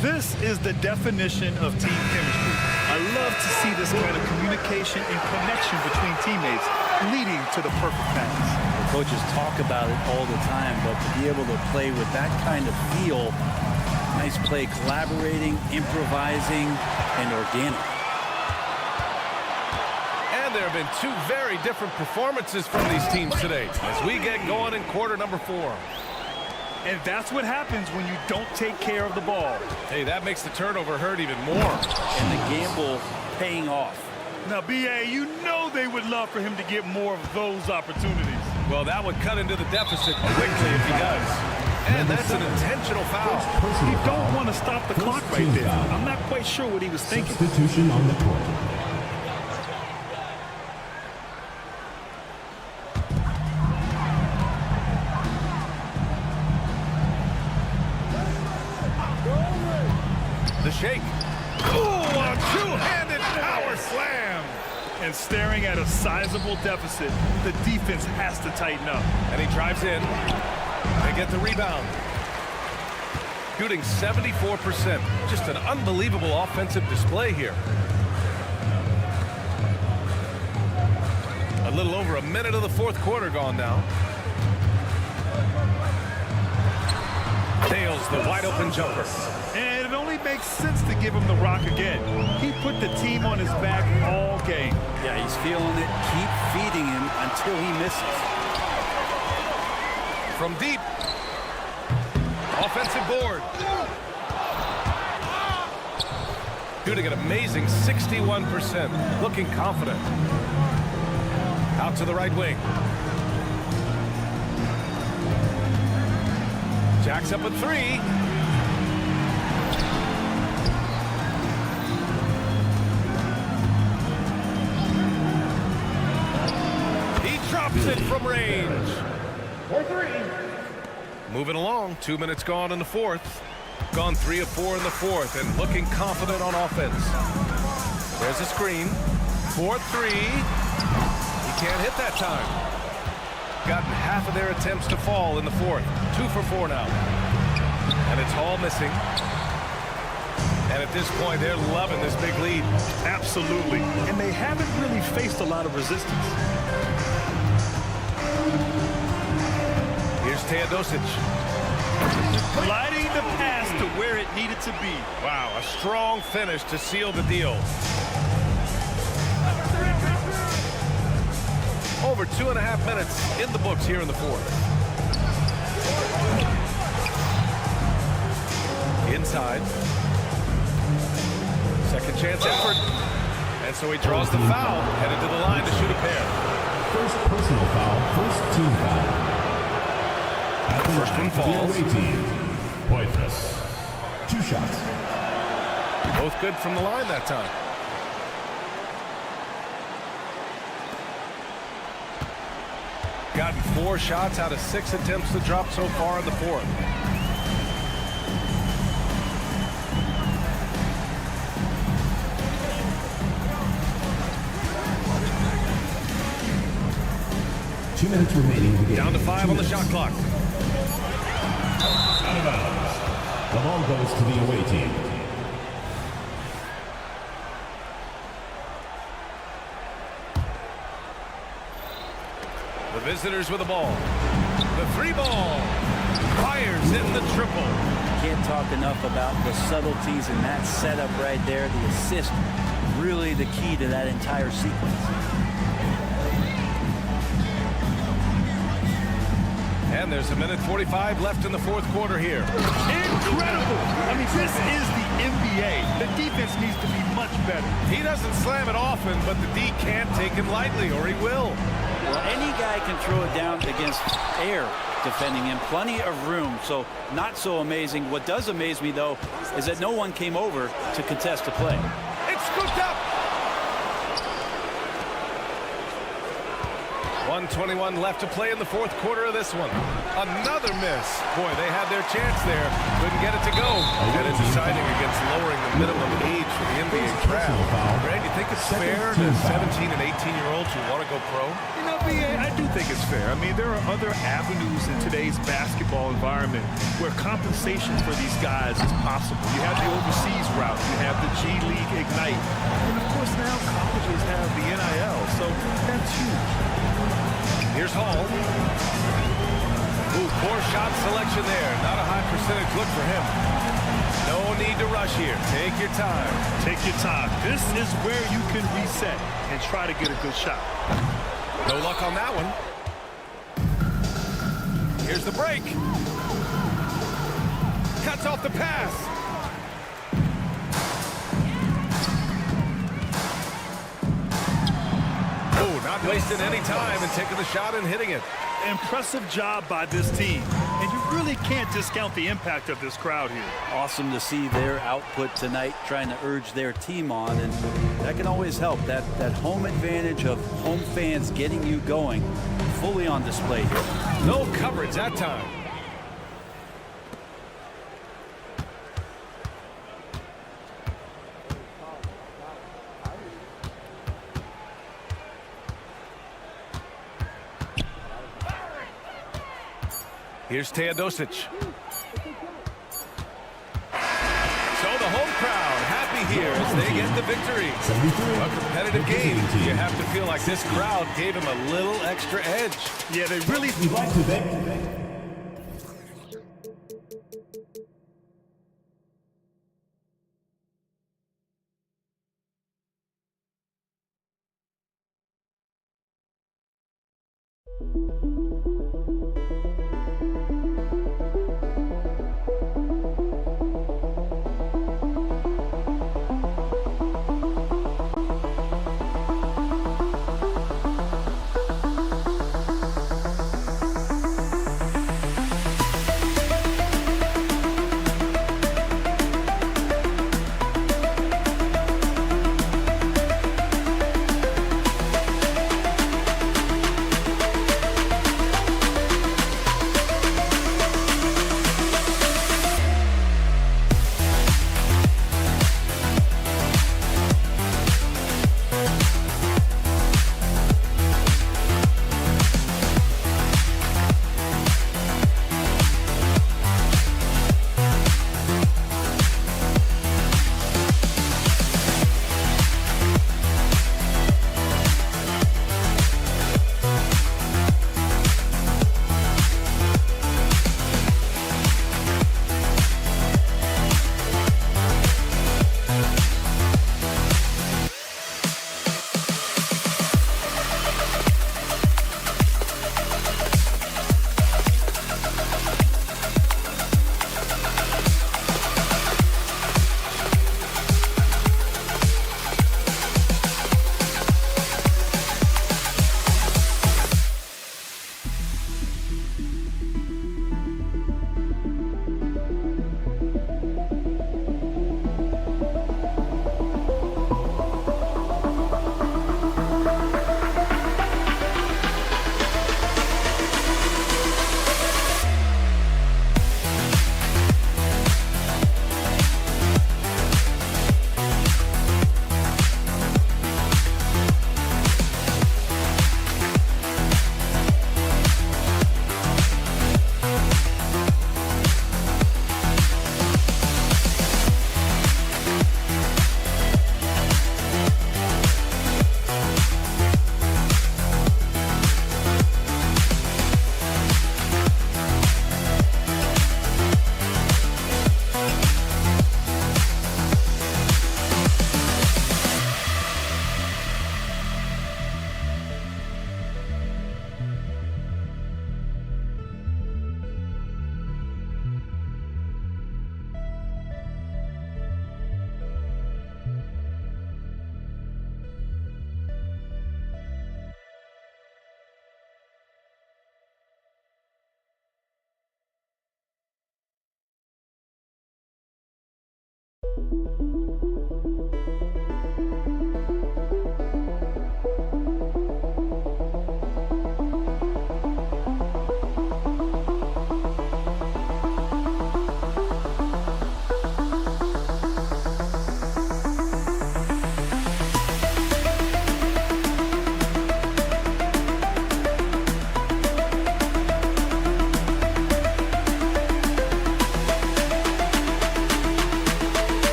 This is the definition of team chemistry. I love to see this kind of communication and connection between teammates leading to the perfect pass. The coaches talk about it all the time, but to be able to play with that kind of feel, nice play, collaborating, improvising, and organic. And there have been two very different performances from these teams today as we get going in quarter number 4. And that's what happens when you don't take care of the ball. Hey, that makes the turnover hurt even more. And the gamble paying off. Now, B.A., you know they would love for him to get more of those opportunities. Well, that would cut into the deficit quickly if he does. And that's an intentional foul. You don't want to stop the clock right there. I'm not quite sure what he was thinking. Substitution on the court. The shake. Ooh, a two-handed power slam. And staring at a sizable deficit, the defense has to tighten up. And he drives in. They get the rebound. Shooting 74%. Just an unbelievable offensive display here. A little over a minute of the fourth quarter gone now. Nails the wide open jumper. And it only makes sense to give him the rock again. He put the team on his back all game. Yeah, he's feeling it. Keep feeding him until he misses. From deep. Offensive board. Shooting an amazing 61%. Looking confident. Out to the right wing. Jacks up at 3. He drops it from range. For 3. Moving along. 2 minutes gone in the fourth. Gone 3 of 4 in the fourth and looking confident on offense. There's a screen. 4-3. He can't hit that time. Gotten half of their attempts to fall in the fourth. 2 for 4 now. And it's all missing. And at this point, they're loving this big lead. Absolutely. And they haven't really faced a lot of resistance. Here's Teodosic. Gliding the pass to where it needed to be. Wow, a strong finish to seal the deal. Over 2.5 minutes in the books here in the fourth. Inside. Second chance effort. And so he draws the foul, headed to the line to shoot a pair. First personal foul, first team foul. At the First one falls. The away team. Pointless. 2 shots. Both good from the line that time. Gotten 4 shots out of 6 attempts to drop so far in the fourth. Two minutes remaining in the game. Down to 5 on the shot clock. Out of bounds. The ball goes to the away team. The visitors with the ball. The 3 ball. Fires in the triple. Can't talk enough about the subtleties in that setup right there. The assist, really the key to that entire sequence. And there's 1:45 left in the fourth quarter here. Incredible! I mean, this is the NBA NBA. The defense needs to be much better. He doesn't slam it often, but the D can't take him lightly, or he will. Well, any guy can throw it down against air defending him. Plenty of room, so not so amazing. What does amaze me, though, is that no one came over to contest the play. It's scooped up. 1:21 left to play in the fourth quarter of this one. Another miss. Boy, they had their chance there. Couldn't get it to go. And it's deciding against lowering the minimum age for the NBA draft. Grant, you think it's fair to 17 and 18-year-olds who want to go pro? You know, BA, I do think it's fair. I mean, there are other avenues in today's basketball environment where compensation for these guys is possible. You have the overseas route. You have the G League Ignite. And, of course, now colleges have the NIL. So that's huge. Here's Hall. Ooh, poor shot selection there. Not a high percentage look for him. No need to rush here. Take your time. Take your time. This is where you can reset and try to get a good shot. No luck on that one. Here's the break. Cuts off the pass. Not wasting any time and taking the shot and hitting it. Impressive job by this team. And you really can't discount the impact of this crowd here. Awesome to see their output tonight, trying to urge their team on, and that can always help. That home advantage of home fans getting you going, fully on display here. No coverage that time. Here's Teodosic. So the home crowd happy here as they get the victory. A competitive game. You have to feel like this crowd gave him a little extra edge. Yeah, they really...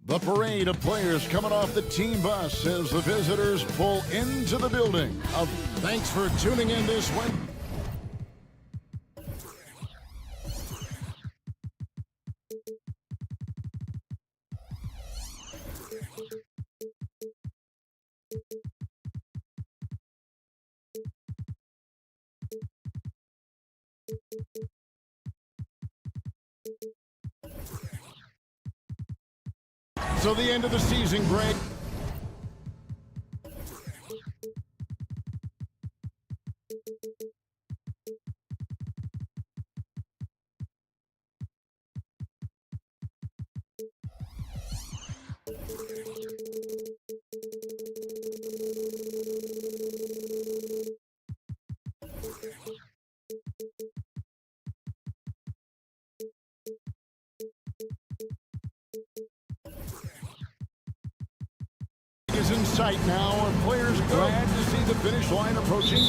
The parade of players coming off the team bus as the visitors pull into the building. Thanks for tuning in this Wednesday. So the end of the season, Greg. Is in sight now. Are players glad to see the finish line approaching?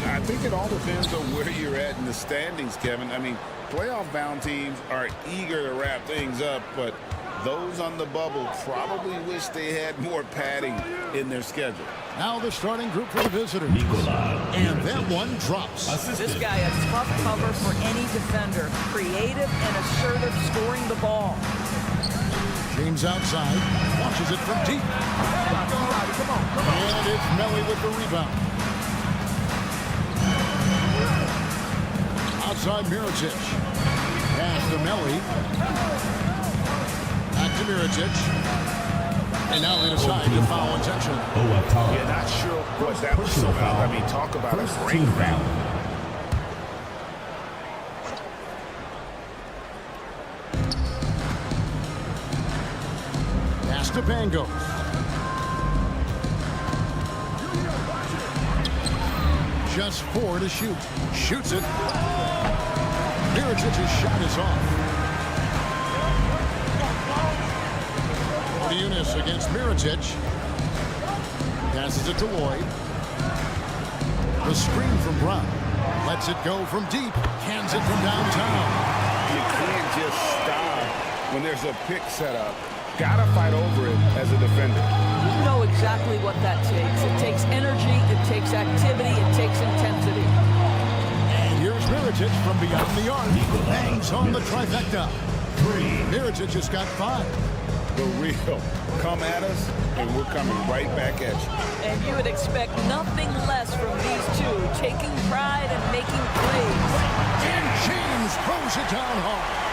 I think it all depends on where you're at in the standings, Kevin. I mean, playoff-bound teams are eager to wrap things up, but those on the bubble probably wish they had more padding in their schedule. Now the starting group for the visitors. And that one drops. This guy, a tough cover for any defender. Creative and assertive scoring the ball. James outside, launches it from deep. And it's Melly with the rebound. Outside Mirotic. Pass to Melly. Back to Mirotic. And now they decide to foul intentionally. Yeah, not sure what that was about. I mean, talk about a break foul. To Pangos. Just 4 to shoot. Shoots it. Mirotic's shot is off. Yunus against Mirotic. Passes it to Lloyd. The screen from Brown. Lets it go from deep. Cans it from downtown. You can't just stop when there's a pick set up. Gotta fight over it as a defender. You know exactly what that takes. It takes energy, it takes activity, it takes intensity. And here's Mirotic from beyond the arc. Bangs on the trifecta. 3. Mirotic has got 5. The real. Come at us, and we're coming right back at you. And you would expect nothing less from these two, taking pride and making plays. And James throws it down hard.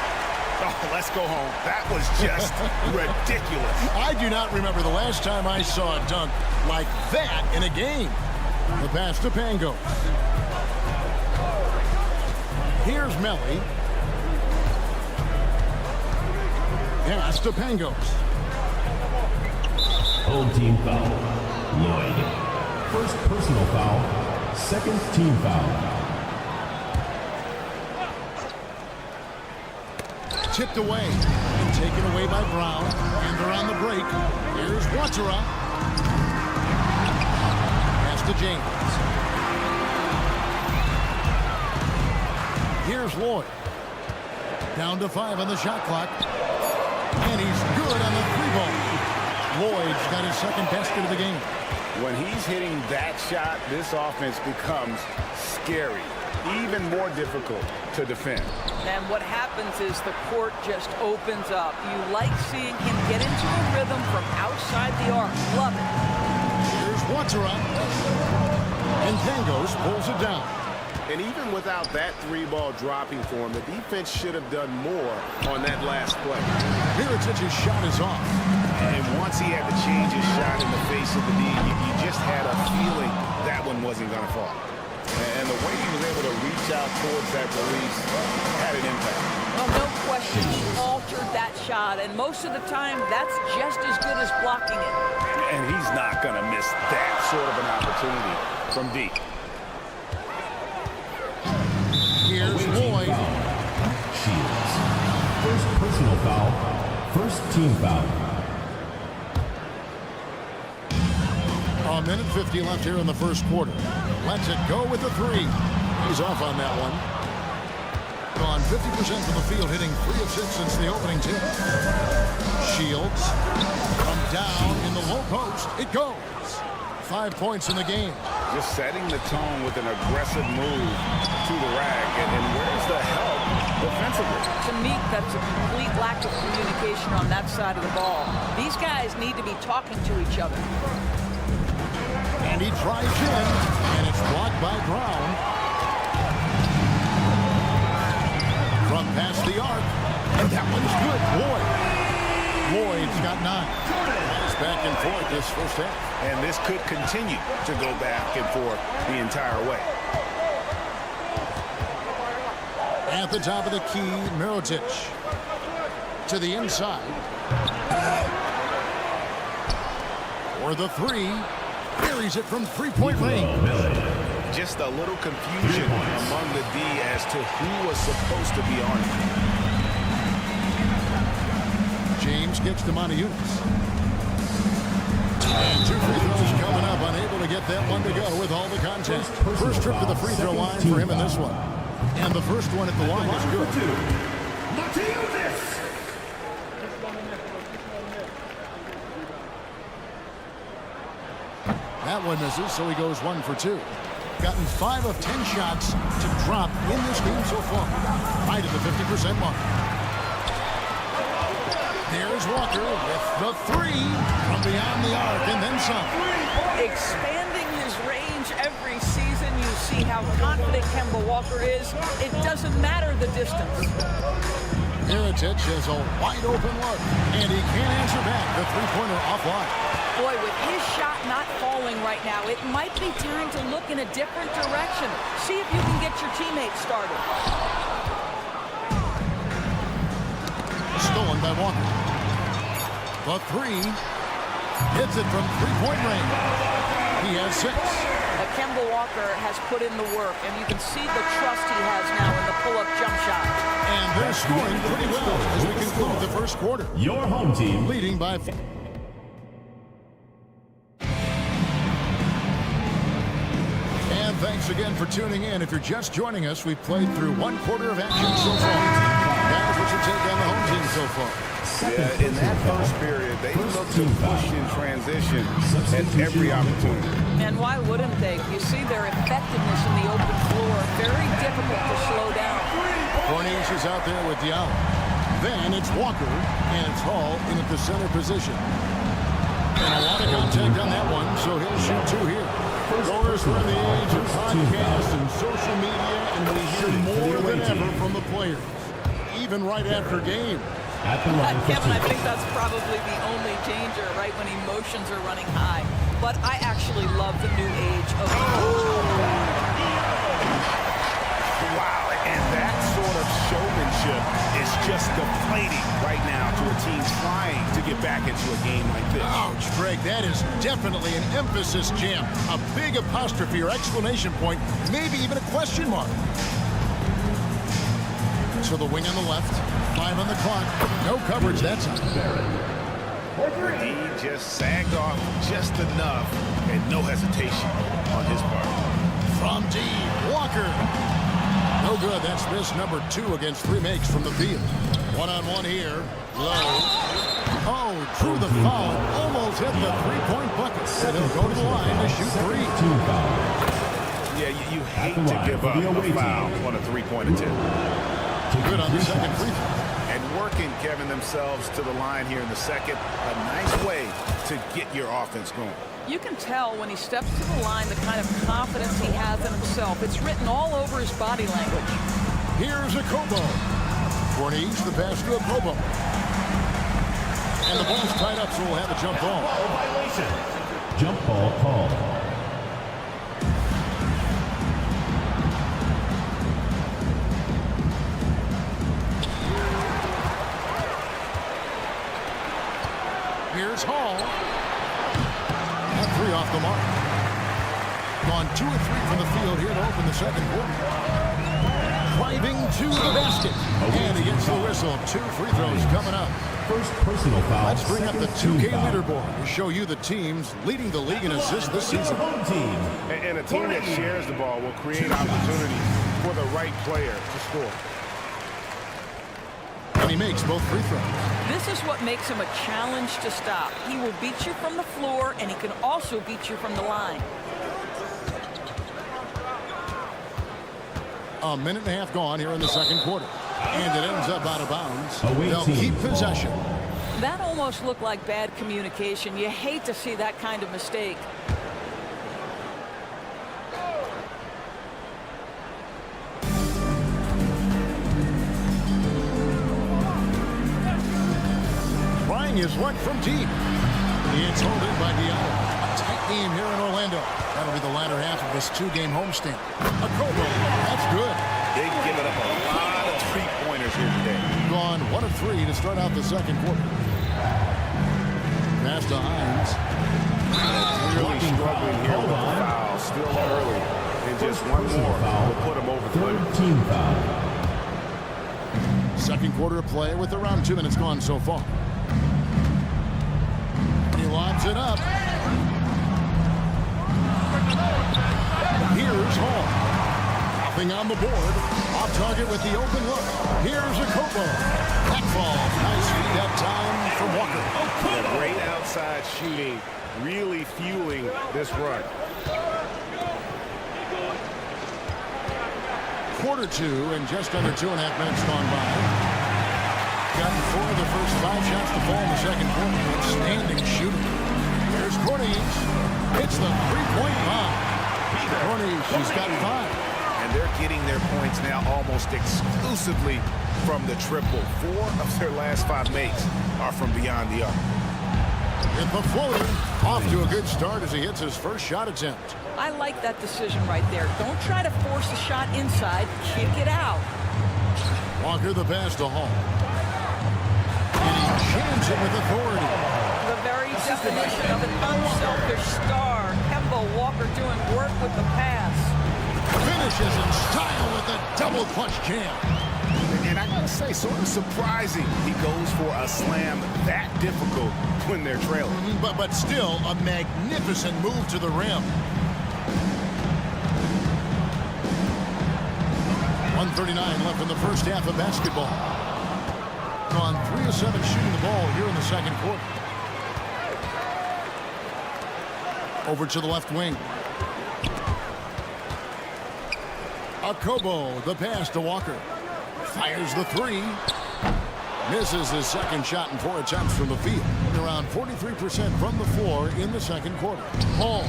Oh, let's go home. That was just ridiculous. I do not remember the last time I saw a dunk like that in a game. The pass to Pangos. Here's Melly. Pass to Pangos. Home team foul. Lloyd. First personal foul. Second team foul. Tipped away and taken away by Brown. And they're on the break. Here's Watera. Pass to James. Here's Lloyd. Down to 5 on the shot clock. And he's good on the 3-ball. Lloyd's got his second basket of the game. When he's hitting that shot, this offense becomes scary. Even more difficult to defend. And what happens is the court just opens up. You like seeing him get into a rhythm from outside the arc. Love it. Here's Watera. And Pangos pulls it down. And even without that 3-ball dropping for him, the defense should have done more on that last play. Mirotic's shot is off. And once he had to change his shot in the face of the knee, you just had a feeling that one wasn't going to fall. And the way he was able to reach out towards that release had an impact. Well, no question, he altered that shot, and most of the time, that's just as good as blocking it. And he's not going to miss that sort of an opportunity from deep. Here's Lloyd. Shields. First personal foul. First team foul. A minute 50 left here in the first quarter. Lets it go with the 3. He's off on that one. Gone 50% from the field, hitting 3 of 6 since the opening tip. Shields from down in the low post. It goes. 5 points in the game. Just setting the tone with an aggressive move to the rack. And where's the help defensively? To me, that's a complete lack of communication on that side of the ball. These guys need to be talking to each other. And he drives in, and it's blocked by Brown. From past the arc, and that one's good. Lloyd's got 9. It's back and forth this first half. And this could continue to go back and forth the entire way. At the top of the key, Mirotic to the inside. For the 3. Buries it from 3-point range. Just a little confusion among the D as to who was supposed to be on it. James gets to Monteunice. And 2 free throws coming up. Unable to get that one to go with all the contact. First trip to the free throw line for him in this one. And the first one at the line is good. That one misses, so he goes 1 for 2. Gotten 5 of 10 shots to drop in this game so far. Right at the 50% mark. There's Walker with the 3 from beyond the arc and then some. Expanding his range every season. You see how confident Kemba Walker is. It doesn't matter the distance. Mirotic has a wide open look, and he can't answer back. The 3-pointer offline. Boy, with his shot not falling right now, it might be time to look in a different direction. See if you can get your teammates started. Stolen by Walker. The 3 hits it from 3-point range. He has 6. Kemba Walker has put in the work, and you can see the trust he has now in the pull-up jump shot. And they're scoring pretty well as we conclude the first quarter. Your home team leading by 4. And thanks again for tuning in. If you're just joining us, we've played through 1 quarter of action so far. That's what you take on the home team so far. Yeah, in that first period, they looked to push in transition at every opportunity. And why wouldn't they? You see their effectiveness in the open floor. Very difficult to slow down. Corniche is out there with Diallo. Then it's Walker, and it's Hall in at the center position. And a lot of contact on that one, so he'll shoot 2 here. Goers, we're in the age of podcasts and social media, and we hear more than ever from the players, even right after games. Kevin, I think that's probably the only danger, right, when emotions are running high. But I actually love the new age of Wow, and that sort of showmanship is just deflating right now to a team trying to get back into a game like this. Ouch, Greg, that is definitely an emphasis jam. A big apostrophe or exclamation point, maybe even a question mark. So the wing on the left, 5 on the clock, no coverage, that's on. He just sagged off just enough and no hesitation on his part. From deep, Walker. No good, that's miss number 2 against 3 makes from the field. 1-on-1 here, low. Oh, drew the foul, almost hit the 3-point bucket. And he'll go to the line to shoot 3. Yeah, you hate to give up a foul on a 3-point attempt. Good on the second free throw. And working, Kevin, themselves to the line here in the second. A nice way to get your offense going. You can tell when he steps to the line the kind of confidence he has in himself. It's written all over his body language. Here's a Kobo. Corniche, the pass to a Kobo. And the ball's tied up, so we'll have a jump ball. Jump ball called. Here's Hall. That 3 off the mark. Gone 2 of 3 from the field here to open the second quarter. Driving to the basket. And he gets the whistle. 2 free throws coming up. First personal foul. Let's bring up the 2K leaderboard to show you the teams leading the league in assists this season. And a team that shares the ball will create opportunities for the right player to score. And he makes both free throws. This is what makes him a challenge to stop. He will beat you from the floor, and he can also beat you from the line. A minute and a half gone here in the second quarter. And it ends up out of bounds. They'll keep possession. That almost looked like bad communication. You hate to see that kind of mistake. Trying his one from deep. It's hold in by Diallo. A tight game here in Orlando. That'll be the latter half of this two-game homestand. A Crvena. That's good. They've given up a lot of three-pointers here today. Gone 1 of 3 to start out the second quarter. Pass to Hines. Really struggling here with the foul. Still early. And just one more will put him over the limit. Third team foul. Second quarter of play with around 2 minutes gone so far. He lobs it up. Here's Hall. Nothing on the board. Off target with the open look. Here's a Kobo. That falls. Nice feed that time from Walker. Yeah, great outside shooting. Really fueling this run. Quarter 2 and just under 2.5 minutes gone by. Gotten 4 of the first 5 shots to fall in the second quarter. Outstanding shooting. Here's Corniche. It's the three-point bomb. Corniche, she's got 5. And they're getting their points now almost exclusively from the triple. 4 of their last 5 makes are from beyond the arc. And the floater off to a good start as he hits his first shot attempt. I like that decision right there. Don't try to force a shot inside. Kick it out. Walker the pass to Hall. And he jams it with authority. The very definition of an unselfish star. Kemba Walker doing work with the pass. Finishes in style with a double clutch jam. And I gotta say, sort of surprising he goes for a slam that difficult when they're trailing. But still a magnificent move to the rim. 1:39 left in the first half of basketball. On 3 of 7 shooting the ball here in the second quarter. Over to the left wing. Kobo, the pass to Walker. Fires the 3. Misses his second shot in 4 attempts from the field. Around 43% from the floor in the second quarter. Hall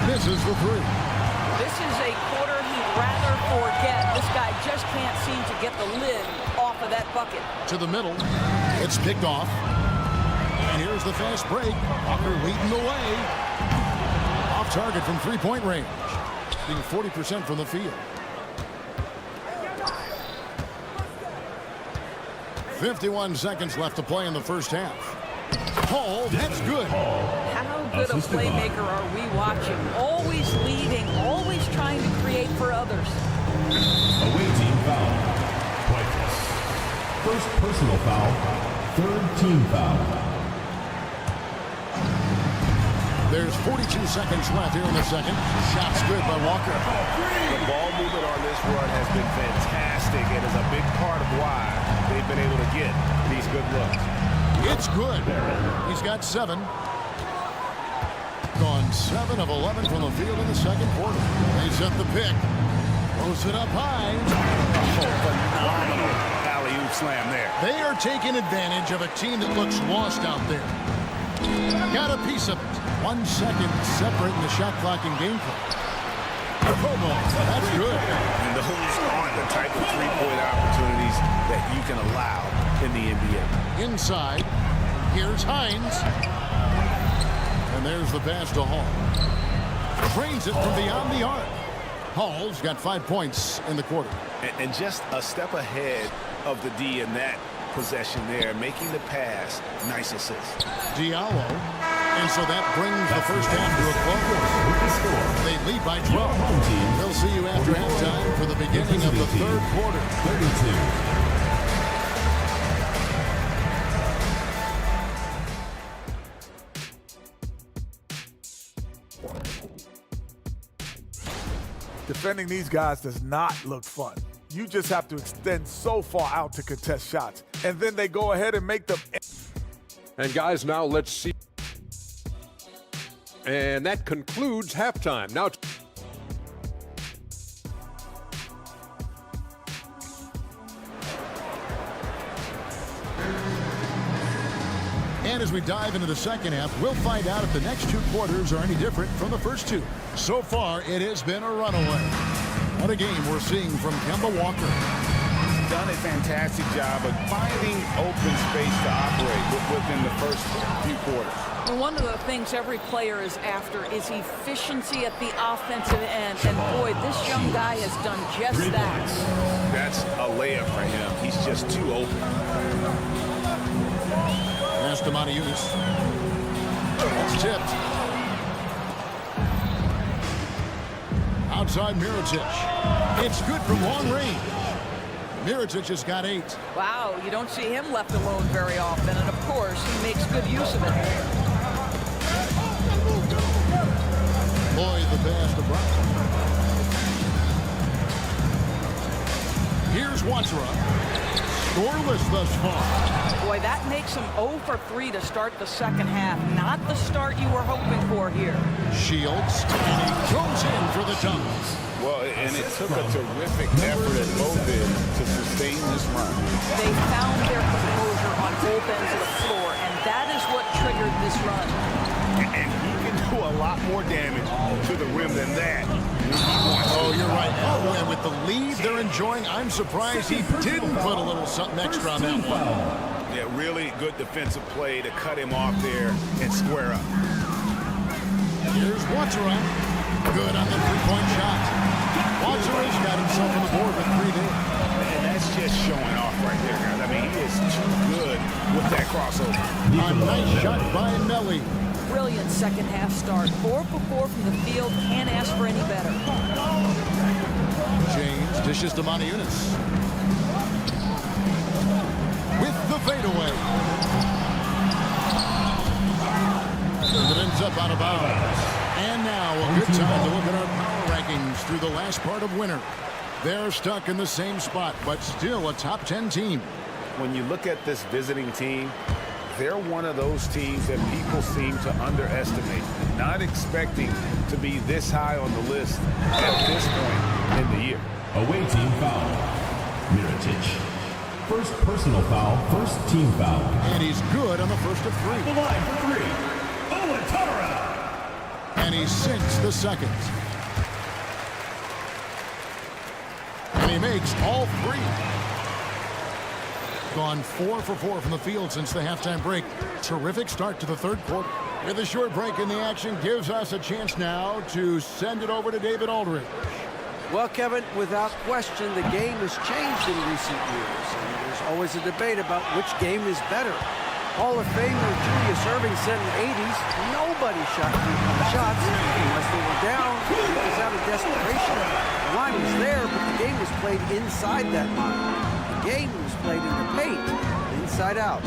misses the 3. This is a quarter he'd rather forget. This guy just can't seem to get the lid off of that bucket. To the middle. It's picked off. And here's the fast break. Walker leading the way. Off target from three-point range. Being 40% from the field. 51 seconds left to play in the first half. Hall, that's good. How good a playmaker are we watching? Always leading, always trying to create for others. Away team foul. Pointless. First personal foul. Third team foul. There's 42 seconds left here in the second. Shot's good by Walker. The ball movement on this run has been fantastic and is a big part of why they've been able to get these good looks. It's good. He's got 7. Gone 7 of 11 from the field in the second quarter. They set the pick. Throws it up high. Phenomenal alley-oop slam there. They are taking advantage of a team that looks lost out there. Got a piece of it. 1 second separating the shot clock and game clock. That's good. And those aren't the type of three-point opportunities that you can allow in the NBA. Inside. Here's Hines. And there's the pass to Hall. Trains it from beyond the arc. Hall's got 5 points in the quarter. And just a step ahead of the D in that possession there, making the pass. Nice assist. Diallo. And so that brings the first half to a close. They lead by 12. They'll see you after halftime for the beginning of the third quarter. 32. Defending these guys does not look fun. You just have to extend so far out to contest shots. And then they go ahead and make them. And guys, now let's see. And that concludes halftime. Now And as we dive into the second half, we'll find out if the next two quarters are any different from the first two. So far, it has been a runaway. What a game we're seeing from Kemba Walker. He's done a fantastic job of finding open space to operate within the first few quarters. Well, one of the things every player is after is efficiency at the offensive end. And boy, this young guy has done just that. That's a layup for him. He's just too open. Pass to Yunus. It's tipped. Outside Mirotic. It's good from long range. Mirotic has got 8. Wow, you don't see him left alone very often. And, of course, he makes good use of it. Boy, the pass to Brown. Here's Watsara. Scoreless thus far. Boy, that makes him 0 for 3 to start the second half. Not the start you were hoping for here. Shields, and he goes in for the dunk. Well, and it took a terrific effort at both ends to sustain this run. They found their composure on both ends of the floor, and that is what triggered this run. And he can do a lot more damage to the rim than that. Oh, you're right. Oh, and with the lead they're enjoying, I'm surprised he didn't put a little something extra on that one. Yeah, really good defensive play to cut him off there and square up. Here's Watsara. Good on the three-point shot. Watsara's got himself on the board with 3 there. And that's just showing off right there, guys. I mean, he is too good with that crossover. A nice shot by Melly. Brilliant second half start. 4 for 4 from the field. Can't ask for any better. James dishes to Yunus. With the fadeaway. It ends up out of bounds. And now a good time to look at our power rankings through the last part of winter. They're stuck in the same spot, but still a top 10 team. When you look at this visiting team, they're one of those teams that people seem to underestimate, not expecting to be this high on the list at this point in the year. Away team foul. Mirotic. First personal foul, first team foul. And he's good on the first of 3. The line for 3. And he sinks the second. And he makes all 3. Gone 4 for 4 from the field since the halftime break. Terrific start to the third quarter. With a short break in the action gives us a chance now to send it over to David Aldridge. Well, Kevin, without question, the game has changed in recent years. And there's always a debate about which game is better. Hall of Famer Julius Erving said in the 80s, nobody shot 3 shots unless they were down. It was out of desperation. The line was there, but the game was played inside that line. The game was played in the paint, inside out.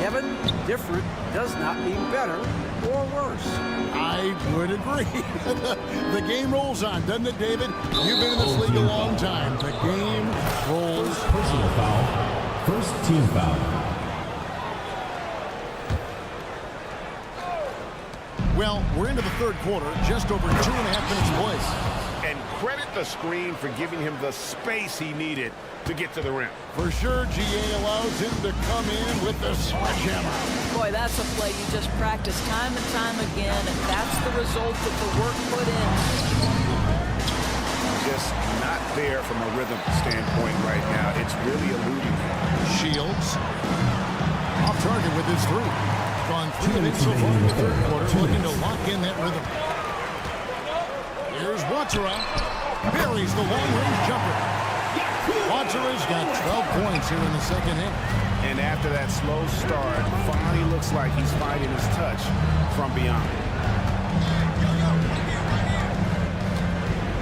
Kevin, different does not mean better or worse. I would agree. The game rolls on, doesn't it, David? You've been in this league a long time. The game rolls. Personal foul, first team foul. Well, we're into the third quarter, just over 2.5 minutes played. And credit the screen for giving him the space he needed to get to the rim. For sure, GA allows him to come in with the sledgehammer. Boy, that's a play you just practice time and time again, and that's the result of the work put in. Just not there from a rhythm standpoint right now. It's really eluding him. Shields off target with his 3. Gone 3 minutes so far in the third quarter, looking to lock in that rhythm. Here's Watsara. Buries the long-range jumper. Watsara's got 12 points here in the second half. And after that slow start, finally looks like he's finding his touch from beyond.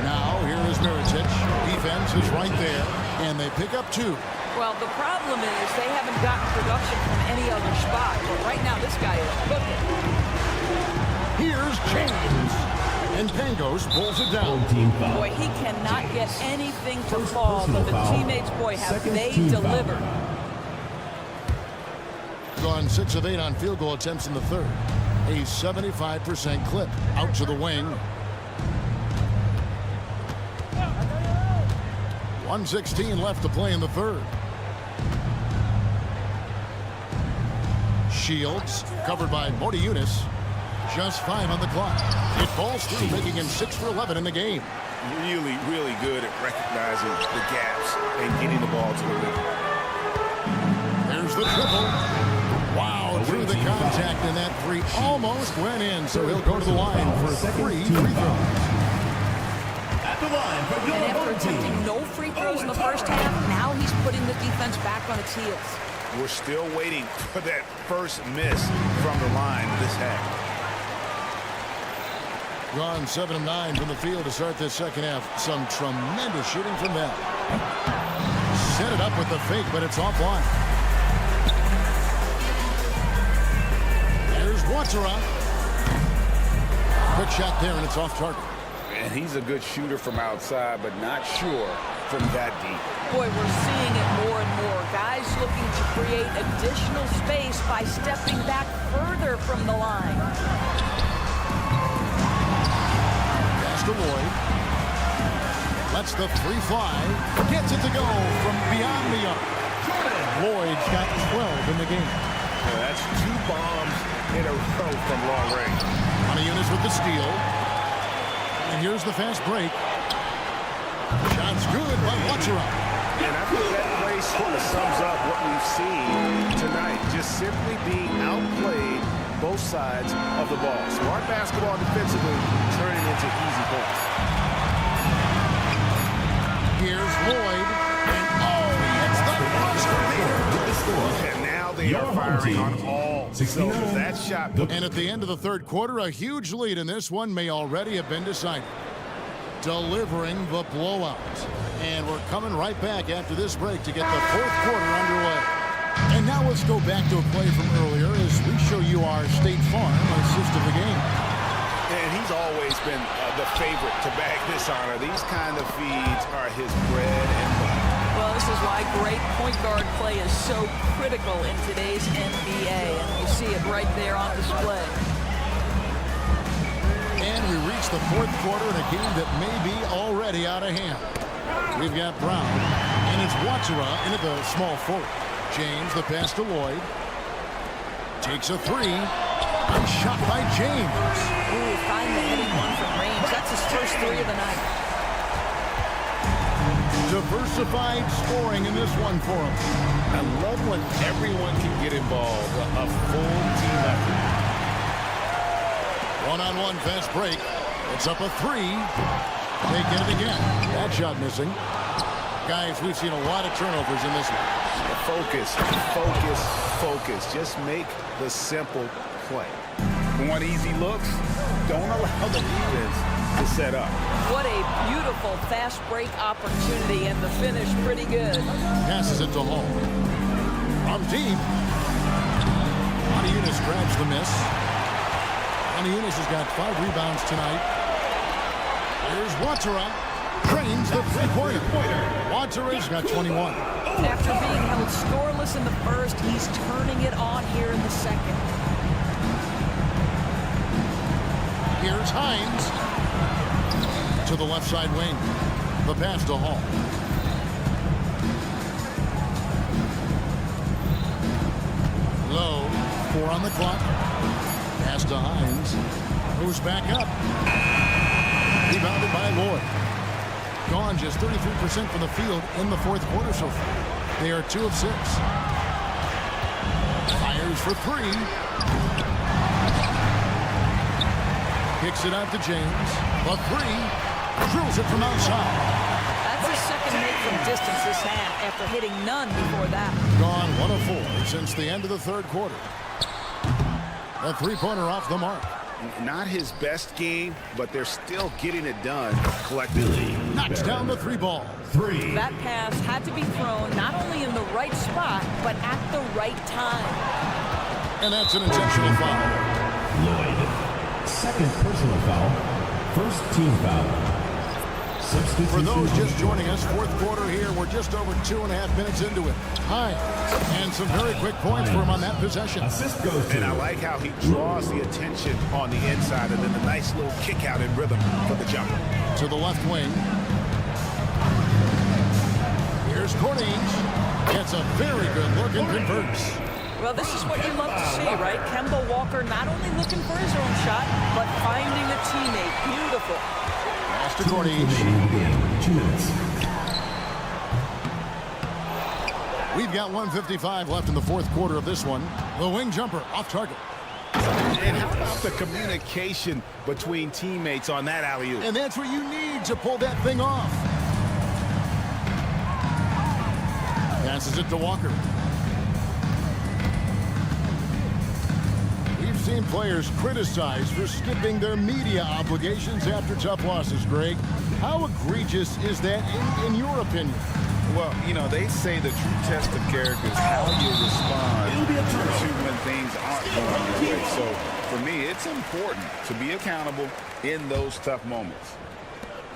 Now, here is Mirotic. Defense is right there, and they pick up 2. Well, the problem is they haven't gotten production from any other spot. But right now, this guy is cooking. Here's James. And Pangos pulls it down. Boy, he cannot get anything to fall, but the teammates, boy, have they delivered. Gone 6 of 8 on field goal attempts in the third. A 75% clip. Out to the wing. 1:16 left to play in the third. Shields covered by Modiunas. Just 5 on the clock. It falls through, making him 6 for 11 in the game. Really, really good at recognizing the gaps and getting the ball to the rim. There's the triple. Wow, through the contact, and that three almost went in, so he'll go to the line for 3 free throws. At the line for And after attempting no free throws in the first half, now he's putting the defense back on its heels. We're still waiting for that first miss from the line this half. Gone 7 of 9 from the field to start this second half. Some tremendous shooting from them. Set it up with the fake, but it's offline. There's Watsara. Quick shot there, and it's off target. And he's a good shooter from outside, but not sure from that deep. Boy, we're seeing it more and more. Guys looking to create additional space by stepping back further from the line. Lloyd lets the three fly, gets it to go from beyond the arc. Lloyd's got 12 in the game. Yeah, that's 2 bombs in a row from long range. Modiunas with the steal. And here's the fast break. Shot's good by Watsara. And I think that play sort of sums up what we've seen tonight. Just simply being outplayed both sides of the ball. Smart basketball defensively, turning into easy points. Here's Lloyd. And it's the buzzer. And now they are firing on all cylinders. That shot. And at the end of the third quarter, a huge lead in this one may already have been decided. Delivering the blowout. And we're coming right back after this break to get the fourth quarter underway. And now let's go back to a play from earlier as we show you our State Farm assist of the game. And he's always been the favorite to bag this honor. These kind of feeds are his bread and butter. Well, this is why great point guard play is so critical in today's NBA. And you see it right there on display. And we reach the fourth quarter in a game that may be already out of hand. We've got Brown, and it's Watsara into the small forward. James, the pass to Lloyd. Takes a three. And shot by James. Ooh, finally hitting one from range. That's his first 3 of the night. Diversified scoring in this one for him. I love when everyone can get involved. A full team effort. One-on-one fast break. It's up a 3. They get it again. That shot missing. Guys, we've seen a lot of turnovers in this one. Focus, focus, focus. Just make the simple play. Want easy looks? Don't allow the defense to set up. What a beautiful fast break opportunity, and the finish pretty good. Passes it to Hall. From deep. Modiunas grabs the miss. Modiunas has got 5 rebounds tonight. Here's Watsara. Drains the three-pointer. Watsara's got 21. After being held scoreless in the first, he's turning it on here in the second. Here's Hines to the left side wing. The pass to Hall. Low, 4 on the clock. Pass to Hines. Moves back up. Rebounded by Lloyd. Gone just 33% from the field in the fourth quarter so far. They are 2 of 6. Fires for 3. Kicks it out to James. A 3. Drills it from outside. That's his second make from distance this half after hitting none before that. Gone 1 of 4 since the end of the third quarter. A three-pointer off the mark. Not his best game, but they're still getting it done collectively. Knocks down the 3 ball. 3. That pass had to be thrown not only in the right spot, but at the right time. And that's an intentional foul. Lloyd. Second personal foul. First team foul. For those just joining us, fourth quarter here. We're just over 2.5 minutes into it. Hines, and some very quick points for him on that possession. Assist goes to. And I like how he draws the attention on the inside and then the nice little kick out in rhythm for the jumper. To the left wing. Here's Cornings. Gets a very good look and converts. Well, this is what you love to see, right? Kemba Walker not only looking for his own shot, but finding a teammate. Beautiful. Pass to Cornings. 2 minutes. We've got 1:55 left in the fourth quarter of this one. The wing jumper off target. And how about the communication between teammates on that alley-oop? And that's what you need to pull that thing off. Passes it to Walker. We've seen players criticized for skipping their media obligations after tough losses, Greg. How egregious is that in your opinion? Well, you know, they say the true test of character is how you respond to when things aren't going your way. So, for me, it's important to be accountable in those tough moments.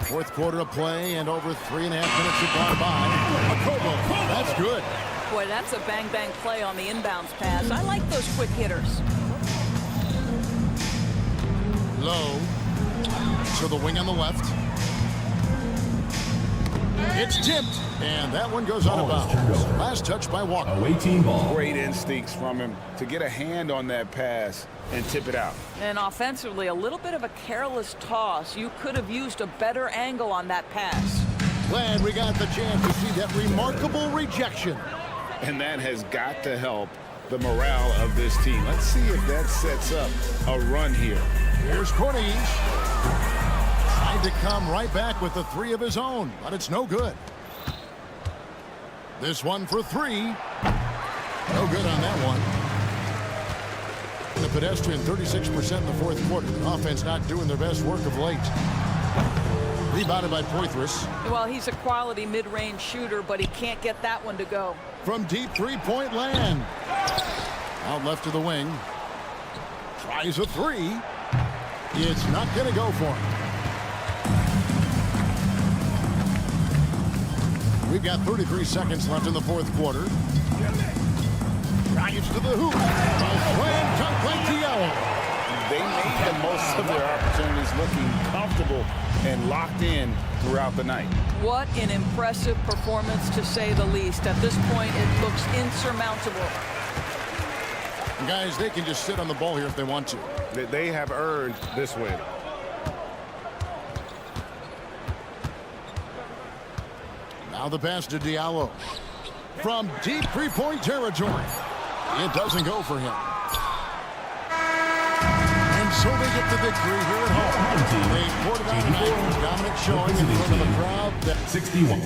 Fourth quarter of play, and over 3.5 minutes have gone by. Akobo, that's good. Boy, that's a bang-bang play on the inbounds pass. I like those quick hitters. Low to the wing on the left. It's tipped, and that one goes out of bounds. Last touch by Walker. Away team ball. Great instincts from him to get a hand on that pass and tip it out. And offensively, a little bit of a careless toss. You could have used a better angle on that pass. Glad we got the chance to see that remarkable rejection. And that has got to help the morale of this team. Let's see if that sets up a run here. Here's Cornings. Trying to come right back with the three of his own, but it's no good. This one for three. No good on that one. The pedestrian 36% in the fourth quarter. The offense not doing their best work of late. Rebounded by Poitras. Well, he's a quality mid-range shooter, but he can't get that one to go. From deep three-point land. Out left to the wing. Tries a three. It's not going to go for him. We've got 33 seconds left in the fourth quarter. Drives to the hoop. A slam dunk by Diallo. They made the most of their opportunities, looking comfortable and locked in throughout the night. What an impressive performance, to say the least. At this point, it looks insurmountable. And guys, they can just sit on the ball here if they want to. They have earned this win. Now the pass to Diallo. From deep three-point territory. It doesn't go for him. And so they get the victory here at home. They poured it out tonight. Dominant showing in front of a crowd that 61.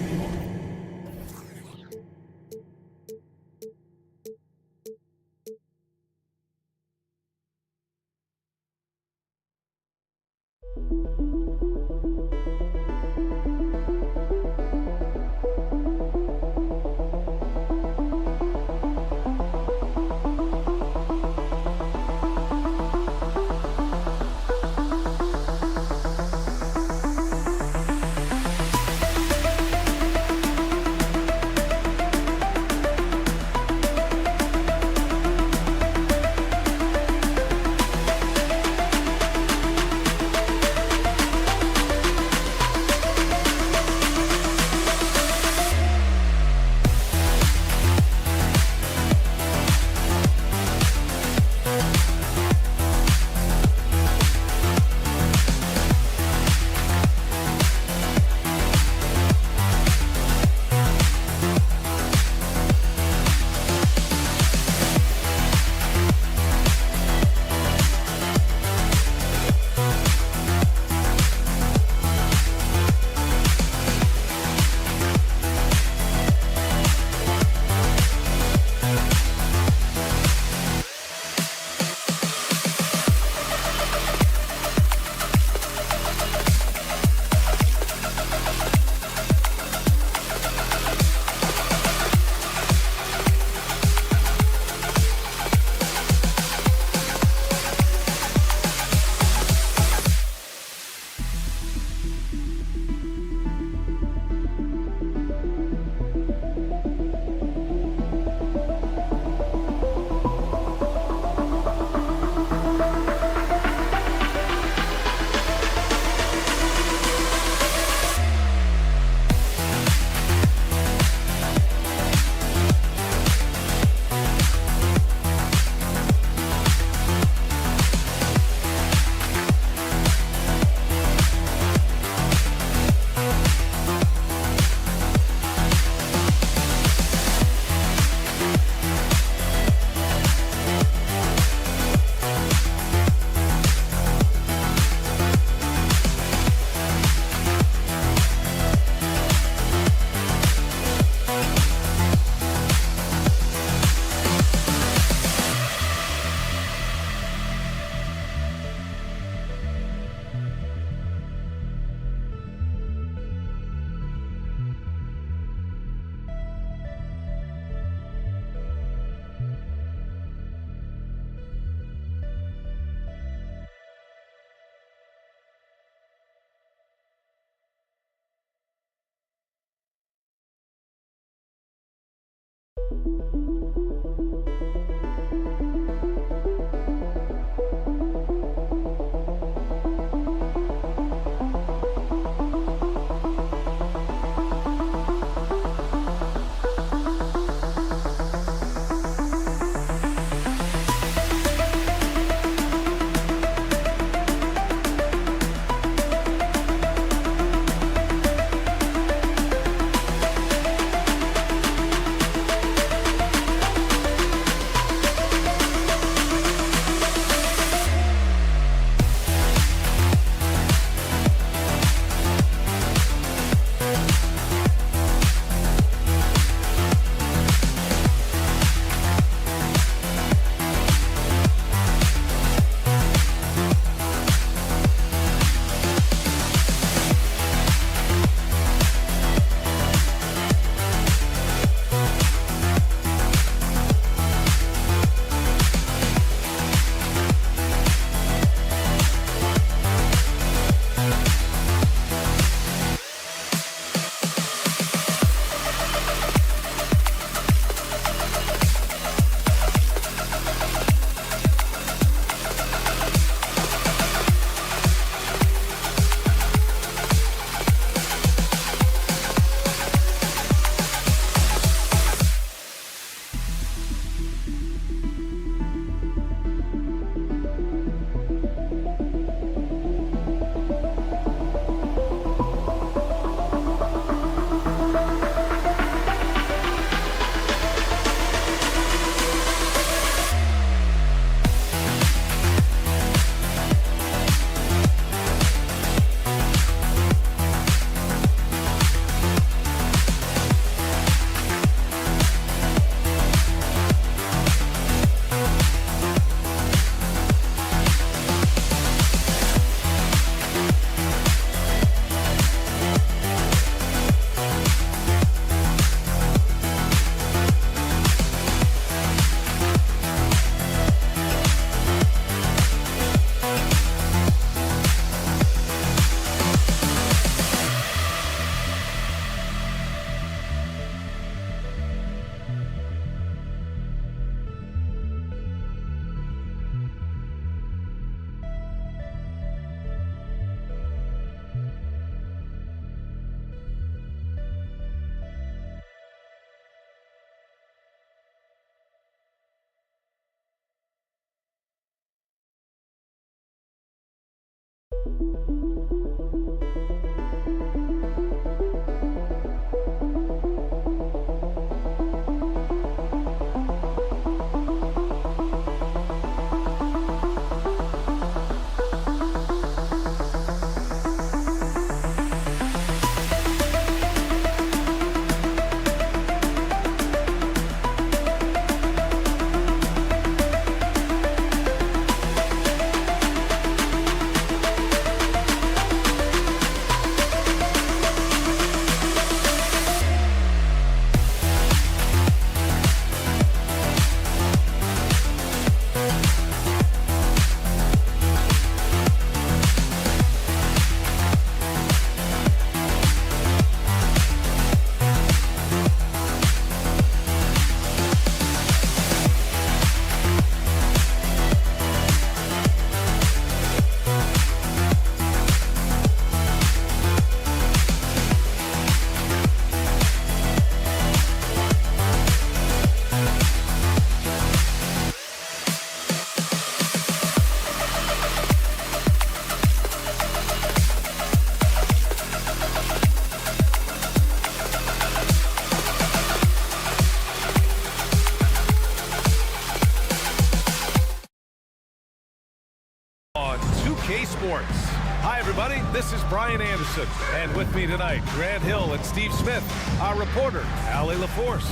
Sports. Hi, everybody. This is Brian Anderson. And with me tonight, Grant Hill and Steve Smith, our reporter, Allie LaForce.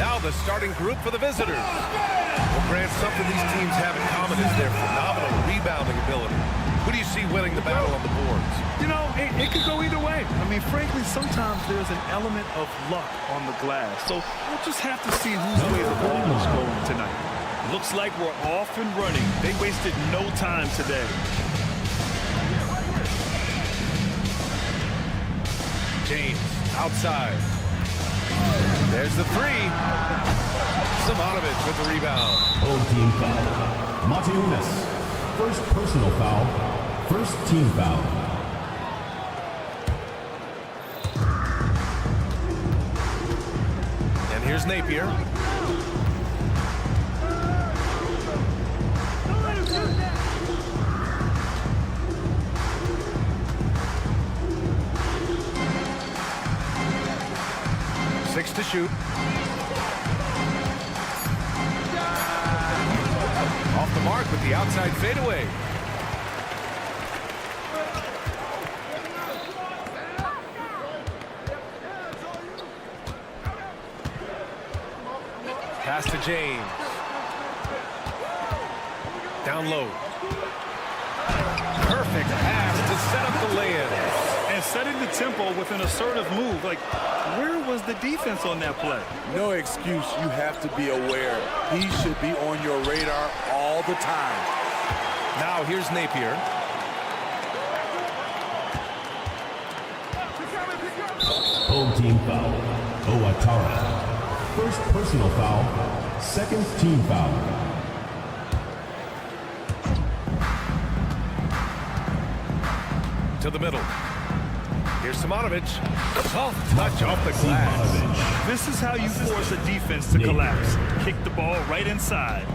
Now the starting group for the visitors. Well, Grant, something these teams have in common is their phenomenal rebounding ability. Who do you see winning the battle on the boards? You know, it could go either way. I mean, frankly, sometimes there's an element of luck on the glass. So we'll just have to see whose way the ball is going tonight. Looks like we're off and running. They wasted no time today. James outside. There's the three. Simonovic with the rebound. Home team foul. Matunas. First personal foul. First team foul. And here's Napier. Six to shoot. Off the mark with the outside fadeaway. Pass to James. Down low. Perfect pass to set up the lay-in. And setting the tempo with an assertive move. Like, where was the defense on that play? No excuse. You have to be aware. He should be on your radar all the time. Now here's Napier. Home team foul. Owatara. First personal foul. Second team foul. To the middle. Here's Simonovic. Soft touch off the glass. This is how you force a defense to collapse. Kick the ball right inside.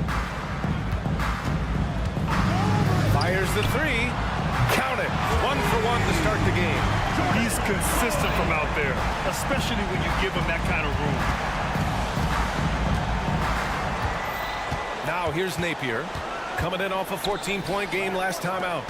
Fires the three. Count it. 1 for 1 to start the game. He's consistent from out there, especially when you give him that kind of room. Now here's Napier. Coming in off a 14-point game last time out.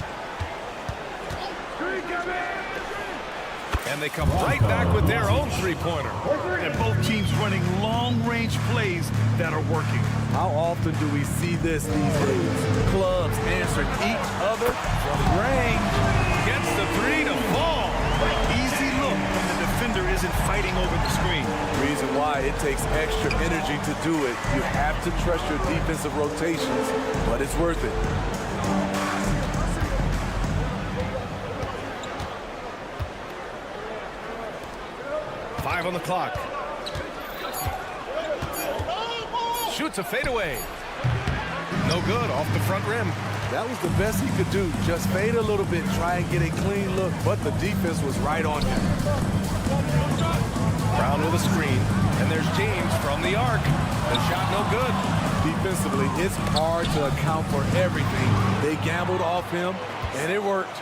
And they come right back with their own three-pointer. And both teams running long-range plays that are working. How often do we see this these days? Clubs answering each other from range. Gets the three to fall. Easy look when the defender isn't fighting over the screen. Reason why it takes extra energy to do it. You have to trust your defensive rotations, but it's worth it. On the clock. Shoots a fadeaway. No good, off the front rim. That was the best he could do. Just fade a little bit, try and get a clean look, but the defense was right on him. Brown with a screen, and there's James from the arc. The shot no good. Defensively, it's hard to account for everything. They gambled off him, and it worked.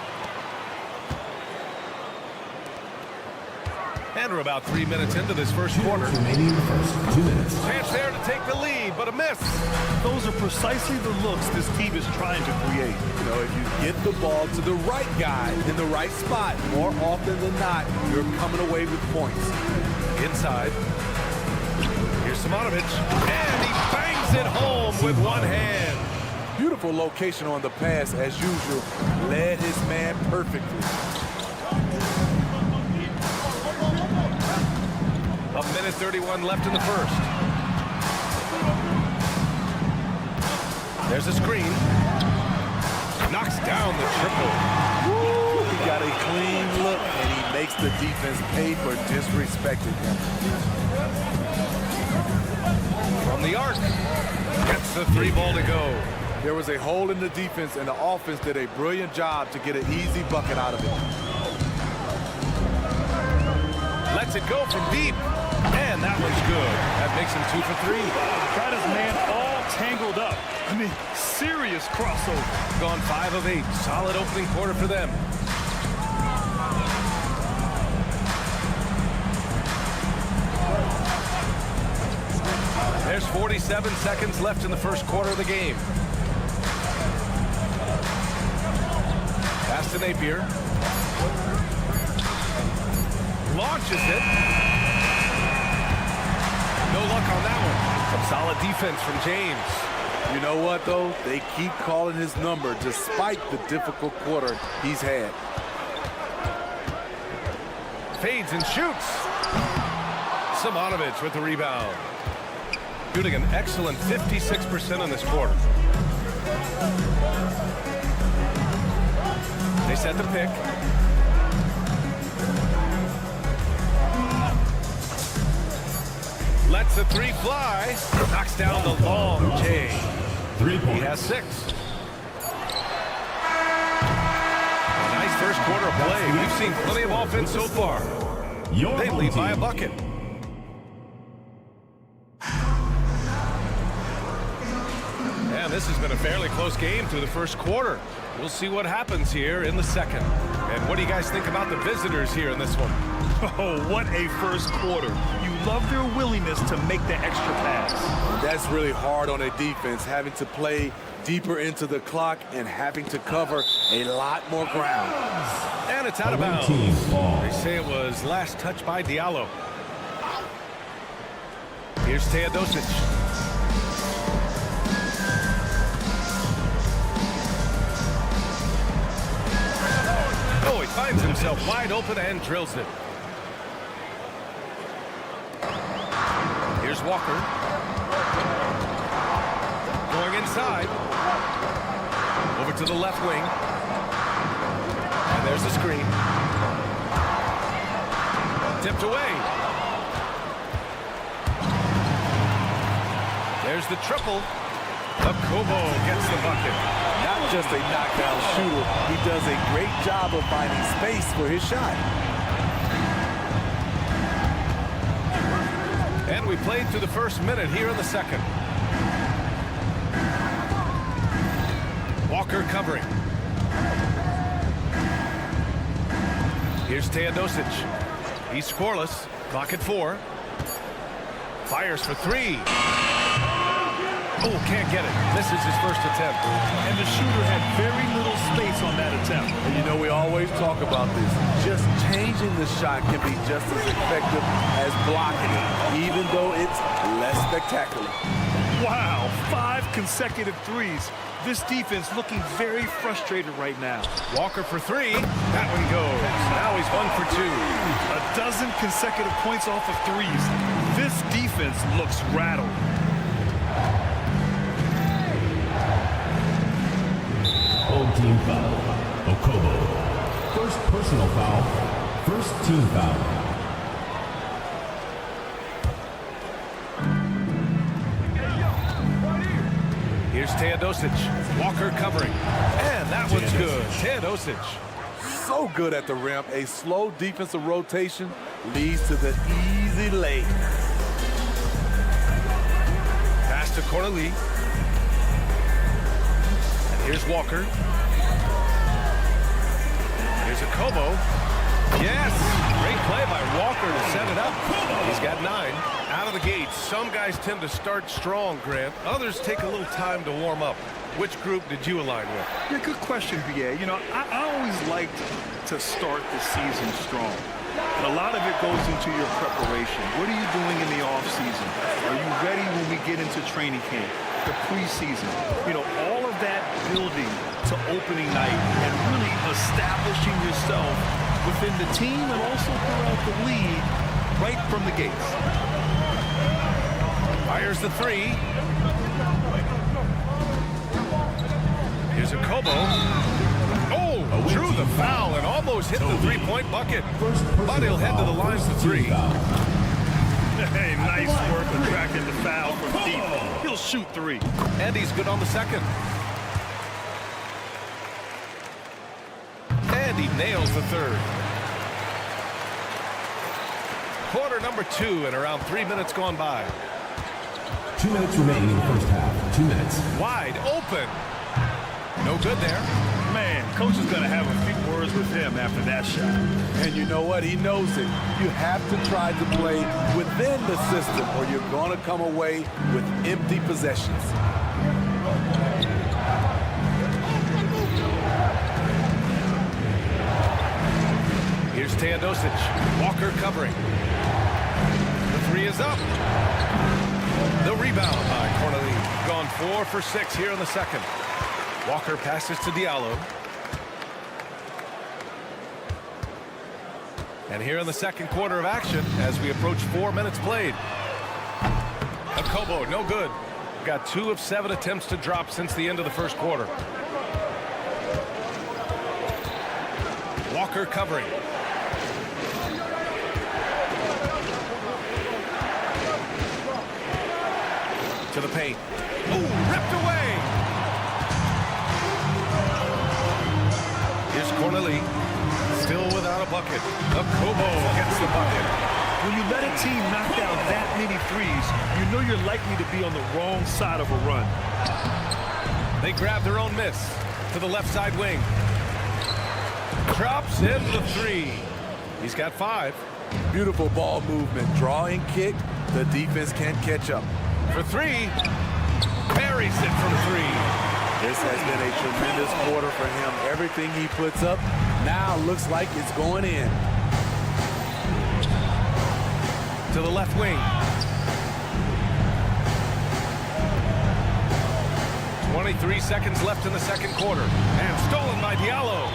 And we're about 3 minutes into this first quarter. Remaining the first 2 minutes. Chance there to take the lead, but a miss. Those are precisely the looks this team is trying to create. You know, if you get the ball to the right guy in the right spot, more often than not, you're coming away with points. Inside. Here's Simonovic. And he bangs it home with one hand. Beautiful location on the pass, as usual. Led his man perfectly. A minute 31 left in the first. There's a screen. Knocks down the triple. Woo! He got a clean look, and he makes the defense pay for disrespecting him. From the arc. Gets the three ball to go. There was a hole in the defense, and the offense did a brilliant job to get an easy bucket out of it. Lets it go from deep. And that one's good. That makes him 2 for 3. Got his man all tangled up. I mean, serious crossover. Gone 5 of 8. Solid opening quarter for them. There's 47 seconds left in the first quarter of the game. Pass to Napier. Launches it. No luck on that one. Some solid defense from James. You know what, though? They keep calling his number despite the difficult quarter he's had. Fades and shoots. Simonovic with the rebound. Shooting an excellent 56% in this quarter. They set the pick. Lets the three fly. Knocks down the long J. 3 points. He has 6. A nice first quarter of play. We've seen plenty of offense so far. They lead by a bucket. And this has been a fairly close game through the first quarter. We'll see what happens here in the second. And what do you guys think about the visitors here in this one? Oh, what a first quarter. You love their willingness to make the extra pass. That's really hard on a defense, having to play deeper into the clock and having to cover a lot more ground. And it's out of bounds. They say it was last touched by Diallo. Here's Teodosic. Oh, he finds himself wide open and drills it. Here's Walker. Going inside. Over to the left wing. And there's the screen. Tipped away. There's the triple. Kobo gets the bucket. Not just a knockdown shooter, he does a great job of finding space for his shot. And we played through the first minute here in the second. Walker covering. Here's Teodosic. He's scoreless. Clock at 4. Fires for 3. Oh, can't get it. This is his first attempt. And the shooter had very little space on that attempt. And you know, we always talk about this. Just changing the shot can be just as effective as blocking it, even though it's less spectacular. Wow, 5 consecutive threes. This defense looking very frustrated right now. Walker for 3. That one goes. Now he's 1 for 2. A dozen consecutive points off of threes. This defense looks rattled. Old team foul. Okobo. First personal foul. First team foul. Here's Teodosic. Walker covering. And that one's good. Teodosic. So good at the rim. A slow defensive rotation leads to the easy lay. Pass to Corley. And here's Walker. Here's a Kobo. Yes! Great play by Walker to set it up. He's got 9. Out of the gate, some guys tend to start strong, Grant. Others take a little time to warm up. Which group did you align with? Yeah, good question, BA. You know, I always liked to start the season strong. And a lot of it goes into your preparation. What are you doing in the offseason? Are you ready when we get into training camp, the preseason? You know, all of that building to opening night and really establishing yourself within the team and also throughout the league right from the gates. Fires the 3. Here's a Kobo. Oh, drew the foul and almost hit the three-point bucket. But he'll head to the line for 3. Hey, nice work attracting the foul from deep. He'll shoot 3. And he's good on the second. And he nails the third. Quarter number 2 and around 3 minutes gone by. 2 minutes remaining in the first half. 2 minutes. Wide open. No good there. Man, coach is going to have a few words with him after that shot. And you know what? He knows it. You have to try to play within the system or you're going to come away with empty possessions. Here's Teodosic. Walker covering. The 3 is up. The rebound by Corneli. Gone 4 for 6 here in the second. Walker passes to Diallo. And here in the second quarter of action as we approach 4 minutes played. A Kobo, no good. Got 2 of 7 attempts to drop since the end of the first quarter. Walker covering. To the paint. Ooh, ripped away. Here's Corneli. Still without a bucket. Kobo gets the bucket. When you let a team knock down that many threes, you know you're likely to be on the wrong side of a run. They grab their own miss to the left side wing. Drops in the three. He's got 5. Beautiful ball movement. Draw and kick. The defense can't catch up. For 3. Buries it from 3. This has been a tremendous quarter for him. Everything he puts up now looks like it's going in. To the left wing. 23 seconds left in the second quarter. And stolen by Diallo.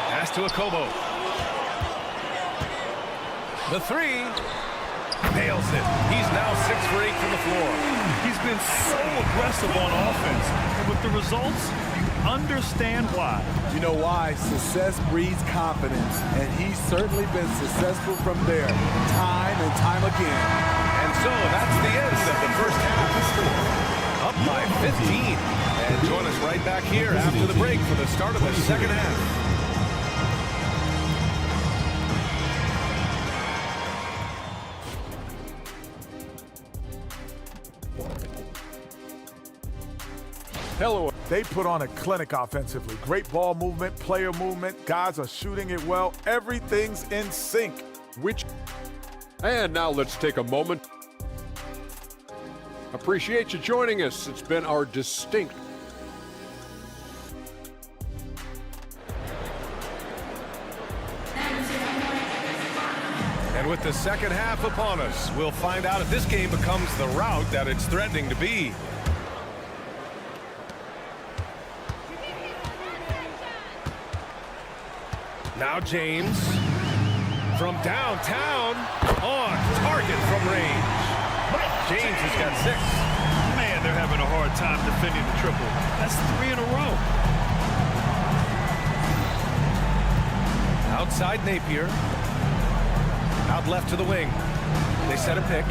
Pass to Akobo. The 3. Nails it. He's now 6 for 8 from the floor. He's been so aggressive on offense. And with the results, you understand why. You know why? Success breeds confidence. And he's certainly been successful from there, time and time again. And so that's the end of the first half. Up by 15. And join us right back here after the break for the start of the second half. Hello. They put on a clinic offensively. Great ball movement, player movement. Guys are shooting it well. Everything's in sync. And now let's take a moment. Appreciate you joining us. It's been our distinct. And with the second half upon us, we'll find out if this game becomes the rout that it's threatening to be. Now James from downtown on target from range. James has got 6. Man, they're having a hard time defending the triple. That's 3 in a row. Outside Napier. Out left to the wing. They set a pick.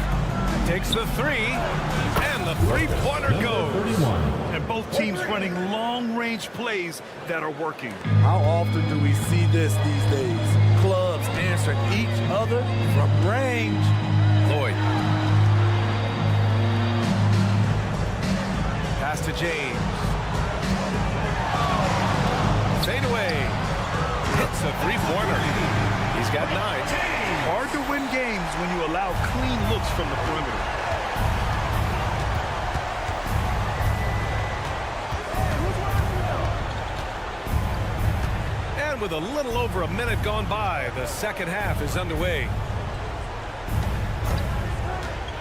Takes the 3. And the three-pointer goes. 31. And both teams running long-range plays that are working. How often do we see this these days? Clubs answering each other from range. Lloyd. Pass to James. Fade away. Hits a three-pointer. He's got 9. Hard to win games when you allow clean looks from the perimeter. And with a little over a minute gone by, the second half is underway.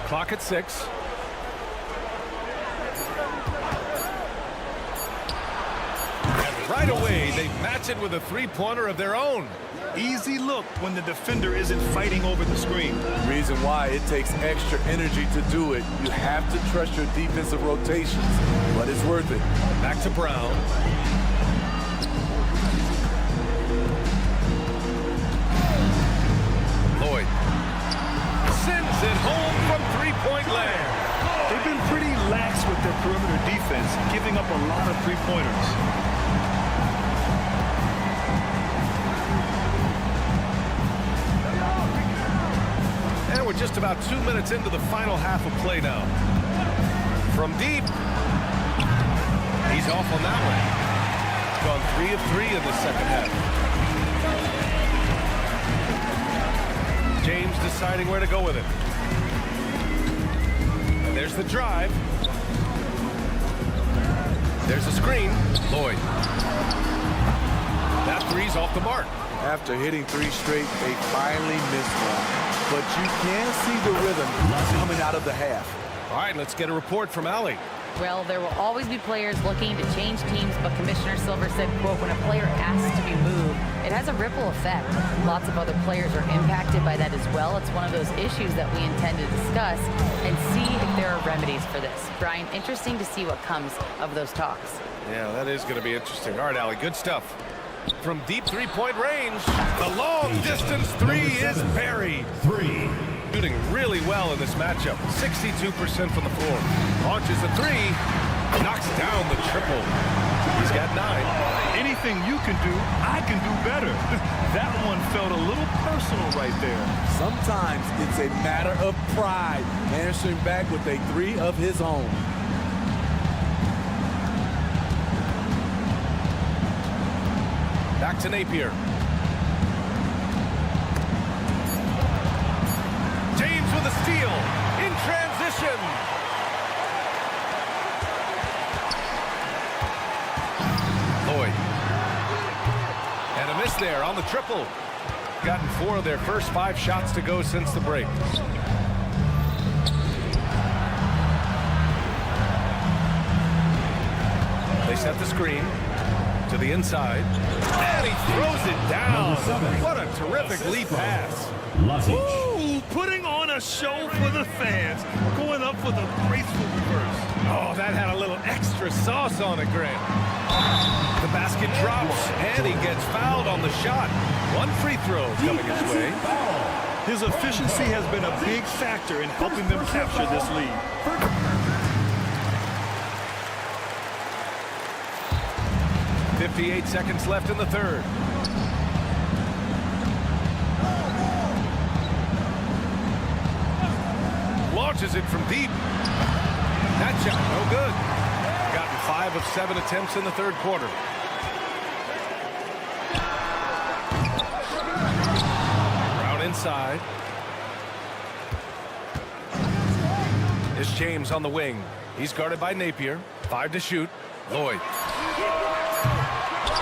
Clock at 6. And right away, they match it with a three-pointer of their own. Easy look when the defender isn't fighting over the screen. Reason why it takes extra energy to do it. You have to trust your defensive rotations, but it's worth it. Back to Brown. Lloyd sends it home from three-point land. They've been pretty lax with their perimeter defense, giving up a lot of three-pointers. We're just about 2 minutes into the final half of play now. From deep. He's off on that one. Gone 3 of 3 in the second half. James deciding where to go with it. And there's the drive. There's a screen. Lloyd. That three's off the mark. After hitting 3 straight, they finally missed one. But you can see the rhythm coming out of the half. All right, let's get a report from Allie. Well, there will always be players looking to change teams, but Commissioner Silver said, quote, when a player asks to be moved, it has a ripple effect. Lots of other players are impacted by that as well. It's one of those issues that we intend to discuss and see if there are remedies for this. Brian, interesting to see what comes of those talks. Yeah, that is going to be interesting. All right, Allie, good stuff. From deep three-point range, the long-distance 3 is buried. 3. Shooting really well in this matchup. 62% from the floor. Launches a three. Knocks down the triple. He's got 9. Anything you can do, I can do better. That one felt a little personal right there. Sometimes it's a matter of pride, answering back with a 3 of his own. Back to Napier. James with a steal in transition. Lloyd. And a miss there on the triple. Gotten 4 of their first 5 shots to go since the break. They set the screen to the inside. And he throws it down. What a terrific lead pass. Ooh, putting on a show for the fans. Going up for the graceful reverse. Oh, that had a little extra sauce on it, Grant. The basket drops, and he gets fouled on the shot. 1 free throw coming his way. His efficiency has been a big factor in helping them capture this lead. .58 seconds left in the third. Launches it from deep. That shot, no good. Gotten 5 of 7 attempts in the third quarter. Brown inside. Is James on the wing. He's guarded by Napier. 5 to shoot. Lloyd.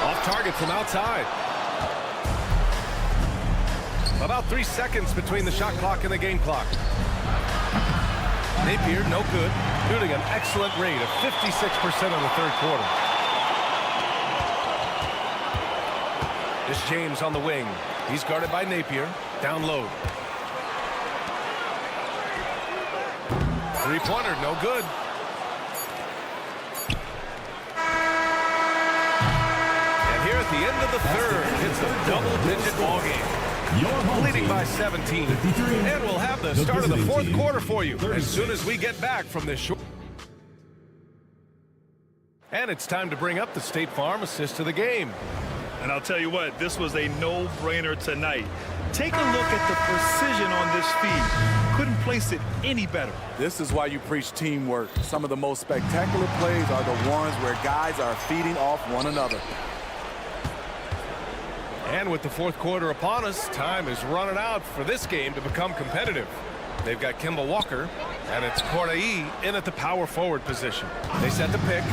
Off target from outside. About 3 seconds between the shot clock and the game clock. Napier, no good. Shooting an excellent rate of 56% in the third quarter. This James on the wing. He's guarded by Napier. Down low. 3-pointer, no good. And here at the end of the third, it's a double-digit ball game. Leading by 17. And we'll have the start of the fourth quarter for you as soon as we get back from this short. And it's time to bring up the State Farm assist to the game. And I'll tell you what, this was a no-brainer tonight. Take a look at the precision on this feed. Couldn't place it any better. This is why you preach teamwork. Some of the most spectacular plays are the ones where guys are feeding off one another. And with the fourth quarter upon us, time is running out for this game to become competitive. They've got Kemba Walker, and it's Corday in at the power forward position. They set the pick.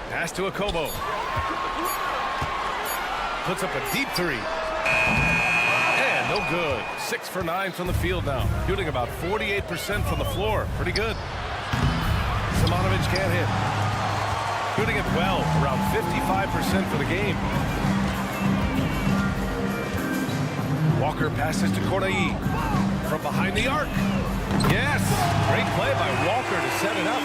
Pass to Akobo. Puts up a deep 3. And no good. 6 for 9 from the field now. Shooting about 48% from the floor. Pretty good. Simonovic can't hit. Shooting it well, around 55% for the game. Walker passes to Corday from behind the arc. Yes, great play by Walker to set it up.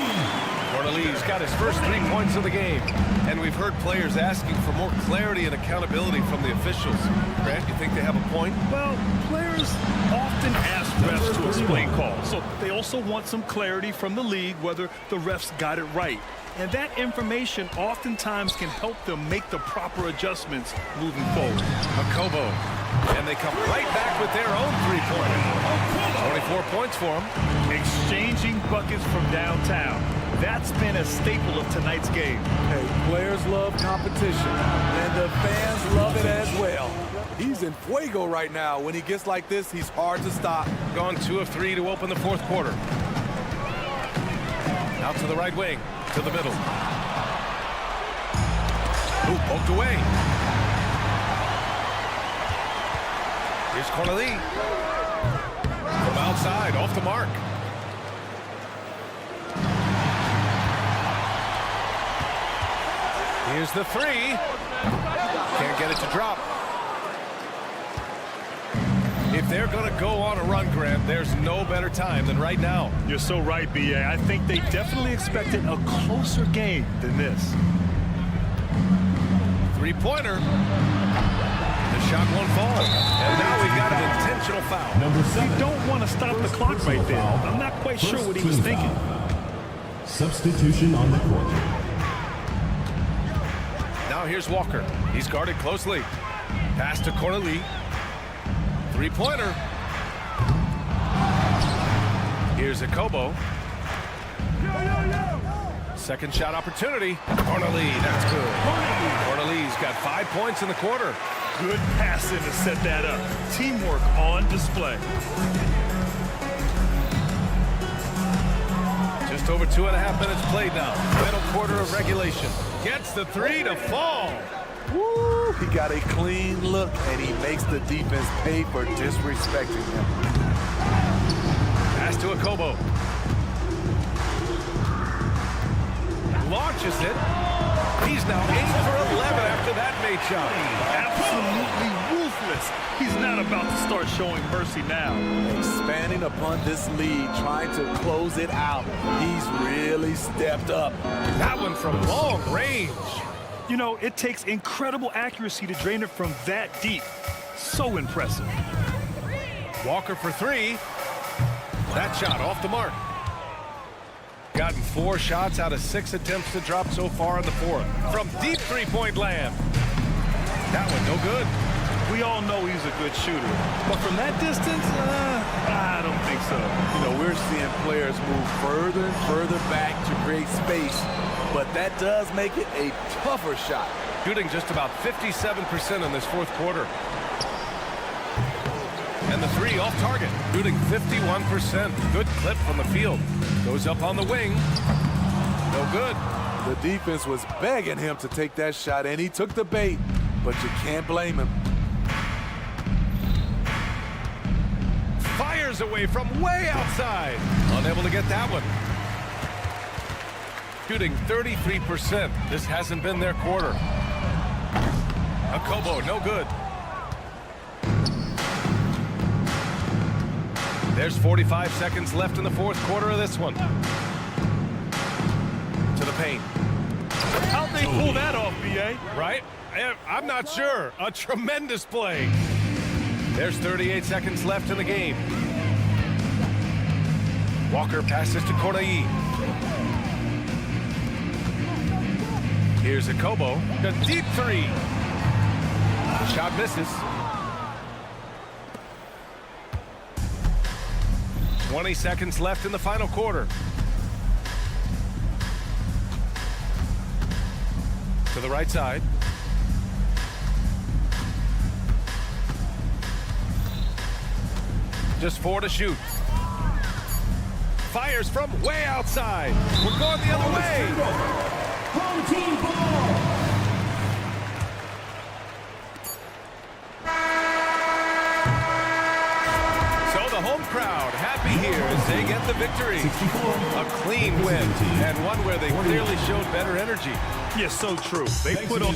Corneli's got his first 3 points of the game. And we've heard players asking for more clarity and accountability from the officials. Grant, you think they have a point? Well, players often ask refs to explain calls. So they also want some clarity from the league whether the refs got it right. And that information oftentimes can help them make the proper adjustments moving forward. Akobo. And they come right back with their own 3-pointer. 24 points for them. Exchanging buckets from downtown. That's been a staple of tonight's game. Hey, players love competition, and the fans love it as well. He's in fuego right now. When he gets like this, he's hard to stop. Gone 2 of 3 to open the fourth quarter. Out to the right wing, to the middle. Ooh, poked away. Here's Corneli. From outside, off the mark. Here's the 3. Can't get it to drop. If they're going to go on a run, Grant, there's no better time than right now. You're so right, B.A. I think they definitely expected a closer game than this. 3-pointer. The shot won't fall. And now we've got an intentional foul. Number 7. You don't want to stop the clock right there. I'm not quite sure what he was thinking. Substitution on the court. Now here's Walker. He's guarded closely. Pass to Corneli. Three-pointer. Here's Akobo. Second shot opportunity. Corneli, that's good. Corneli's got 5 points in the quarter. Good passing to set that up. Teamwork on display. Just over 2.5 minutes played now. Middle quarter of regulation. Gets the three to fall. Woo! He got a clean look, and he makes the defense pay for disrespecting him. Pass to Akobo. Launches it. He's now 8 for 11 after that made shot. Absolutely ruthless. He's not about to start showing mercy now. Expanding upon this lead, trying to close it out. He's really stepped up. That one from long range. You know, it takes incredible accuracy to drain it from that deep. So impressive. Walker for three. That shot off the mark. Gotten 4 shots out of 6 attempts to drop so far in the fourth. From deep three-point land. That one no good. We all know he's a good shooter. But from that distance, I don't think so. You know, we're seeing players move further and further back to create space. But that does make it a tougher shot. Shooting just about 57% in this fourth quarter. And the three off target. Shooting 51%. Good clip from the field. Goes up on the wing. No good. The defense was begging him to take that shot, and he took the bait. But you can't blame him. Fires away from way outside. Unable to get that one. Shooting 33%. This hasn't been their quarter. Akobo, no good. There's 45 seconds left in the fourth quarter of this one. To the paint. How'd they pull that off, B.A.? Right? I'm not sure. A tremendous play. There's 38 seconds left in the game. Walker passes to Corneli. Here's Akobo. A deep three. The shot misses. 20 seconds left in the final quarter. To the right side. Just 4 to shoot. Fires from way outside. We're going the other way. Home team ball. So the home crowd happy here as they get the victory. 64. A clean win and one where they clearly showed better energy. Yes, so true. They put on.